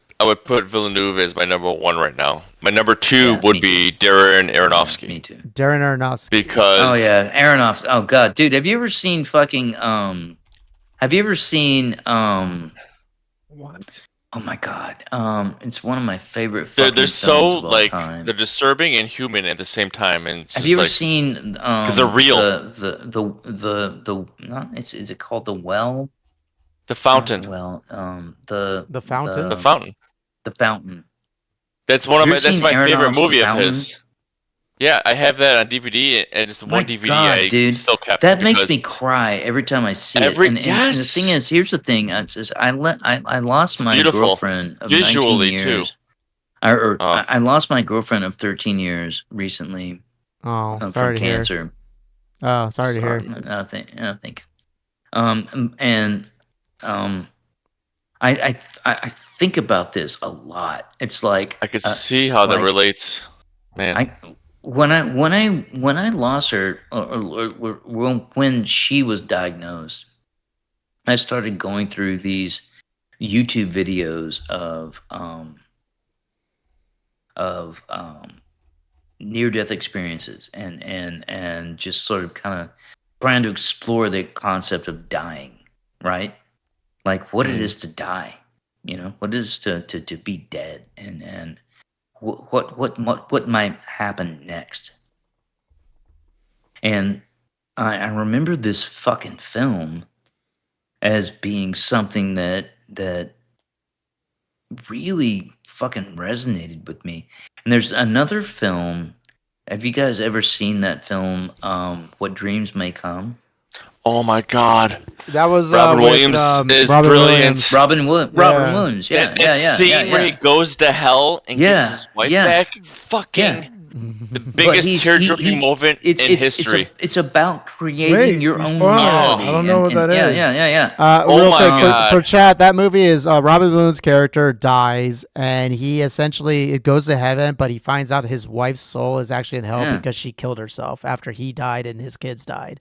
put Villeneuve as my number one right now. My number two Yeah, would me be Darren Yeah, Aronofsky me too. Darren Aronofsky. because Oh yeah, Aronofsky. Oh god, dude, have you ever seen fucking Have you ever seen What? Oh my god, it's one of my favorite. they're Fucking so films of all like time. they're disturbing and human at the same time, and it's Have just you ever like, seen? they're real. The not, is it called The Well? The Fountain. Not The Well, The Fountain? The Fountain. The Fountain. That's one of Have you my. ever That's seen my favorite Aronofsky's movie of Fountain? his. Yeah, I have that on DVD, and it's the My one DVD God, I dude. still kept. That makes because me cry every time I see Every- it. And the thing yes. is, here's the thing: it's just, I lost my beautiful. girlfriend of Visually, 19 too. years. Oh. I lost my girlfriend of 13 years recently Oh, from sorry to hear. cancer. Oh, sorry to hear. I think. I think about this a lot. It's like I could see how that like, relates, man. when I lost her, or when she was diagnosed, I started going through these YouTube videos of near-death experiences and just sort of kind of trying to explore the concept of dying, right? Like what it is to die, what it is to be dead, and what might happen next. And I remember this fucking film as being something that really fucking resonated with me. And there's another film. Have you guys ever seen that film, What Dreams May Come? Oh my God, That was Robin with, Williams is Robin Williams. Robin Yeah. Williams. Yeah, that scene where he goes to hell and Yeah, gets his wife yeah. back, fucking Yeah. the biggest he's- tear-jerking moment in history. It's about creating Wait, your you own spoiled it. reality. I don't know what that yeah, is. Yeah. Oh real my quick God. for chat, that movie is Robin Williams' character dies, and he essentially it goes to heaven, but he finds out his wife's soul is actually in hell Yeah. because she killed herself after he died and his kids died.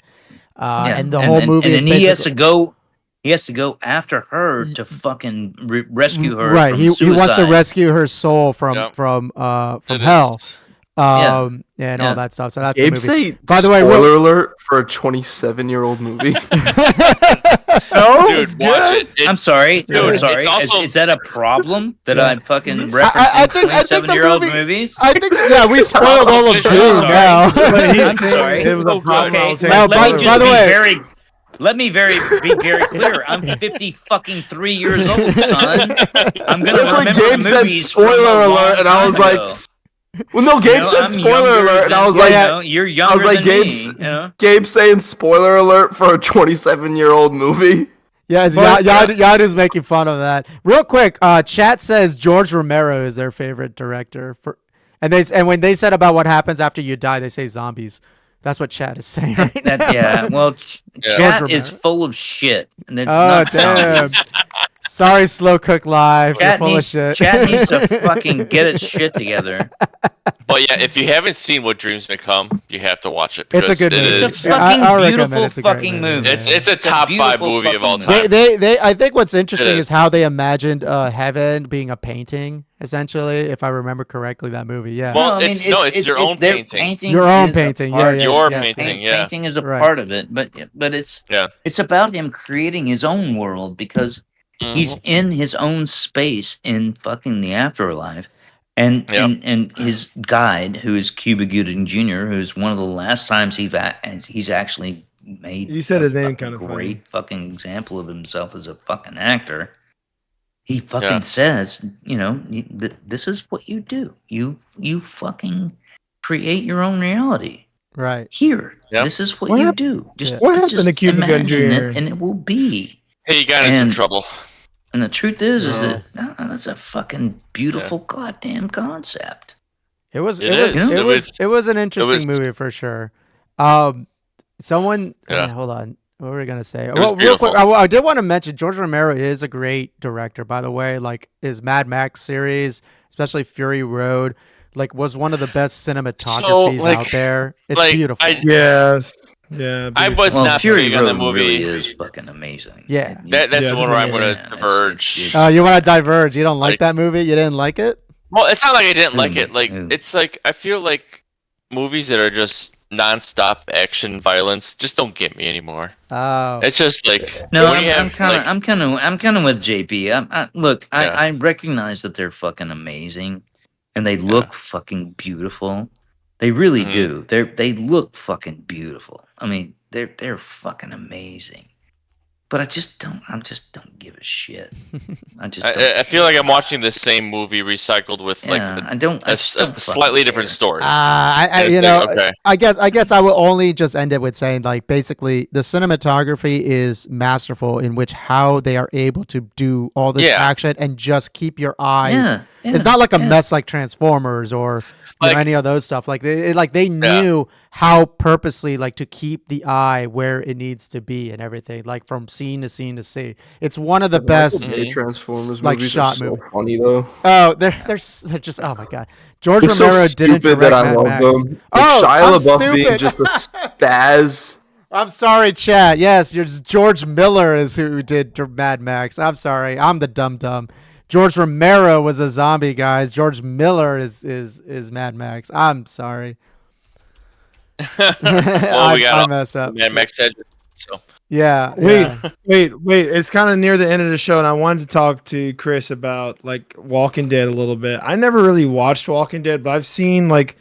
Yeah. And the whole movie and is then he has basically- to go. He has to go after her to fucking rescue her. Right, From he wants to suicide. rescue her soul from Yep. from It is- hell. and Yeah. all that stuff. So that's Gabe the movie. say By the way, spoiler alert for a 27-year-old movie. No, Dude, it's watch good. it. I'm sorry. Dude, I'm it's sorry. also- Is that a problem that Yeah. I'm fucking I referencing think the 27-year-old movie- movies? I think we spoiled all of I'm Dune sorry. now. But he's I'm saying sorry. It was a Oh, problem. Okay, I was saying Now, let by- me by just the be way- very. Let me be very clear. I'm 53 years old, son. I'm gonna That's like remember Gabe the said movies from a spoiler long alert, and I was time like, ago. well, no, Gabe said I'm spoiler younger alert, and I than- was yeah, like, no, you're younger I was like, than Gabe's, me. You know? Gabe saying spoiler alert for a 27-year-old movie. Yeah, it's But- Yadu's making fun of that. Real quick, chat says George Romero is their favorite director and when they said about what happens after you die, they say zombies. That's what chat is saying right now. Yeah. Well, Yeah. chat George is Romero. full of shit, and it's Oh not damn! zombies. Sorry, Slow Cook Live. You're Chat full needs, of shit. chat needs to fucking get its shit together. But yeah, if you haven't seen What Dreams May Come, you have to watch it. It's a because good it movie. It's is- a Yeah, fucking I'll recommend beautiful it. It's a great fucking movie. movie. It's a It's a top 5 beautiful movie of all fucking time. movie. They I think what's interesting is. is how they imagined heaven being a painting, essentially, if I remember correctly, that movie. Yeah. Well, it's your own their painting. Your own is a painting, part- yeah, Your yes, painting, yes. yeah. Painting is a Right. part of it, but it's Yeah. it's about him creating his own world because he's Mhm. in his own space in fucking the afterlife. And, Yep. and his guide, who is Cuba Gooding Jr., who's one of the last times he's actually made You said a his name fucking kinda great fucking example of himself as a fucking actor. He fucking Yeah. says, this is what you do. You fucking create your own reality. Right. Here, Yep. this is what What you hap- do. Just, Yeah. What happened just to Cuba Gooding imagine Jr.? it, and it will be. Hey, you got us in And- trouble. And the truth is No. that that's a fucking beautiful goddamn concept. It was. It It was. is. It It was. was- It was an interesting was- movie for sure. Someone. Yeah. Hold on. What were we gonna say? was Well, real quick, beautiful. I did want to mention George Romero is a great director, by the way. Like his Mad Max series, especially Fury Road, like was one of the best cinematographies like- out there. It's like, beautiful. Yes. Yeah. I beautiful. was Well, not Fury big on the Road movie. really is fucking amazing. Yeah. That's Yeah, the one where I'm yeah, going to yeah, it's- diverge. it's- You want to diverge? You don't like Like- that movie? You didn't like it? Well, it's not like I didn't like it. Like Ooh. it's like I feel like movies that are just non-stop action violence just don't get me anymore. Oh. It's just like No, when you I'm have, kind of, like- I'm kind of with JP. Look, Yeah. I recognize that they're fucking amazing, and they look fucking beautiful. They really Mhm. do. They look fucking beautiful. I mean, they're fucking amazing. But I just don't give a shit. I just don't I feel care. like I'm watching the same movie recycled with like Yeah, a, I don't. I a just s- don't a fucking slightly different care. story. I And it's you like, know, okay. I guess I will only just end it with saying like basically the cinematography is masterful in which how they are able to do all this Yeah. action and just keep your eyes. Yeah, It's not like a yeah. mess like Transformers or Like- any of those stuff. Like they knew how purposely like to keep the eye where it needs to be and everything, like from scene to scene to scene. It's one of the best. Michael Bay Transformers like, movies shot are so movie. funny though. Oh, they're just oh my god. George They're so Romero didn't stupid direct that I Mad love Max. them. Like Oh, Shia I'm LaBeouf being stupid. just a spaz. I'm sorry, chat. Yes, George Miller is who did Mad Max. I'm sorry. I'm the dumb. George Romero was a zombie, guys. George Miller is Mad Max. I'm sorry. Well, we got I all- mess up. Mad Max said so. Yeah. Wait, yeah. wait. It's kind of near the end of the show, and I wanted to talk to Chris about like Walking Dead a little bit. I never really watched Walking Dead, but I've seen like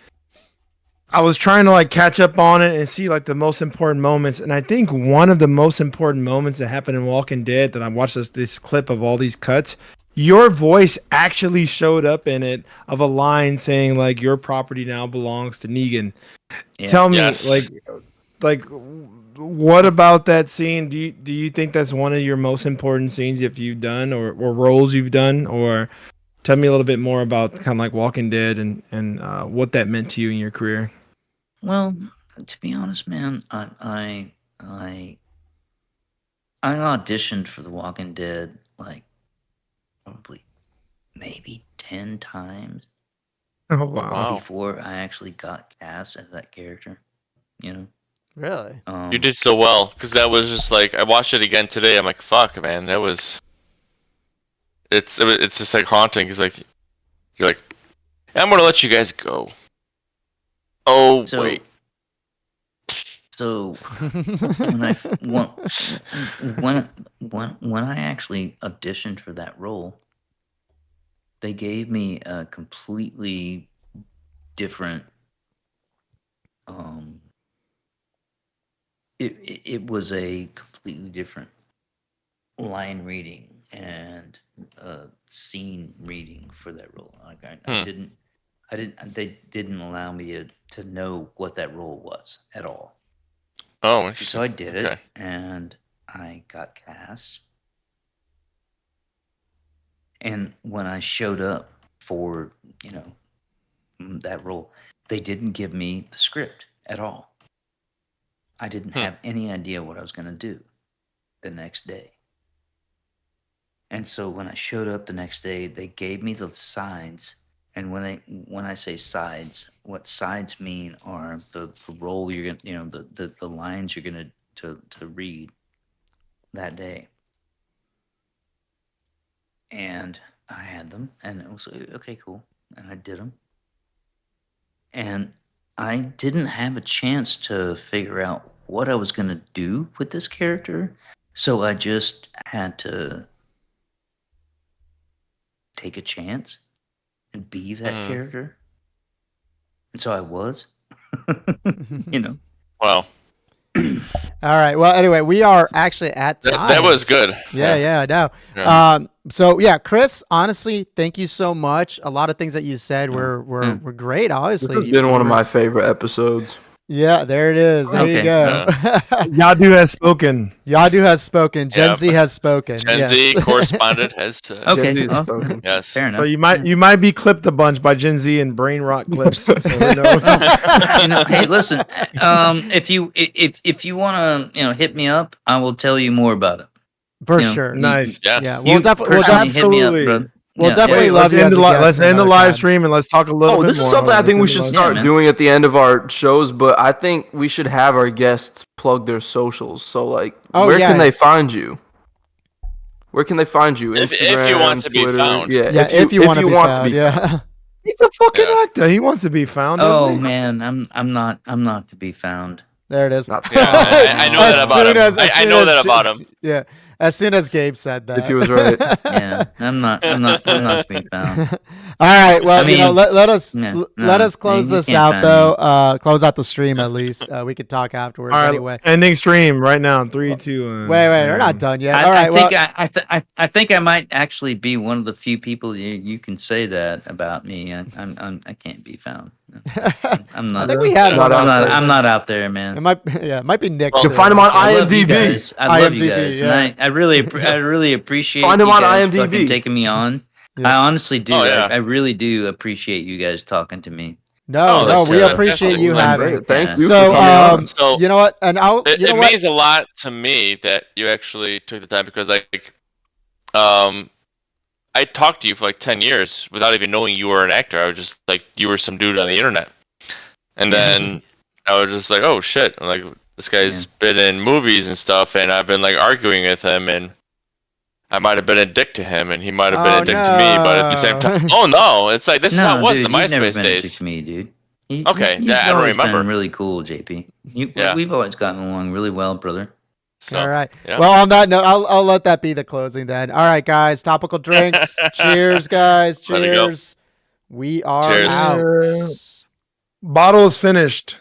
I was trying to like catch up on it and see like the most important moments. And I think one of the most important moments that happened in Walking Dead that I watched this clip of all these cuts. Your voice actually showed up in it of a line saying like your property now belongs to Negan. Yeah. Tell me Yes. like what about that scene? Do you think that's one of your most important scenes if you've done or roles you've done? Or tell me a little bit more about kind of like Walking Dead and what that meant to you in your career. Well, to be honest, man, I auditioned for The Walking Dead like probably maybe 10 times Oh Wow. before I actually got cast as that character. You know, Really? You did so well because that was just like I watched it again today. I'm like, fuck, man, that was. It's just like haunting. Cause like you're like, I'm gonna let you guys go. Oh So- wait. So when I f- when I actually auditioned for that role, they gave me a completely different. Um, it was a completely different line reading and scene reading for that role. Like I didn't. They didn't allow me to know what that role was at all. Oh, So interesting. I did Okay. it, and I got cast. And when I showed up for, that role, they didn't give me the script at all. I didn't have any idea what I was going to do the next day. And so when I showed up the next day, they gave me the sides. And when I say sides, what sides mean are the role you're going to, the lines you're going to read that day. And I had them, and it was okay, cool. And I did them. And I didn't have a chance to figure out what I was going to do with this character. So I just had to take a chance and be that character. And so I was, Wow. All right. Well, anyway, we are actually at time. That was good. Yeah, I know. Yeah. So yeah, Chris, honestly, thank you so much. A lot of things that you said were great. Obviously, This has been one of my favorite episodes. Yeah, there it is. There you Okay. go. Yadu has spoken. Yadu has spoken. Gen Yep. Z has spoken. Gen yes. Z correspondent has. Okay. Gen Z has well, spoken. Yes. fair enough. So you might be clipped a bunch by Gen Z and brain rot clips. So who knows? Hey, listen. If you want to, hit me up, I will tell you more about it. For You know, sure. Nice. Yeah. Yeah, You we'll definitely personally hit me up, Absolutely. bro. We'll Yeah, definitely yeah. love Let's you end as the a guest let's end the another live time. stream and let's talk a little Oh, bit this more. is something I think we should Yeah, start man. doing at the end of our shows, but I think we should have our guests plug their socials. So, like, Oh, where can they yes. find you? Where can they find you? If Instagram, you want to be Twitter? found. Yeah, Yeah, if you want to be found. Yeah. found. He's a fucking Yeah. actor. He wants to be found. Oh doesn't he? man, I'm not to be found. There it is. Not the Yeah, I know As that about soon him. as- as I soon know as that J- about him. Yeah. As soon as Gabe said that. If he was right. Yeah, I'm not to be found. All right. Well, I mean, let us no, let us close you this can't out find though. Close out the stream at least. We could talk afterwards All right, anyway. ending stream right now. 3, 2, 1. Wait, we're not done yet. I, All right. I think I think I might actually be one of the few people you can say that about me. I can't be found. I'm I not. think we had Not one. out there. I'm not out there, It man. might, it might be Nick. Well, You too, can find him on actually. I love you IMDb. guys. I love you IMDb, guys, yeah. and I really appreciate Find him you on guys IMDb. fucking taking me on. Yeah. I honestly do. Oh, yeah. I really do appreciate you guys talking to me. No, Oh, no, that's, we uh, appreciate that's you cool. having. Great. Thank Yeah. you So, for coming on. So you know what? And it, you know it what? means a lot to me that you actually took the time because I talked to you for like 10 years without even knowing you were an actor. I was just like, you were some dude on the internet. And then I was just like, oh shit. I'm like, this guy's been in movies and stuff, and I've been like arguing with him, and I might have been a dick to him, and he might have been Oh, a dick to me, but at the same time, oh no, it's like, this is how it was in the dude, you've never MySpace been a dick days. to me, dude. Okay, you've yeah, I don't always remember. Been really cool, JP. Yeah. We've always gotten along really well, brother. So, All right. yeah. Well, on that note, I'll let that be the closing then. All right, guys. Topical drinks. Cheers, guys. Let it go. Cheers. We are Cheers. out. Bottle is finished.